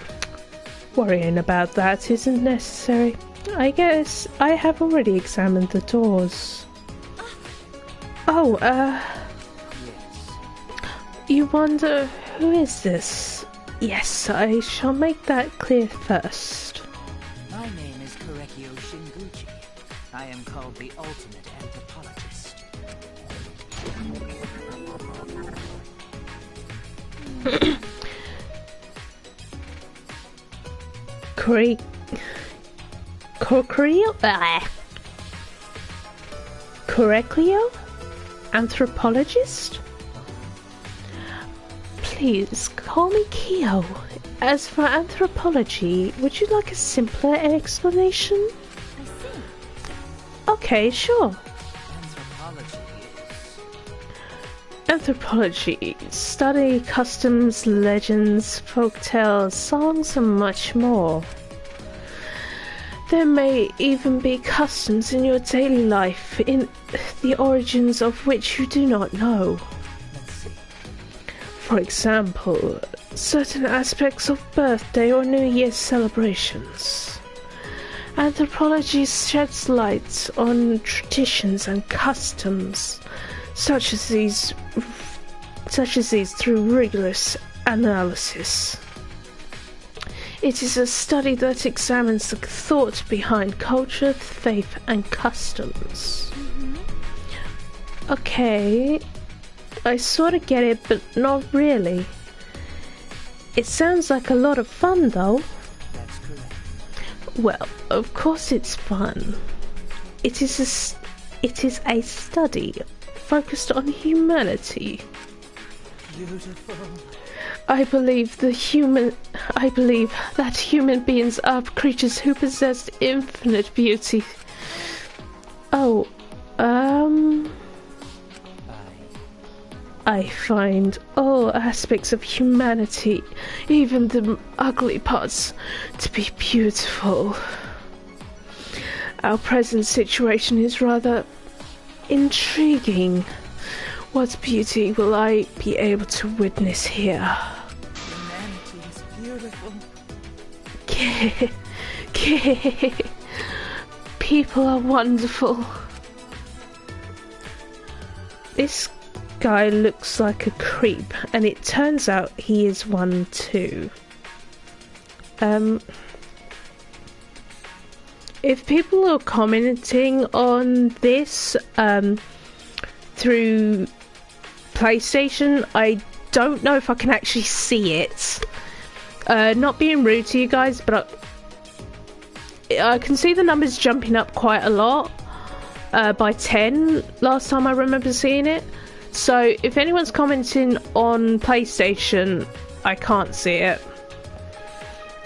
Worrying about that isn't necessary. I guess I have already examined the doors. Oh, Yes. you wonder who is this? Yes, I shall make that clear first. My name is Korekio Shinguchi. I am called the ultimate anthropologist. Korekio? Anthropologist? Please, call me Kyo. As for anthropology, would you like a simpler explanation? I see. Okay, sure. Anthropology is... Anthropology. Study customs, legends, folktales, songs and much more. There may even be customs in your daily life, in the origins of which you do not know. Let's see. For example, certain aspects of birthday or New Year's celebrations. Anthropology sheds light on traditions and customs such as these through rigorous analysis. It is a study that examines the thought behind culture, faith, and customs. Okay, I sort of get it, but not really. It sounds like a lot of fun, though. That's correct. Well, of course it's fun. It is a study focused on humanity. Beautiful. I believe that human beings are creatures who possess infinite beauty. Oh, I find all aspects of humanity, even the ugly parts, to be beautiful. Our present situation is rather intriguing. What beauty will I be able to witness here? Humanity is beautiful. People are wonderful. This guy looks like a creep, and it turns out he is one too. If people are commenting on this through PlayStation, I don't know if I can actually see it. Not being rude to you guys, but I can see the numbers jumping up quite a lot, by 10 last time I remember seeing it. So if anyone's commenting on PlayStation, I can't see it.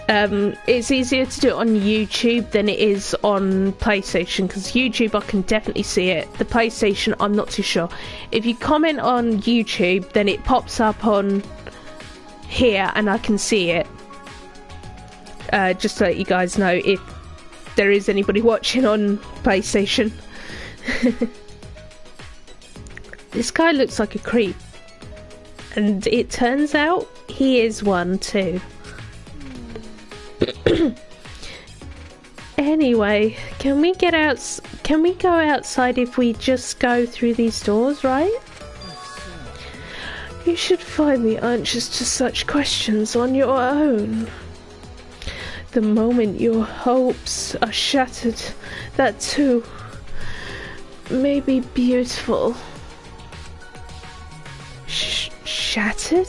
It's easier to do it on YouTube than it is on PlayStation, because YouTube I can definitely see it. The PlayStation I'm not too sure. If you comment on YouTube, then it pops up on here and I can see it. Just to let you guys know if there is anybody watching on PlayStation. This guy looks like a creep, and it turns out he is one too. Anyway, can we go outside if we just go through these doors, right? You should find the answers to such questions on your own. The moment your hopes are shattered, that too may be beautiful. Shattered?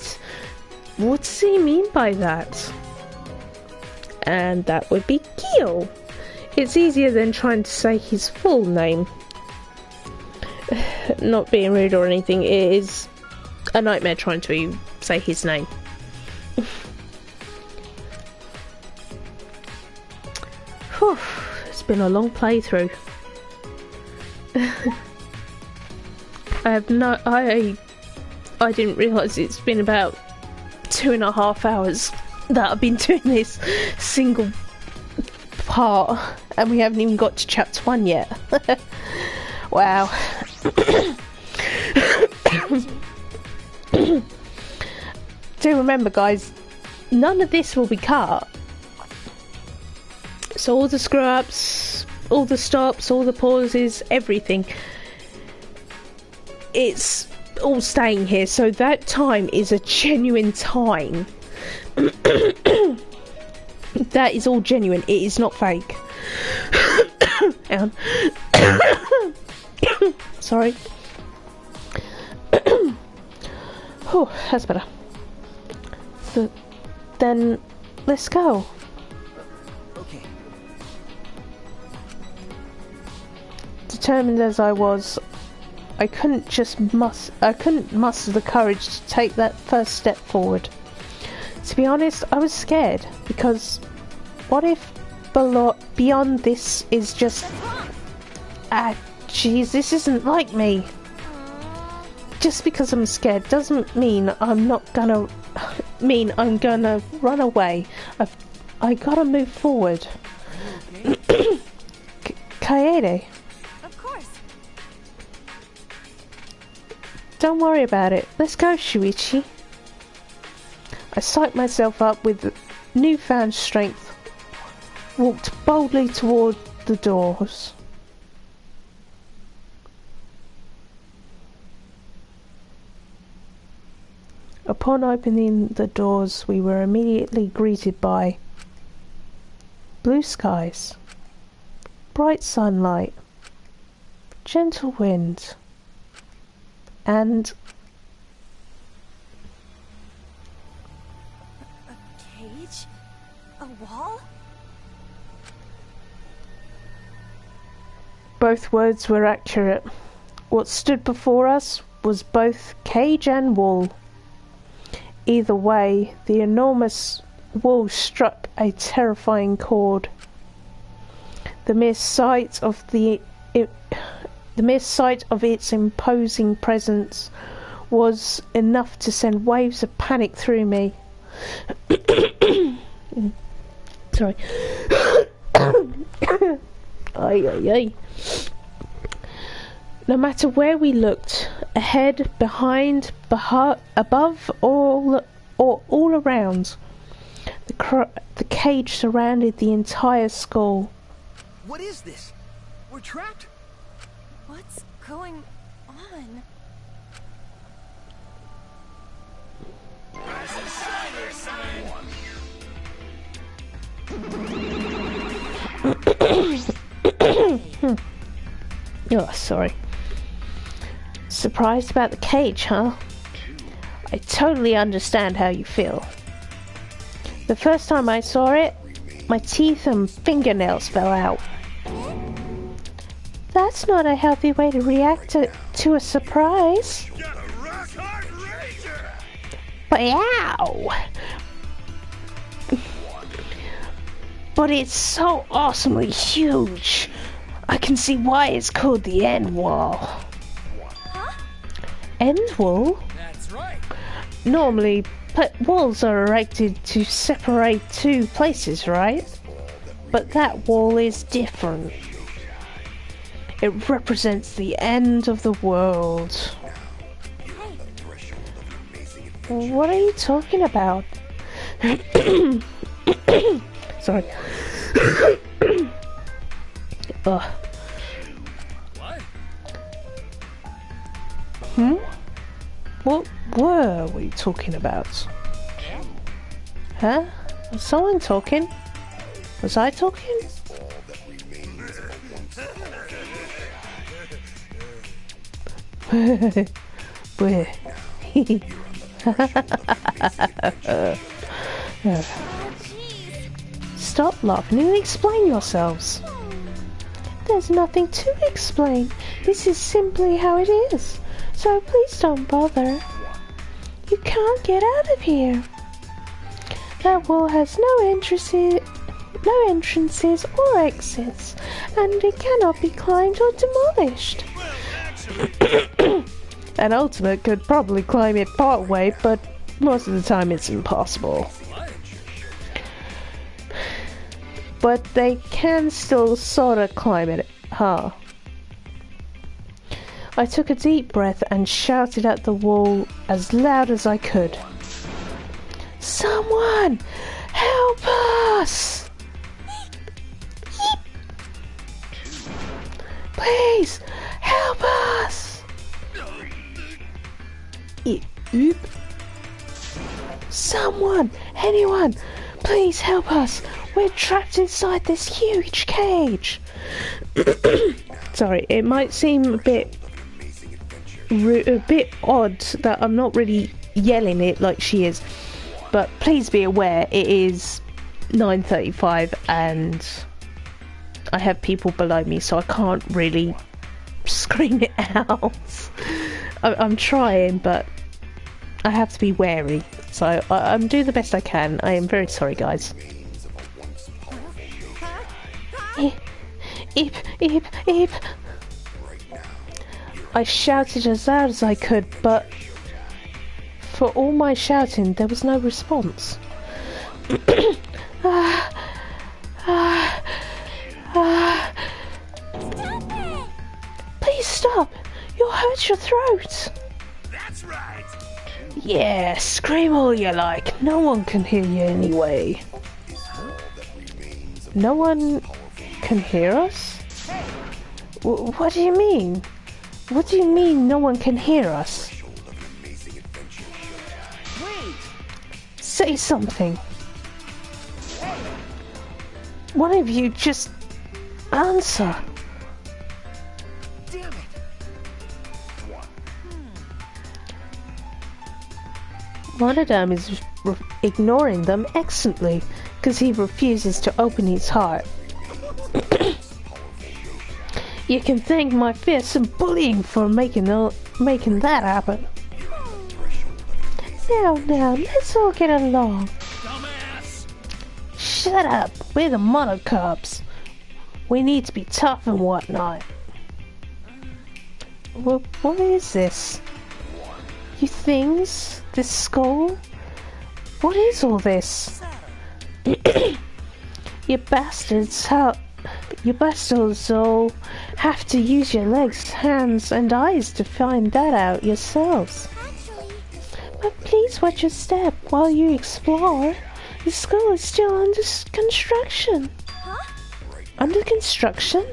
What does he mean by that? And that would be Gil. It's easier than trying to say his full name. Not being rude or anything, it is a nightmare trying to say his name. Whew, it's been a long playthrough. I didn't realise it's been about 2.5 hours that I've been doing this single part, and we haven't even got to chapter 1 yet. Wow. Do remember, guys, none of this will be cut. So all the screw-ups, all the stops, all the pauses, everything, it's all staying here, so that time is a genuine time. That is all genuine, it is not fake. Sorry. Oh, that's better. Then let's go. Okay. Determined as I was, I couldn't muster the courage to take that first step forward. To be honest, I was scared, because what if beyond this is just... jeez, this isn't like me. Just because I'm scared doesn't mean I'm gonna run away. I gotta move forward. Kaede. Of course. Don't worry about it. Let's go, Shuichi. I psyched myself up with newfound strength, walked boldly toward the doors. Upon opening the doors, we were immediately greeted by blue skies, bright sunlight, gentle wind, and A cage? A wall? both words were accurate. What stood before us was both cage and wall. Either way, the enormous wall struck a terrifying chord. The mere sight of its imposing presence was enough to send waves of panic through me. Sorry. Ay, ay, ay. No matter where we looked, ahead, behind, above, or all around, the cage surrounded the entire school. What is this? We're trapped? What's going on? Oh, sorry. Surprised about the cage, huh? I totally understand how you feel. The first time I saw it, my teeth and fingernails fell out. That's not a healthy way to react to a surprise. But ow! But it's so awesomely huge. I can see why it's called the end wall. Huh? End wall? That's right. Normally, walls are erected to separate two places, right? But that wall is different. It represents the end of the world. What are you talking about? Sorry. Ugh. What? What were we talking about? Huh? Was someone talking? Was I talking? Where? Stop laughing and explain yourselves. There's nothing to explain. This is simply how it is. So please don't bother. You can't get out of here. That wall has no entrances or exits, and it cannot be climbed or demolished. An ultimate could probably climb it part way, but most of the time it's impossible. But they can still sorta climb it, huh? I took a deep breath and shouted at the wall as loud as I could. Someone! Help us! Please! Help us! Oop. Someone! Anyone! Please help us! We're trapped inside this huge cage! Sorry, it might seem a bit odd that I'm not really yelling it like she is, but please be aware it is 9:35 and I have people below me, so I can't really scream it out. I'm trying, but I have to be wary, so I'm doing the best I can. I am very sorry, guys. Eep, eep, eep. I shouted as loud as I could, but for all my shouting, there was no response. Please stop! You'll hurt your throat! That's right! Yeah, scream all you like. No one can hear you anyway. No one can hear us? What do you mean? What do you mean no one can hear us? Say something. One of you just answer. Damn it! One of them is ignoring them excellently because he refuses to open his heart. You can thank my fearsome bullying for making that happen. Now, let's all get along. Dumbass! Shut up, we're the monocubs. We need to be tough and whatnot. What is this? You things? This skull? What is all this? You bastards all have to use your legs, hands and eyes to find that out yourselves. But please watch your step while you explore. The skull is still under construction. Huh? Under construction?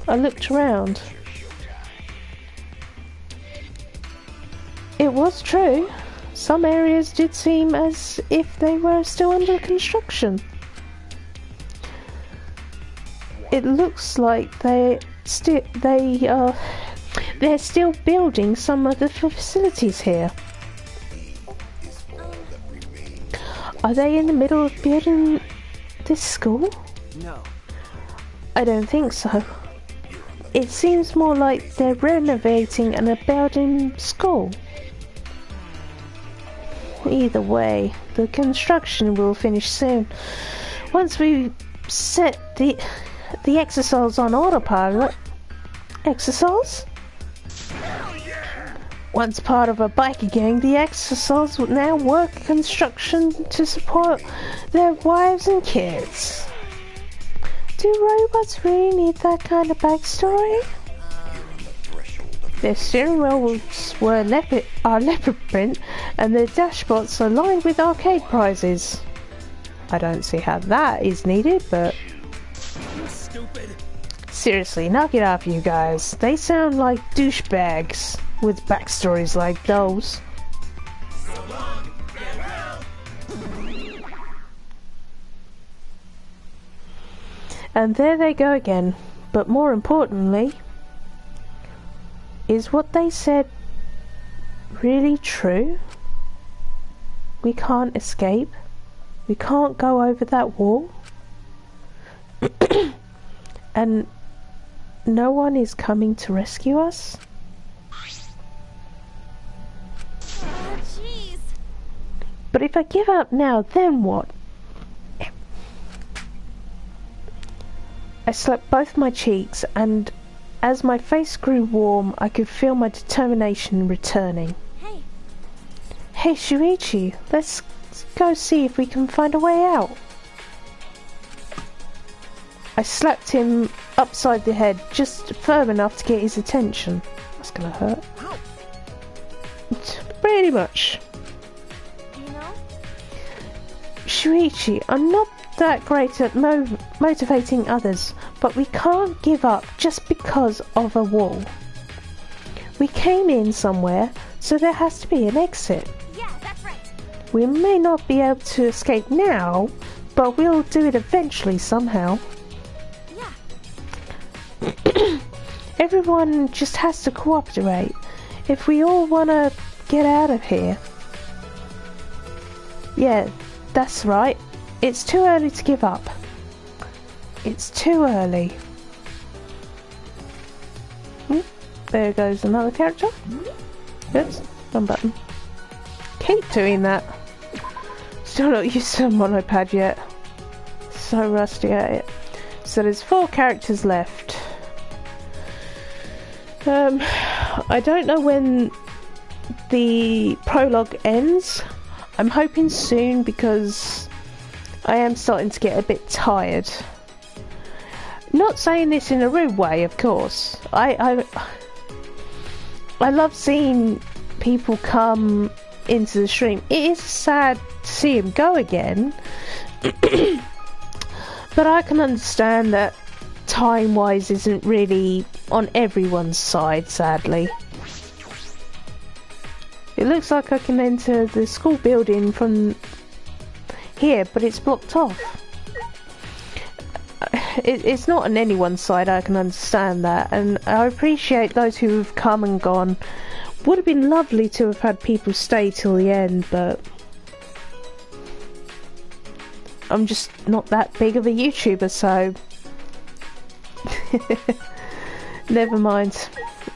I looked around. It was true. Some areas did seem as if they were still under construction. It looks like they're still building some of the facilities here. Are they in the middle of building this school? No. I don't think so. It seems more like they're renovating and building school. Either way, the construction will finish soon. Once we set the exercises on autopilot. Exercise? Once part of a biker gang, the exercises will now work construction to support their wives and kids. Do robots really need that kind of backstory? Their steering wheels are leopard print, and their dashboards are lined with arcade prizes. I don't see how that is needed, but... Stupid. Seriously, knock it off, you guys. They sound like douchebags with backstories like those. And there they go again. But more importantly, is what they said really true? We can't escape. We can't go over that wall. And no one is coming to rescue us? Oh, jeez. But if I give up now, then what? I slapped both my cheeks, and as my face grew warm, I could feel my determination returning. Hey. Hey, Shuichi, let's go see if we can find a way out. I slapped him upside the head, just firm enough to get his attention. That's gonna hurt. Pretty much. You know? Shuichi, I'm not that great at motivating others, but we can't give up just because of a wall. We came in somewhere, so there has to be an exit. Yeah, that's right. We may not be able to escape now, but we'll do it eventually somehow. Yeah. Everyone just has to cooperate if we all want to get out of here. Yeah, that's right. It's too early to give up. It's too early. There goes another character. Oops, wrong button. Keep doing that. Still not used to monopad yet. So rusty at it. So there's 4 characters left. I don't know when the prologue ends. I'm hoping soon because I am starting to get a bit tired. Not saying this in a rude way, of course. I love seeing people come into the stream. It is sad to see him go again, but I can understand that time-wise isn't really on everyone's side, sadly. It looks like I can enter the school building from here, but it's blocked off. It's not on anyone's side, I can understand that, and I appreciate those who have come and gone. Would have been lovely to have had people stay till the end, but I'm just not that big of a YouTuber, so never mind.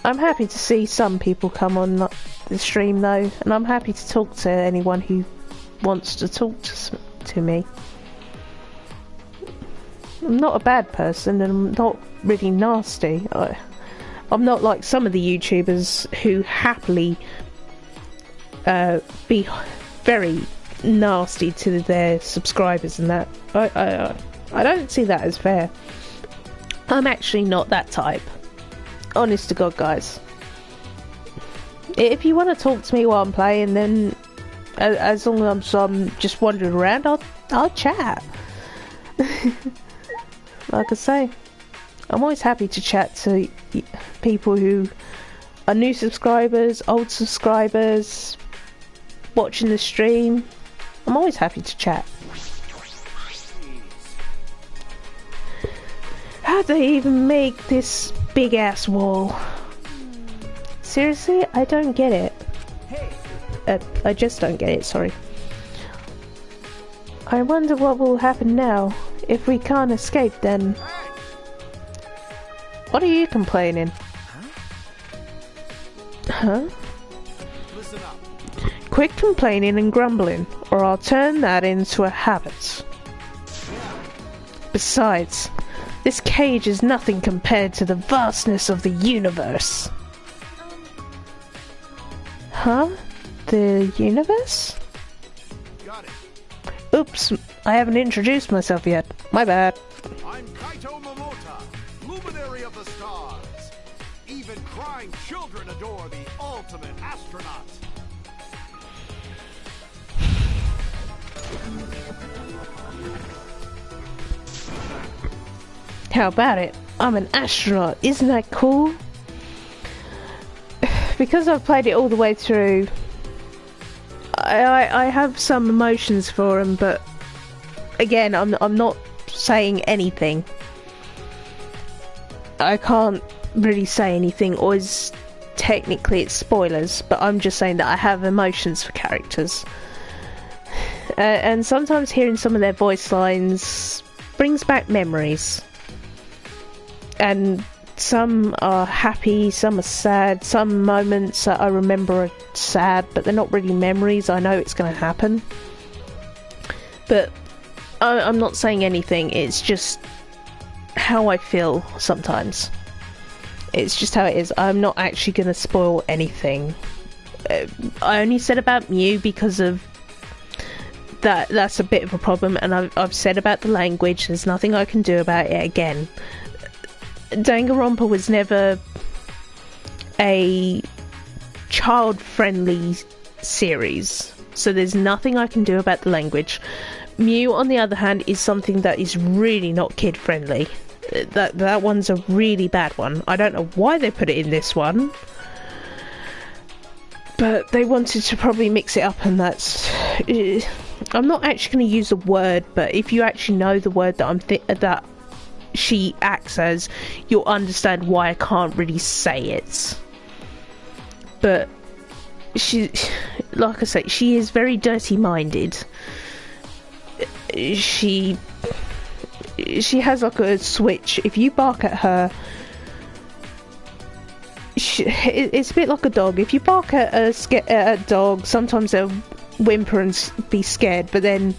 I'm happy to see some people come on the stream though, and I'm happy to talk to anyone who wants to talk to me. I'm not a bad person, and I'm not really nasty. I'm not like some of the YouTubers who happily be very nasty to their subscribers and that. I don't see that as fair. I'm actually not that type. Honest to God, guys. If you want to talk to me while I'm playing, then as long as I'm just wandering around, I'll chat. Like I say, I'm always happy to chat to people who are new subscribers, old subscribers, watching the stream. I'm always happy to chat. How'd they even make this big ass wall? Seriously? I don't get it. I just don't get it, sorry. I wonder what will happen now. If we can't escape, then... What are you complaining? Huh? Listen up. Quit complaining and grumbling, or I'll turn that into a habit. Besides, this cage is nothing compared to the vastness of the universe. Huh? The universe? Got it. Oops, I haven't introduced myself yet. My bad. I'm Kaito Momota, luminary of the stars. Even crying children adore the ultimate astronaut. How about it? I'm an astronaut. Isn't that cool? Because I've played it all the way through, I have some emotions for him, but again, I'm not saying anything. I can't really say anything, or technically it's spoilers, but I'm just saying that I have emotions for characters. And sometimes hearing some of their voice lines brings back memories. And some are happy, some are sad, some moments that I remember are sad, but they're not really memories. I know it's going to happen. But I'm not saying anything, it's just how I feel sometimes. It's just how it is. I'm not actually going to spoil anything. I only said about Mew because of that's a bit of a problem, and I've said about the language. There's nothing I can do about it again. Danganronpa was never a child-friendly series, so there's nothing I can do about the language. Mew, on the other hand, is something that is really not kid-friendly. That one's a really bad one. I don't know why they put it in this one, but they wanted to probably mix it up, and that's... I'm not actually going to use a word, but if you actually know the word that that she acts as, you'll understand why I can't really say it. But she, like I say, she is very dirty-minded. She has like a switch. If you bark at her, it's a bit like a dog. If you bark at a dog, sometimes they'll whimper and be scared, but then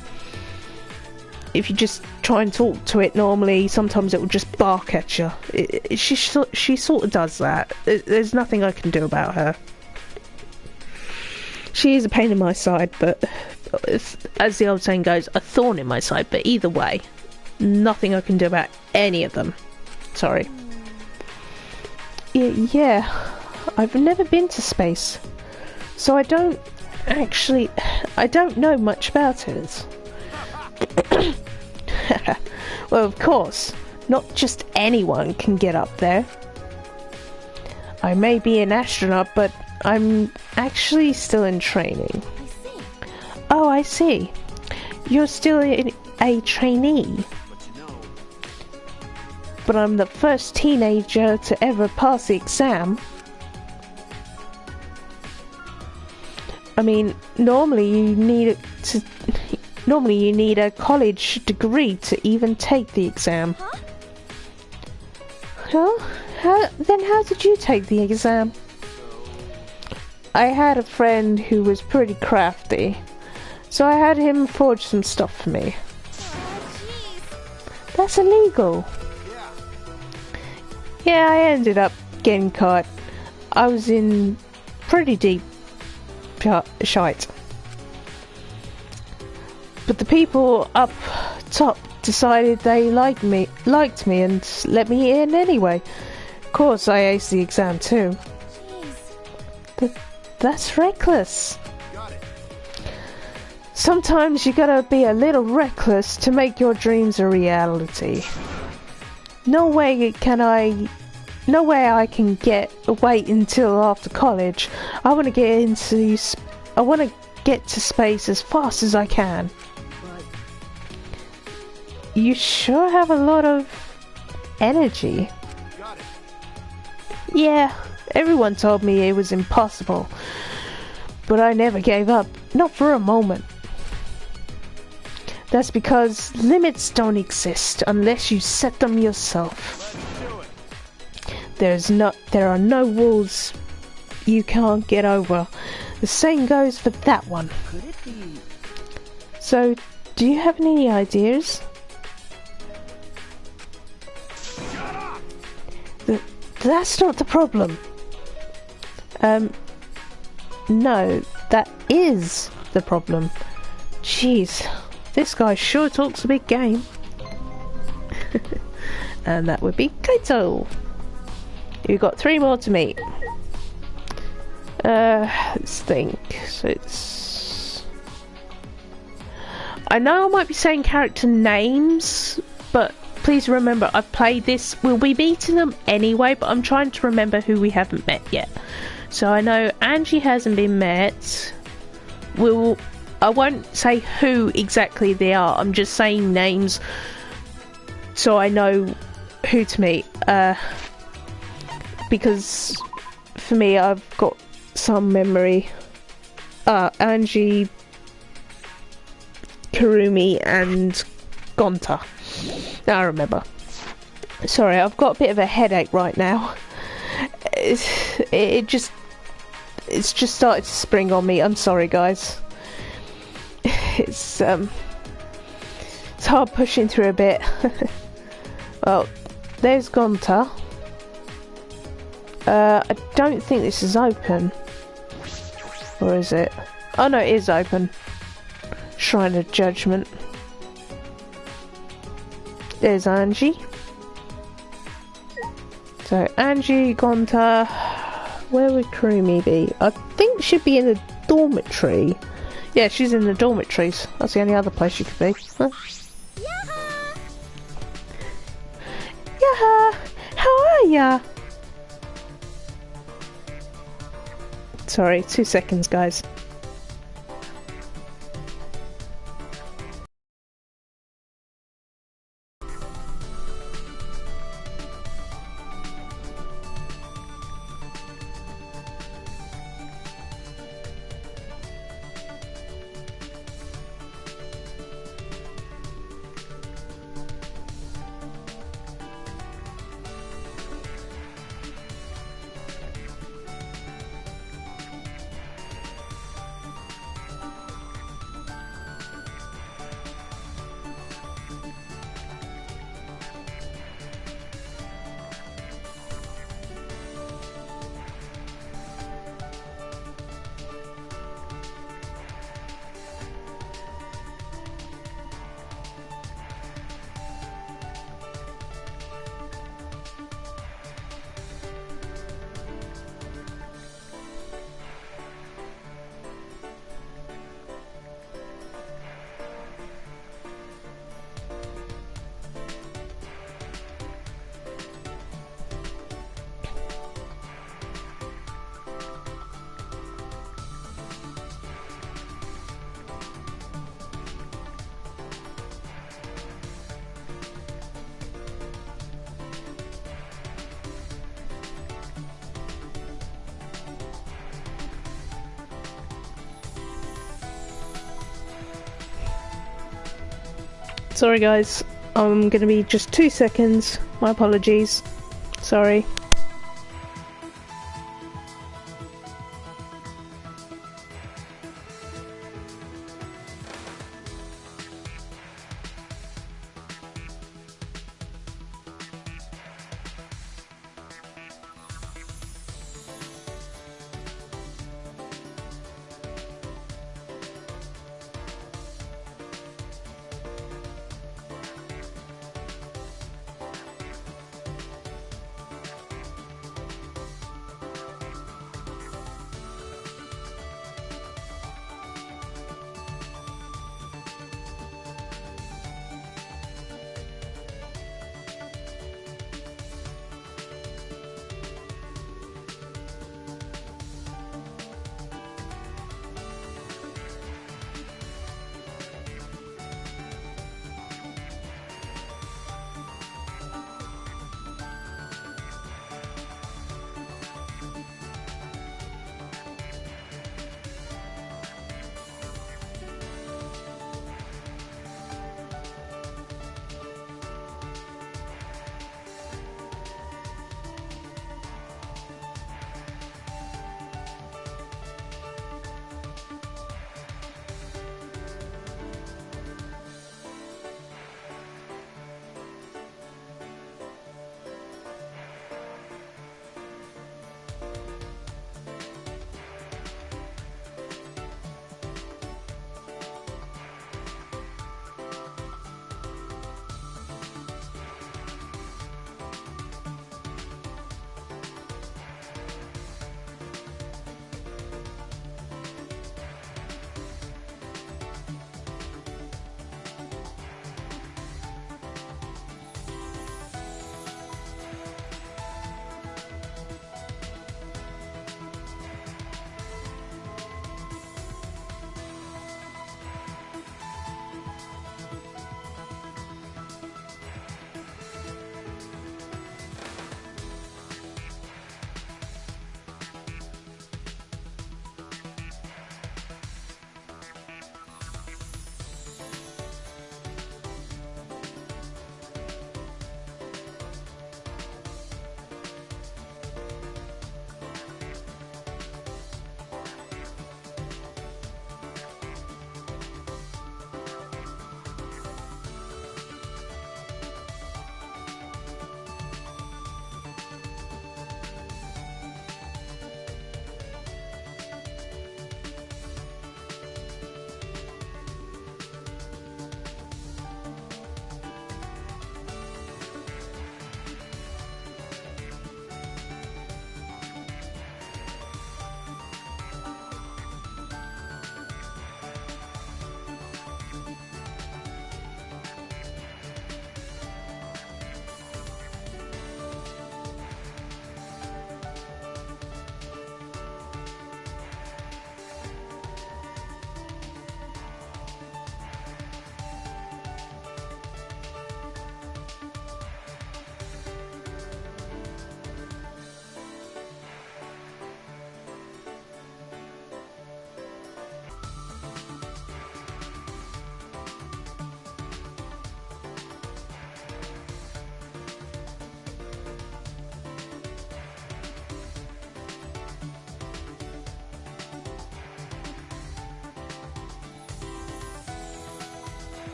if you just try and talk to it normally, sometimes it will just bark at you. She sort of does that. There's nothing I can do about her. She is a pain in my side, but as the old saying goes, a thorn in my side. But either way, nothing I can do about any of them. Sorry. Yeah, I've never been to space, so I don't Actually, I don't know much about it. Well, of course, not just anyone can get up there. I may be an astronaut, but I'm actually still in training. I see. Oh, I see. You're still a trainee. But I'm the first teenager to ever pass the exam. I mean, normally you need a college degree to even take the exam. Huh? Then how did you take the exam? I had a friend who was pretty crafty, so I had him forge some stuff for me. That's illegal. Yeah, I ended up getting caught. I was in pretty deep shite. But the people up top decided they liked me and let me in anyway. Of course, I aced the exam too. That's reckless. Sometimes you gotta be a little reckless to make your dreams a reality. No way I can wait until after college. I want to get to space as fast as I can. You sure have a lot of energy. Yeah, everyone told me it was impossible, but I never gave up, not for a moment. That's because limits don't exist unless you set them yourself. There are no walls you can't get over. The same goes for that one. Could it be? So, do you have any ideas? That's not the problem. No, that is the problem. Jeez, this guy sure talks a big game. And that would be Kaito. You've got 3 more to meet. Let's think. So it's... I know I might be saying character names, but please remember I've played this. We'll be meeting them anyway, but I'm trying to remember who we haven't met yet. So I know Angie hasn't been met. I won't say who exactly they are. I'm just saying names so I know who to meet. Because for me, I've got some memory. Angie, Kurumi, and Gonta. Now I remember. Sorry, I've got a bit of a headache right now. It's just started to spring on me. I'm sorry, guys. It's hard pushing through a bit. Well, there's Gonta. I don't think this is open. Or is it? Oh no, it is open. Shrine of Judgment. There's Angie. So, Angie, Gonta. Where would Kurumi be? I think she'd be in the dormitory. Yeah, she's in the dormitories. That's the only other place she could be. Huh? Yaha! How are ya? Sorry, 2 seconds, guys. Sorry guys, I'm gonna be just 2 seconds. My apologies. Sorry.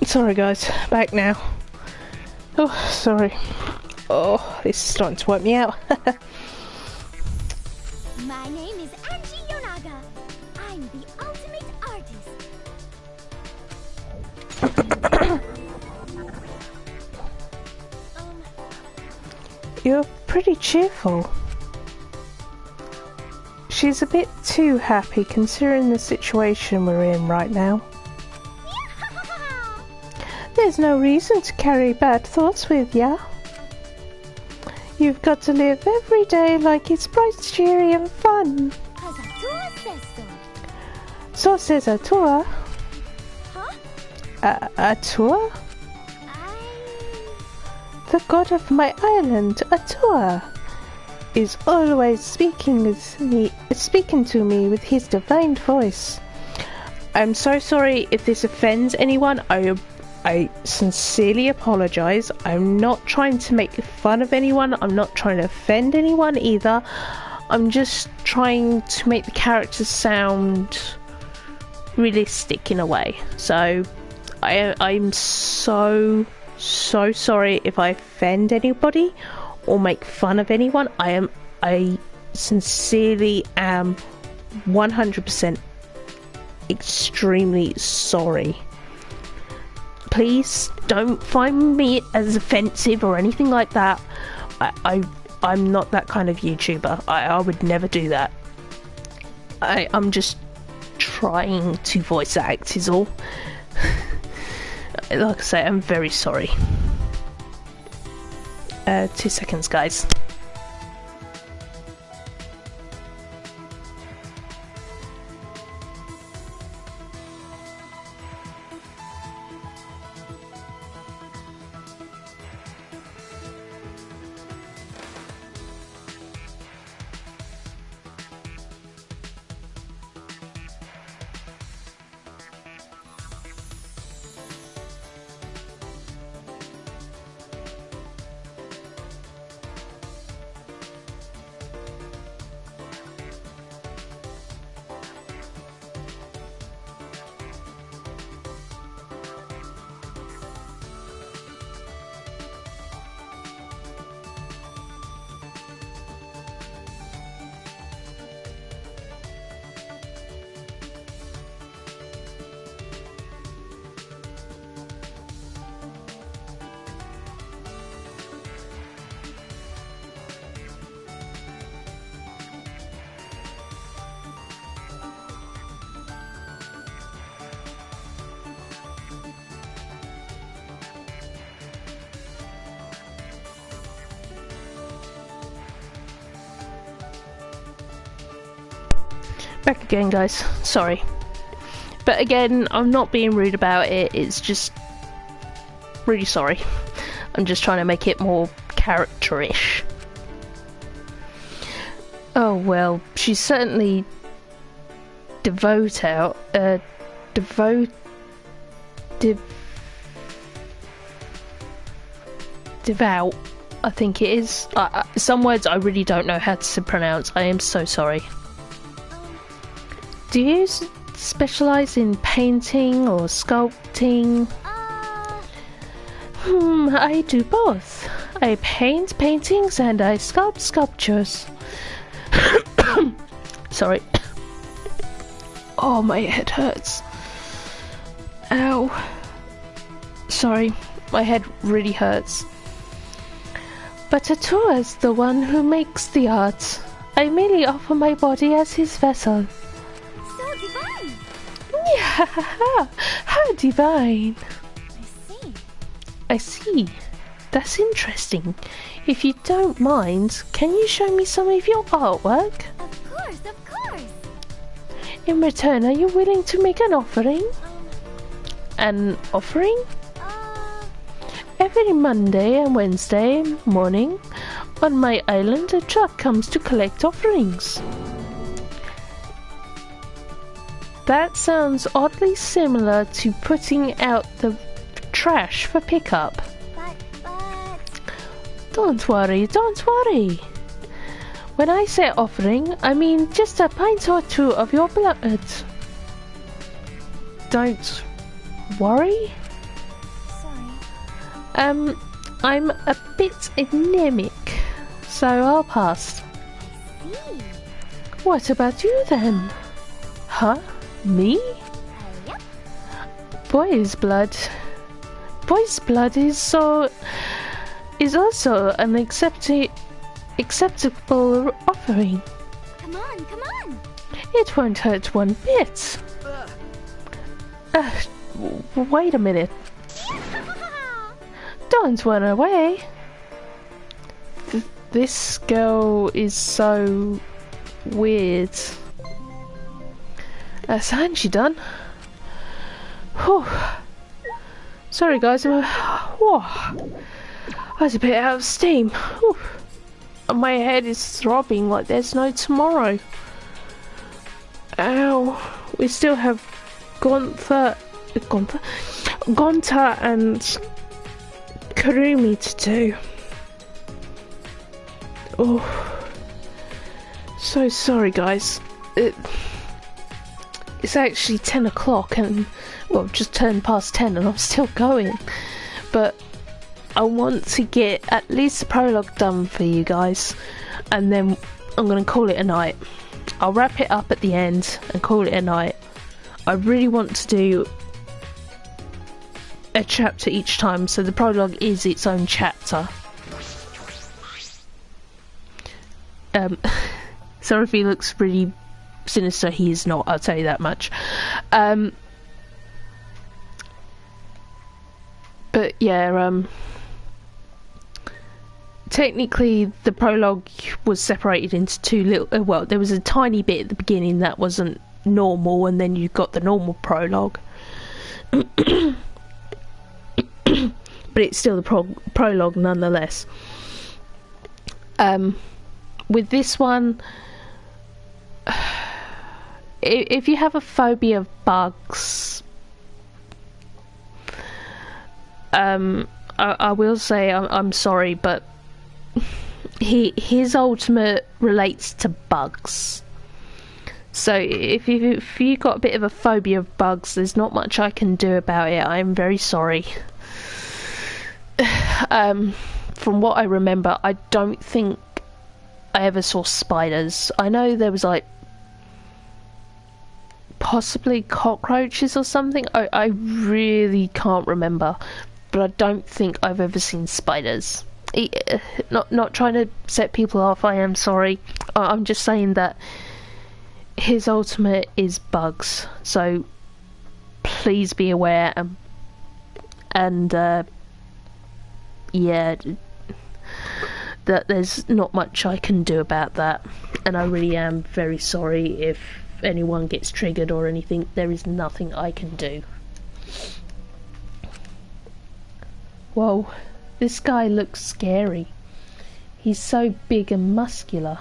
Sorry guys, back now. Oh, sorry. Oh, this is starting to wipe me out. My name is Angie Yonaga. I'm the ultimate artist. You're pretty cheerful. She's a bit too happy considering the situation we're in right now. There's no reason to carry bad thoughts with ya. You've got to live every day like it's bright, cheery and fun. 'Cause Atua says so. So says Atua. Huh? Atua? I... The god of my island, Atua, is always speaking to me with his divine voice. I'm so sorry if this offends anyone. I sincerely apologise. I'm not trying to make fun of anyone. I'm not trying to offend anyone either. I'm just trying to make the characters sound realistic in a way. So I'm so sorry if I offend anybody or make fun of anyone. I sincerely am 100% extremely sorry. Please don't find me as offensive or anything like that. I'm not that kind of YouTuber. I would never do that. I'm just trying to voice act is all. Like I say, I'm very sorry. 2 seconds, guys. Back again, guys. Sorry. But again, I'm not being rude about it. It's just really sorry. I'm just trying to make it more character-ish. Oh well, she's certainly devout, I think it is. Some words I really don't know how to pronounce. I am so sorry. Do you specialise in painting or sculpting? I do both. I paint paintings and I sculpt sculptures. Sorry. Oh, my head hurts. Ow. Sorry, my head really hurts. But Atua's the one who makes the art. I merely offer my body as his vessel. So divine! Yeah, how divine. I see. I see. That's interesting. If you don't mind, can you show me some of your artwork? Of course, of course! In return, are you willing to make an offering? An offering? Every Monday and Wednesday morning, on my island, a truck comes to collect offerings. That sounds oddly similar to putting out the trash for pickup. But... Don't worry, don't worry. When I say offering, I mean just a pint or two of your blood. Don't worry? Sorry. I'm a bit anemic, so I'll pass. See? What about you then? Huh? Me? Yep. Boy's blood. Boy's blood is also an acceptable offering. Come on, come on! It won't hurt one bit. Wait a minute. Don't run away. This girl is so weird. That's Angie done. Whew. Sorry guys, whoa, I was a bit out of steam. Whew. My head is throbbing like there's no tomorrow. Ow. We still have Gonta and Kurumi to do. Oh, so sorry guys. It's actually 10 o'clock and, well, just turned past 10 and I'm still going. But I want to get at least the prologue done for you guys, and then I'm going to call it a night. I'll wrap it up at the end and call it a night. I really want to do a chapter each time, so the prologue is its own chapter. Sorry if he looks pretty sinister, he is not, I'll tell you that much. But yeah, technically the prologue was separated into two little, well, there was a tiny bit at the beginning that wasn't normal, and then you got the normal prologue. But it's still the prologue nonetheless. With this one, if you have a phobia of bugs, I will say I'm sorry, but his ultimate relates to bugs. So if you got a bit of a phobia of bugs, there's not much I can do about it. I'm very sorry. From what I remember, I don't think I ever saw spiders. I know there was like possibly cockroaches or something. I really can't remember, but I don't think I've ever seen spiders. Not trying to set people off, I am sorry. I'm just saying that his ultimate is bugs, so please be aware, and yeah, that there's not much I can do about that, and I really am very sorry if anyone gets triggered or anything. There is nothing I can do. Whoa, this guy looks scary. He's so big and muscular.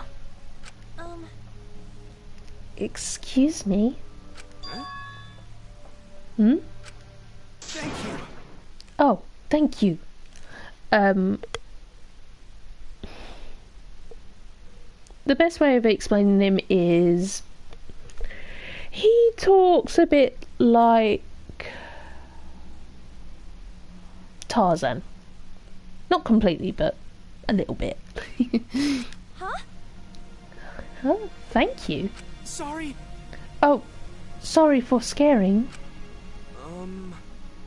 Excuse me? Hmm? Thank you. Oh, thank you. The best way of explaining him is he talks a bit like Tarzan. Not completely, but a little bit. Huh? Oh, thank you. Sorry. Oh, sorry for scaring.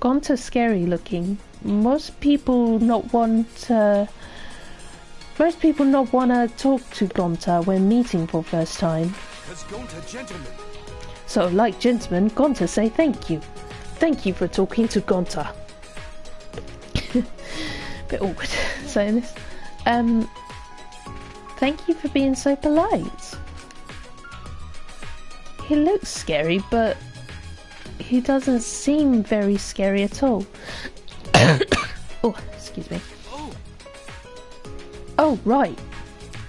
Gonta's scary looking. Most people not want to talk to Gonta when meeting for first time. 'Cause Gonta gentlemen. So, like gentlemen, Gonta say thank you. Thank you for talking to Gonta. Bit awkward saying this. Thank you for being so polite. He looks scary, but he doesn't seem very scary at all. Oh, excuse me. Oh, right.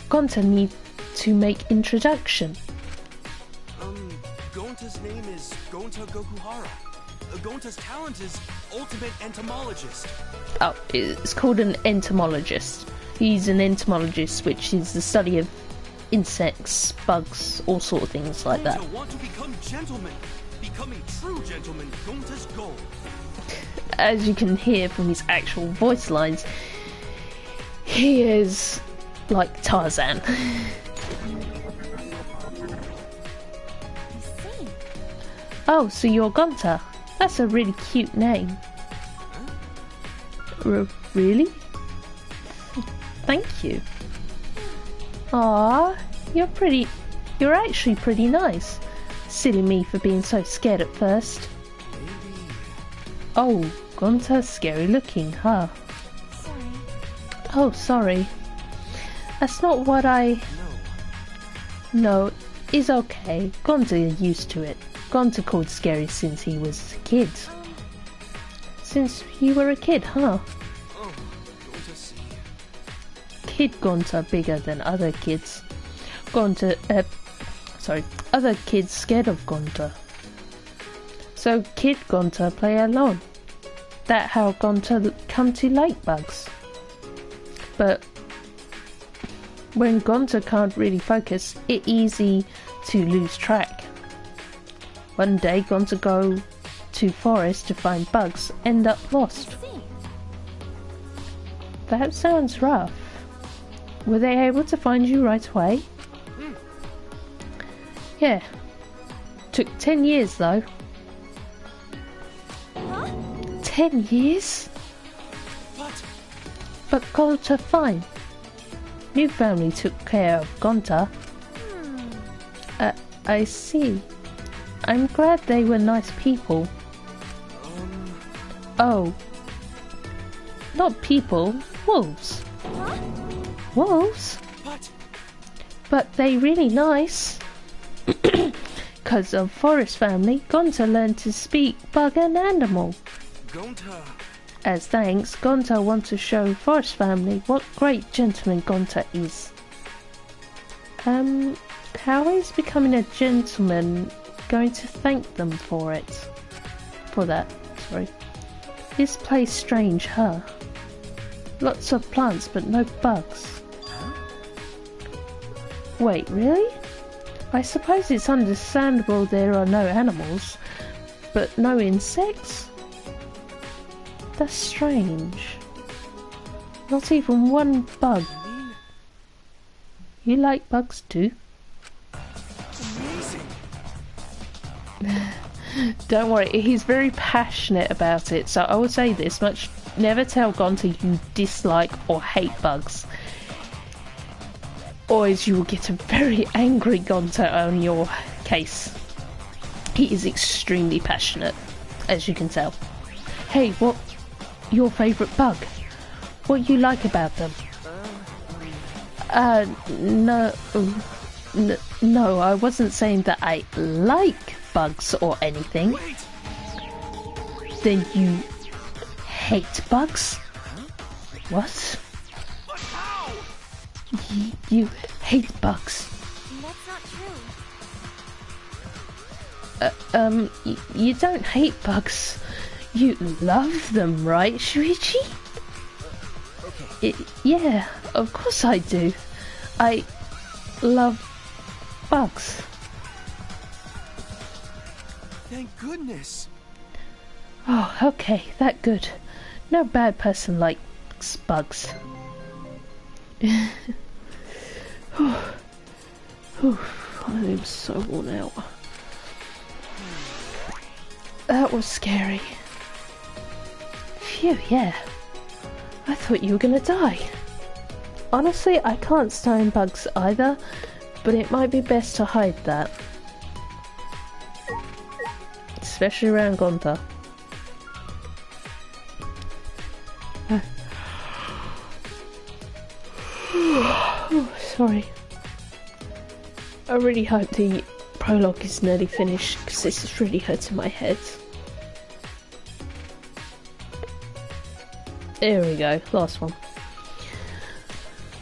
Gonta needs to make introduction. Gonta's name is Gonta Gokuhara. Gonta's talent is ultimate entomologist. Oh, it's called an entomologist. He's an entomologist, which is the study of insects, bugs, all sort of things like that. Gonta want to become gentlemen. Becoming true gentlemen, Gonta's goal. As you can hear from his actual voice lines, he is like Tarzan. Oh, so you're Gonta? That's a really cute name. Really? Thank you. Aww, you're actually pretty nice. Silly me for being so scared at first. Oh, Gonta's scary looking, huh? Sorry. Oh, sorry. That's not what I... No, it's okay. Gonta is used to it. Gonta called scary since he was a kid. since you were a kid, huh? Oh, Gonta see. Kid Gonta bigger than other kids. Other kids scared of Gonta. So Kid Gonta play alone. That how Gonta come to like bugs. But when Gonta can't really focus, it's easy to lose track. One day Gonta go to forest to find bugs, end up lost. That sounds rough. Were they able to find you right away? Yeah. Took 10 years though. Huh? 10 years? What? But Gonta fine. New family took care of Gonta. I see. I'm glad they were nice people. Oh. Not people, wolves. Huh? Wolves? What? But they really nice. 'Cause of Forest family, Gonta learned to speak bug and animal. Gonta. As thanks, Gonta wants to show Forest family what great gentleman Gonta is. How is becoming a gentleman going to thank them for it? For that, sorry. This place strange, huh? Lots of plants but no bugs. Wait, really? I suppose it's understandable there are no animals, but no insects? That's strange. Not even one bug. You like bugs too? Amazing. Don't worry, he's very passionate about it, so I will say this much. Never tell Gonta you dislike or hate bugs. Or as you will get a very angry Gonta on your case. He is extremely passionate, as you can tell. Hey, what your favourite bug? What you like about them? No, I wasn't saying that I like bugs or anything. Wait. Then you hate bugs? What? But how? You hate bugs? That's not true. You don't hate bugs. You love them, right, Shuichi? Okay. Yeah, of course I do. I love bugs. Thank goodness. Oh, okay, that good. No bad person likes bugs. I'm so worn out. That was scary. Phew, yeah. I thought you were gonna die. Honestly, I can't stand bugs either, but it might be best to hide that. Especially around Gonta. Oh, sorry. I really hope the prologue is nearly finished, because this is really hurting my head. There we go, last one.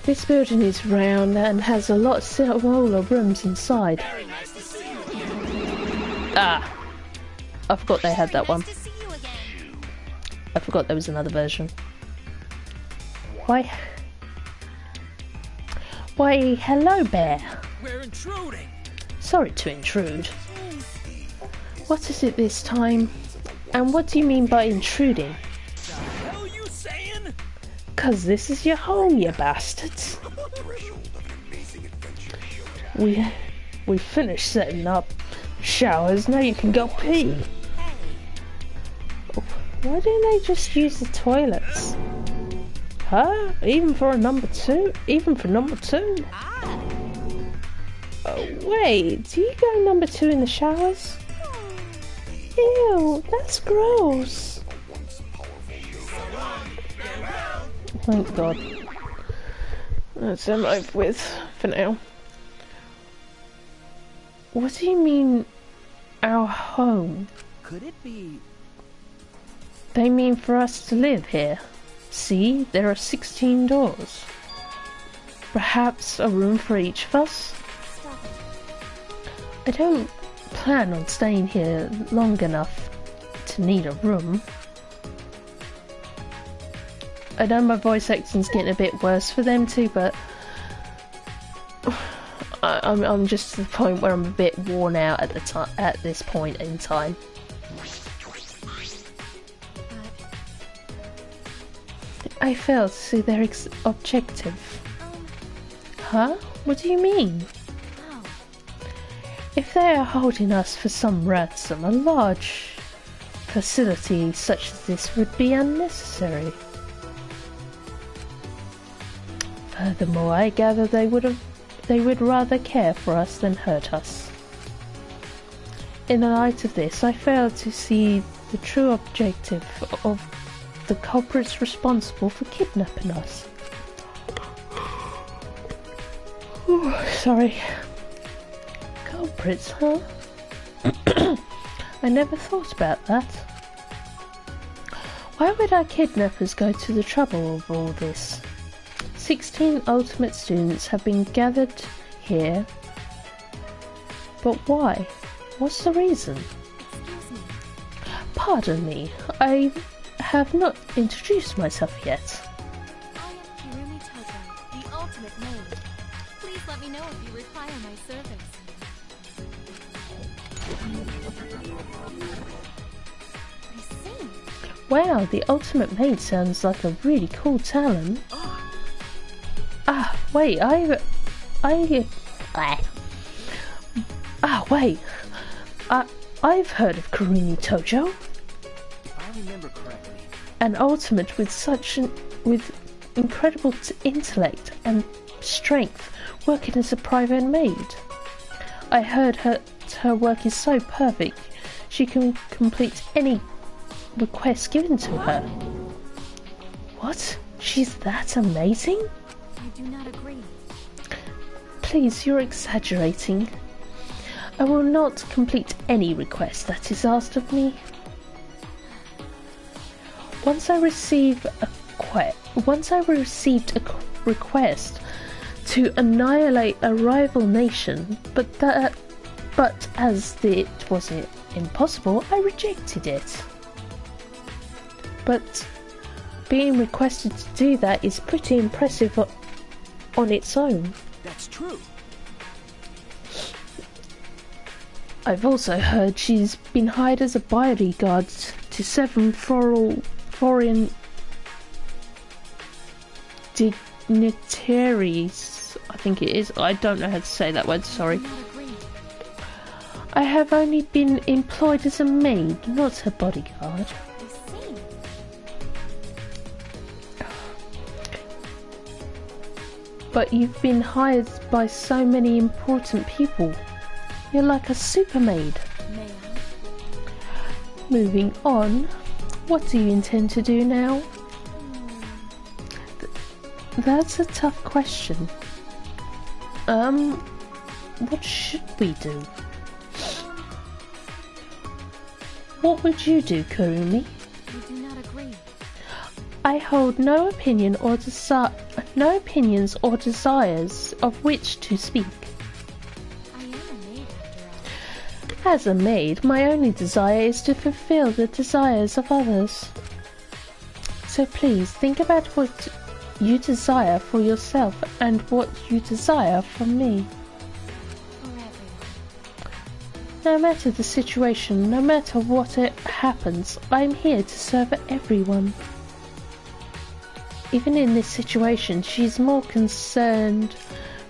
This building is round and has a lot of smaller rooms inside. Ah! I forgot they had that one. Nice to see you again. I forgot there was another version. Why, hello, Bear. We're intruding. Sorry to intrude. What is it this time? And what do you mean by intruding? The hell you saying? 'Cause this is your home, you bastards. We finished setting up showers, now you can go pee. Why don't they just use the toilets? Huh? Even for a number 2? Even for number 2? Oh, wait, do you go number 2 in the showers? Ew, that's gross. Thank God. That's them over with for now. What do you mean, our home? Could it be They mean for us to live here. See, there are 16 doors. Perhaps a room for each of us? Stop it. I don't plan on staying here long enough to need a room. I know my voice acting's getting a bit worse for them too, but I'm just to the point where I'm a bit worn out at this point in time. I failed to see their objective. Huh? What do you mean? How? If they are holding us for some ransom, a large facility such as this would be unnecessary. Furthermore, I gather they would rather care for us than hurt us. In the light of this, I fail to see the true objective of the culprits responsible for kidnapping us. Ooh, sorry. Culprits, huh? I never thought about that. Why would our kidnappers go to the trouble of all this? 16 ultimate students have been gathered here. But why? What's the reason? Excuse me. Pardon me, I have not introduced myself yet. I am Kirumi Toto, the ultimate maid. Please let me know if you require my service. I see. Wow, the ultimate maid sounds like a really cool talent. Ah, wait, I've heard of Kirumi Tojo. If I remember correctly, An ultimate with incredible intellect and strength, working as a private maid. I heard her work is so perfect, she can complete any request given to her. What? She's that amazing? I do not agree. Please, you're exaggerating. I will not complete any request that is asked of me. Once I received a request to annihilate a rival nation, but as it wasn't impossible, I rejected it. But being requested to do that is pretty impressive on its own. that's true. I've also heard she's been hired as a bodyguard to 7 foreign dignitaries. I think it is. I don't know how to say that word, sorry. I do not agree. I have only been employed as a maid, not a bodyguard. I see. But you've been hired by so many important people. You're like a super maid. May I? Moving on, what do you intend to do now? That's a tough question. What should we do? What would you do, Kurumi? I do not agree. I hold no opinions or desires of which to speak. I am a maid after all. As a maid, my only desire is to fulfill the desires of others. So please think about what you desire for yourself and what you desire from me. For everyone. No matter the situation, no matter what happens, I am here to serve everyone. Even in this situation, she's more concerned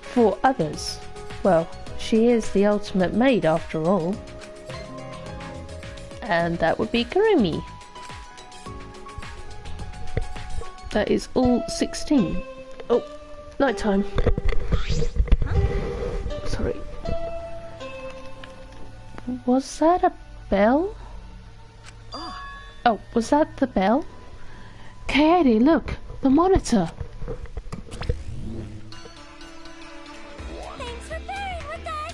for others. Well, she is the ultimate maid after all. And that would be Kurumi. That is all 16. Oh, nighttime. Sorry. Was that a bell? Oh, was that the bell? Kaede, look! The monitor! Thanks for bearing with us.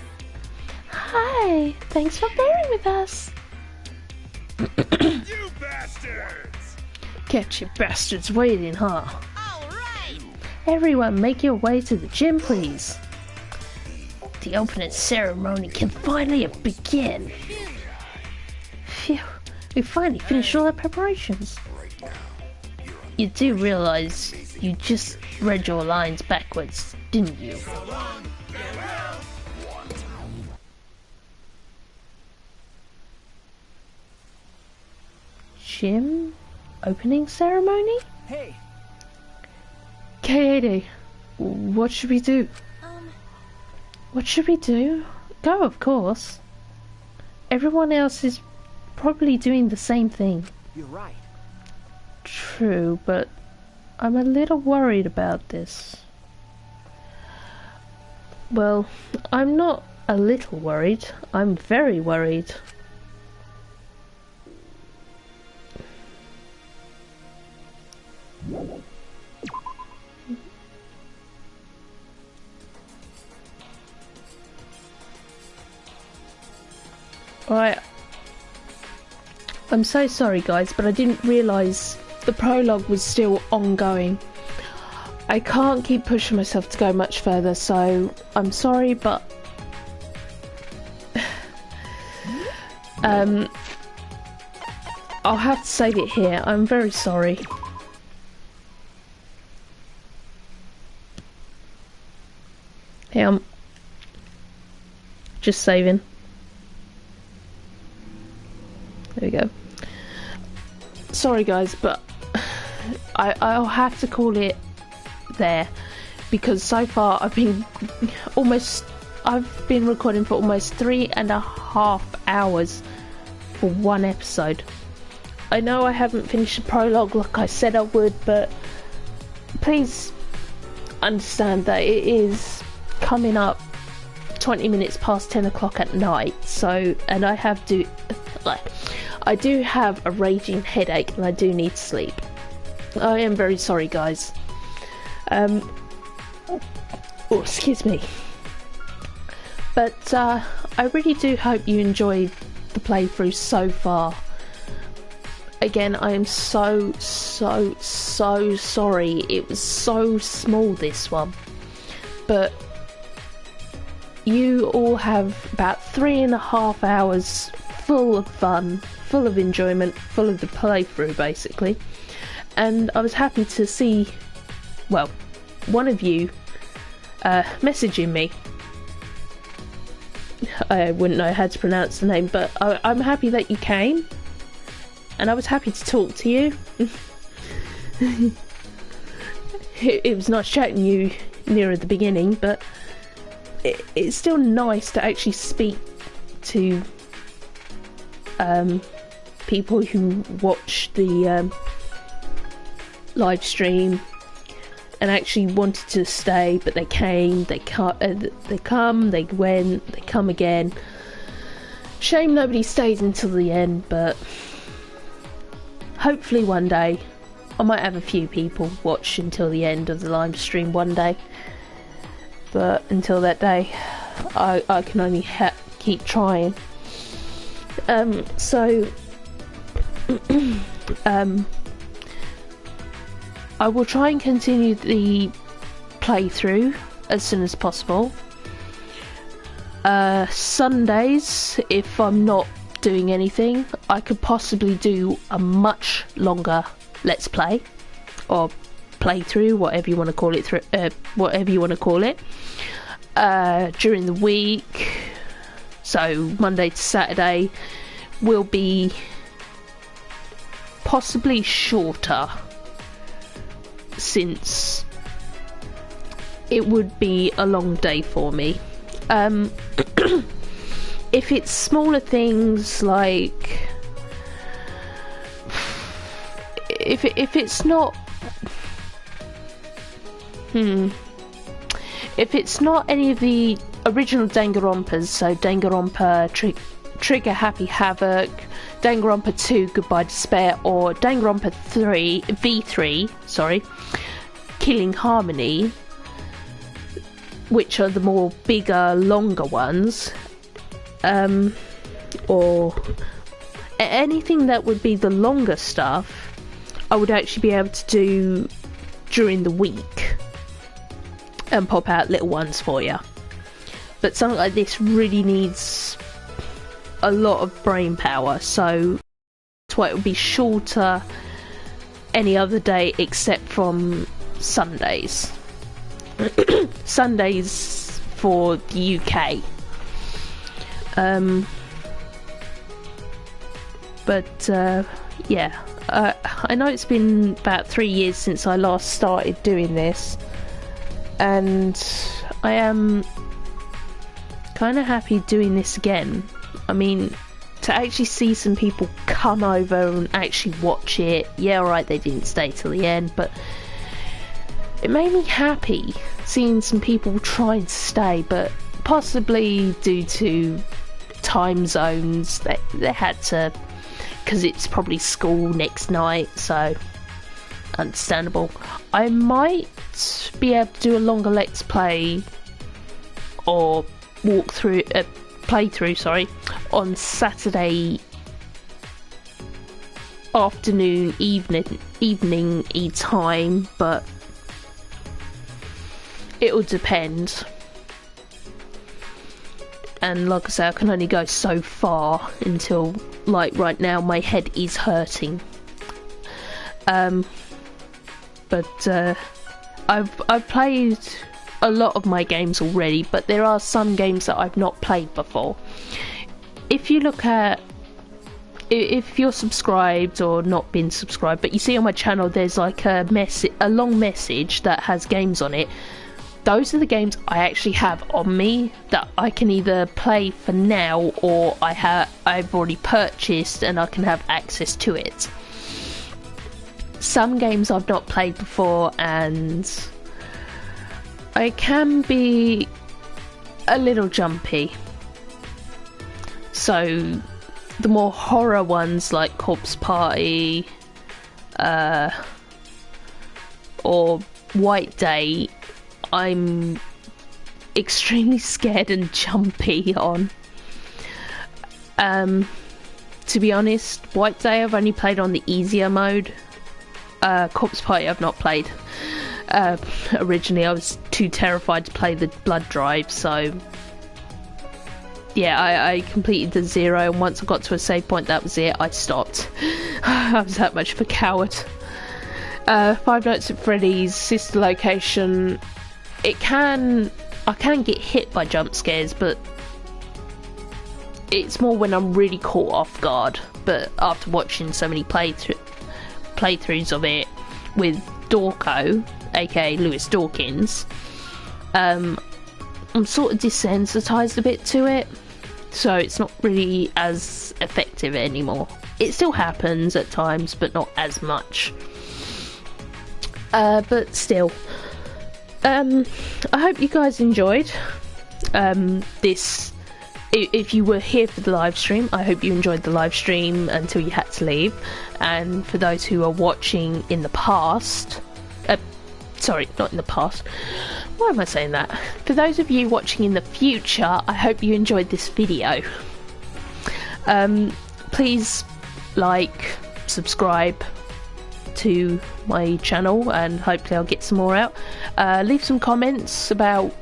Hi! Thanks for bearing with us! You bastards! Kept you bastards waiting, huh? Everyone, make your way to the gym, please. The opening ceremony can finally begin. Phew, we finally finished all our preparations. You do realize you just read your lines backwards, didn't you? Gym opening ceremony? Hey, K80, what should we do? What should we do? Go, of course. Everyone else is probably doing the same thing. you're right. True, but I'm a little worried about this. Well, I'm not a little worried. I'm very worried. Alright. I'm so sorry guys, but I didn't realise the prologue was still ongoing. I can't keep pushing myself to go much further, so I'm sorry, but I'll have to save it here. I'm very sorry. Here, I'm just saving. There we go. Sorry guys, but I'll have to call it there because so far I've been recording for almost 3.5 hours for one episode. I know I haven't finished the prologue like I said I would, but please understand that it is coming up 20 minutes past 10 o'clock at night, so, and I do have a raging headache and I do need sleep. I am very sorry guys. Oh, excuse me. But I really do hope you enjoyed the playthrough so far. Again, I am so sorry. It was so small, this one. But you all have about 3.5 hours full of fun, full of enjoyment, full of the playthrough basically. And I was happy to see, well, one of you messaging me. I wouldn't know how to pronounce the name, but I'm happy that you came. And I was happy to talk to you. It was nice chatting you near at the beginning, but it's still nice to actually speak to people who watch the live stream and actually wanted to stay, but they came, they come, they went, they come again. Shame nobody stays until the end, but hopefully one day I might have a few people watch until the end of the live stream one day. But until that day, I can only keep trying. I will try and continue the playthrough as soon as possible. Sundays, if I'm not doing anything, I could possibly do a much longer let's play or playthrough, whatever you want to call it. During the week, so Monday to Saturday, will be possibly shorter, since it would be a long day for me. If it's smaller things like if it's not if it's not any of the original Danganronpas, so Danganronpa Trigger Happy Havoc, Danganronpa 2 Goodbye Despair, or Danganronpa V3 Killing Harmony, which are the more bigger, longer ones, or anything that would be the longer stuff, I would actually be able to do during the week and pop out little ones for you. But something like this really needs a lot of brain power, so that's why it would be shorter any other day except from Sundays. Sundays for the UK. Yeah, I know it's been about 3 years since I last started doing this, and I am kind of happy doing this again. I mean, to actually see some people come over and actually watch it, yeah, alright, they didn't stay till the end, but it made me happy seeing some people try and stay, but possibly due to time zones, they had to, because it's probably school next night, so understandable. I might be able to do a longer let's play or playthrough on Saturday afternoon, evening time, but it'll depend. And like I say, I can only go so far until, like right now, my head is hurting. But I've played a lot of my games already, but there are some games that I've not played before. If you look at, if you're subscribed or not been subscribed, but you see on my channel there's like a long message that has games on it. Those are the games I actually have on me that I can either play for now, or I've already purchased and I can have access to it. Some games I've not played before, and I can be a little jumpy. So the more horror ones like Corpse Party or White Day, I'm extremely scared and jumpy on. To be honest, White Day I've only played on the easier mode. Corpse Party I've not played. Originally I was too terrified to play the blood drive, so yeah, I completed the 0, and once I got to a save point, that was it. I stopped. I was that much of a coward. Five Nights at Freddy's Sister Location, I can get hit by jump scares, but it's more when I'm really caught off guard. But after watching so many playthroughs of it with Dorco, aka Lewis Dawkins, I'm sort of desensitized a bit to it, so it's not really as effective anymore. It still happens at times, but not as much. But still, I hope you guys enjoyed this. If you were here for the live stream, I hope you enjoyed the live stream until you had to leave. And for those who are watching in the past, sorry, not in the past, why am I saying that? For those of you watching in the future, I hope you enjoyed this video. Please like, subscribe to my channel, and hopefully I'll get some more out. Leave some comments about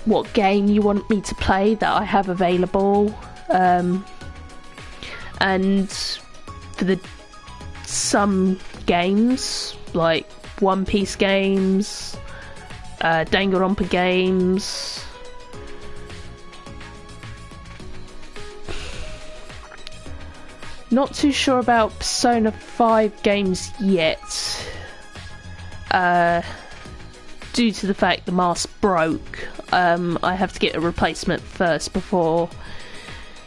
what game you want me to play that I have available, and for some games like One Piece games, Danganronpa games, not too sure about Persona 5 games yet, due to the fact the mask broke. I have to get a replacement first before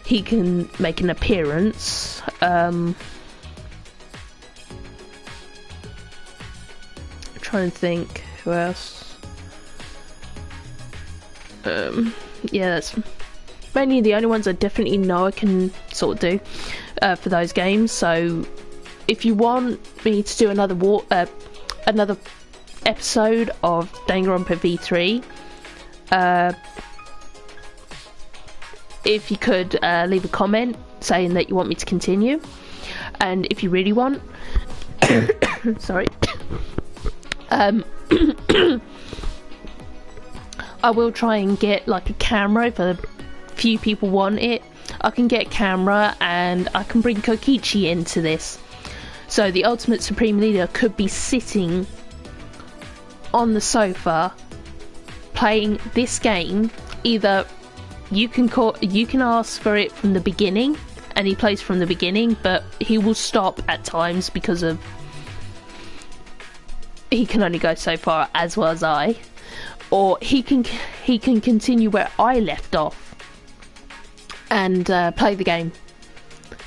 he can make an appearance. I'm trying to think who else. Yeah, that's mainly the only ones I definitely know I can sort of do for those games. So if you want me to do another episode of Danganronpa V3, if you could leave a comment saying that you want me to continue, And if you really want, sorry, I will try and get like a camera if a few people want it. I can get a camera and I can bring Kokichi into this. So the Ultimate Supreme Leader could be sitting on the sofa playing this game. Either you can ask for it from the beginning and he plays from the beginning, but he will stop at times because of he can only go so far, as well as I. Or he can continue where I left off and play the game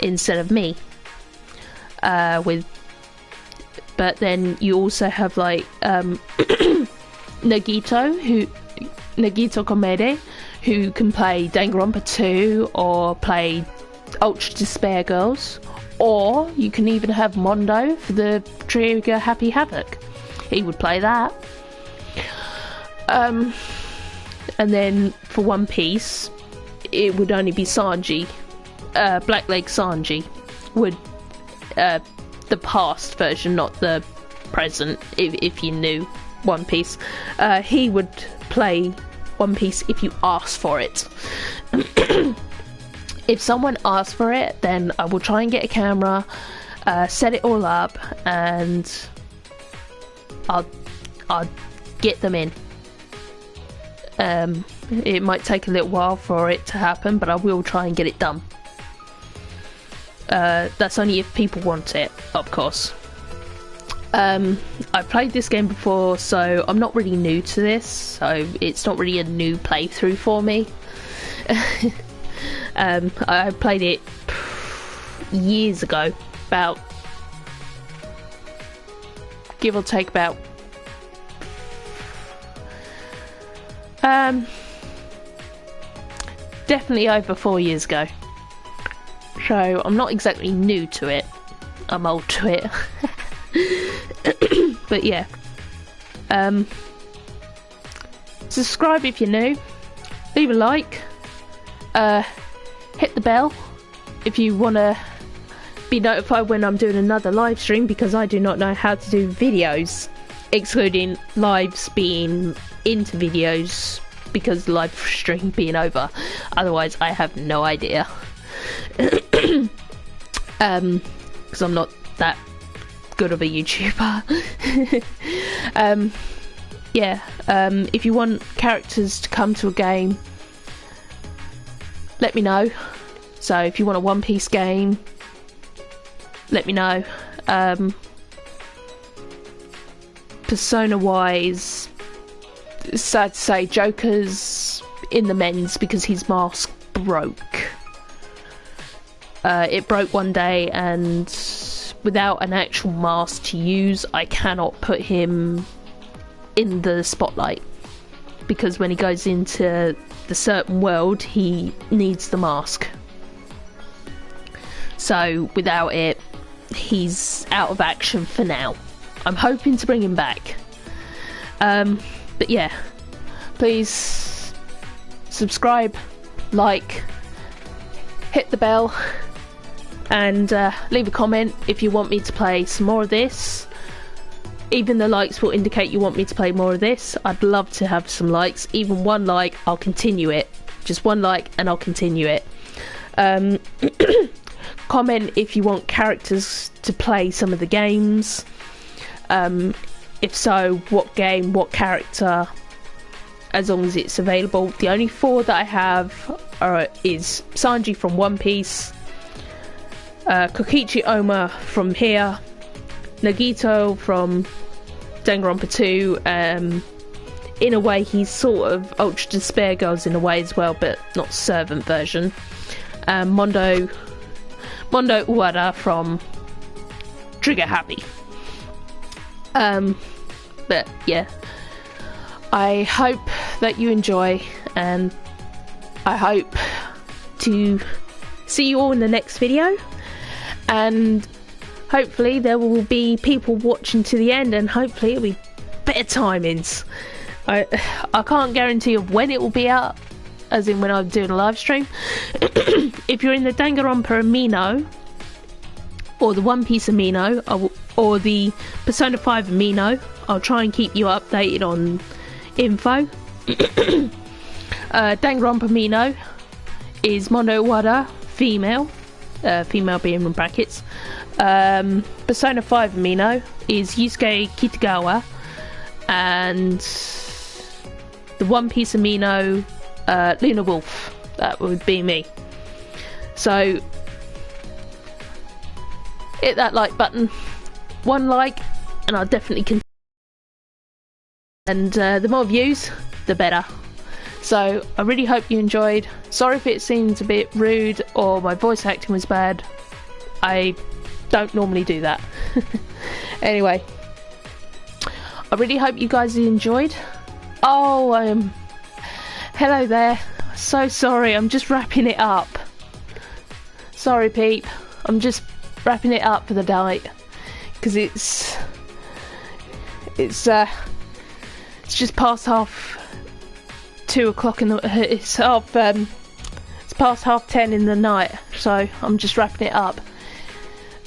instead of me. But then you also have like Nagito Komede, who can play Danganronpa 2 or play Ultra Despair Girls, or you can even have Mondo for the Trigger Happy Havoc. He would play that. And then for One Piece, it would only be Sanji, Blackleg Sanji, would the past version, not the present. If you knew One Piece, he would play One Piece if you ask for it. If someone asks for it, then I will try and get a camera, set it all up, and I'll get them in. It might take a little while for it to happen, but I will try and get it done. That's only if people want it, of course. I've played this game before, so I'm not really new to this, so it's not really a new playthrough for me. I played it years ago, about, give or take about definitely over 4 years ago. So I'm not exactly new to it. I'm old to it. But yeah. Subscribe if you're new. Leave a like. Hit the bell if you want to be notified when I'm doing another live stream, because I do not know how to do videos, excluding lives being into videos because the live stream being over. Otherwise I have no idea. Because I'm not that good of a YouTuber. If you want characters to come to a game, let me know. So if you want a One Piece game, let me know. Persona wise, sad to say, Joker's in the men's because his mask broke. It broke one day, and without an actual mask to use, I cannot put him in the spotlight, because when he goes into the certain world, he needs the mask. So without it, he's out of action for now. I'm hoping to bring him back. But yeah, please subscribe, like, hit the bell, and leave a comment if you want me to play some more of this. Even the likes will indicate you want me to play more of this. I'd love to have some likes. Even one like, I'll continue it. Just one like and I'll continue it. Comment if you want characters to play some of the games. If so, what game, what character, as long as it's available. The only 4 that I have is Sanji from One Piece, Kokichi Oma from here, Nagito from Danganronpa 2. In a way, he's sort of Ultra Despair Girls in a way as well, but not servant version. Mondo Uwada from Trigger Happy. But yeah, I hope that you enjoy, and I hope to see you all in the next video, and hopefully there will be people watching to the end, and hopefully it'll be better timings. I can't guarantee of when it will be out, as in when I'm doing a live stream. If you're in the Danganronpa Amino, or the One Piece Amino, or the Persona 5 Amino. I'll try and keep you updated on info. Danganronpa Amino is Mono Wada, female, female being in brackets. Persona 5 Amino is Yusuke Kitagawa, and the One Piece Amino, Luna Wolf. That would be me. So hit that like button, one like, and I'll definitely continue. And the more views, the better. So I really hope you enjoyed. Sorry if it seems a bit rude or my voice acting was bad. I don't normally do that. Anyway, I really hope you guys enjoyed. Oh, hello there. So sorry, I'm just wrapping it up. Sorry, Peep. I'm just wrapping it up for the night because it's just past 2:00 in the it's past 10:30 in the night, so I'm just wrapping it up.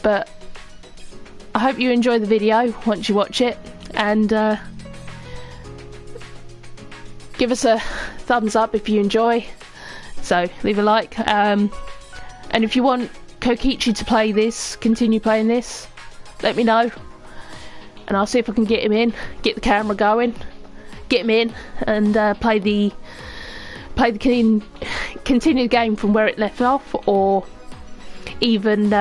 But I hope you enjoy the video once you watch it, and give us a thumbs up if you enjoy. So leave a like, and if you want Kokichi to play this, continue playing this, let me know, and I'll see if I can get him in, get the camera going, get him in, and play the continue the game from where it left off, or even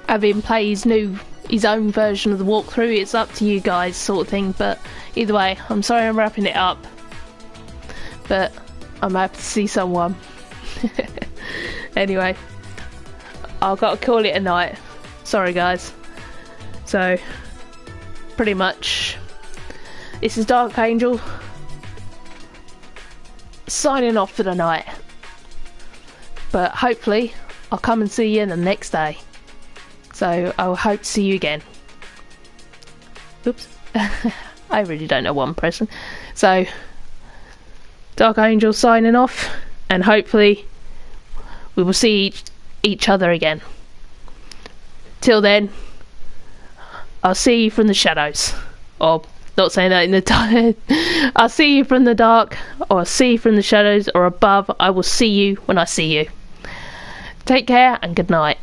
have him play his own version of the walkthrough. It's up to you guys, sort of thing. But either way, I'm sorry I'm wrapping it up, but I'm happy to see someone. Anyway, I've got to call it a night. Sorry guys. So pretty much this is Dark Angel signing off for the night, but hopefully I'll come and see you the next day. So I will hope to see you again. Oops. I really don't know what I'm pressing. So Dark Angel signing off, and hopefully we will see each other again. Till then, I'll see you from the shadows. Or not saying that in the dark. I'll see you from the dark, or I'll see you from the shadows, or above. I will see you when I see you. Take care and good night.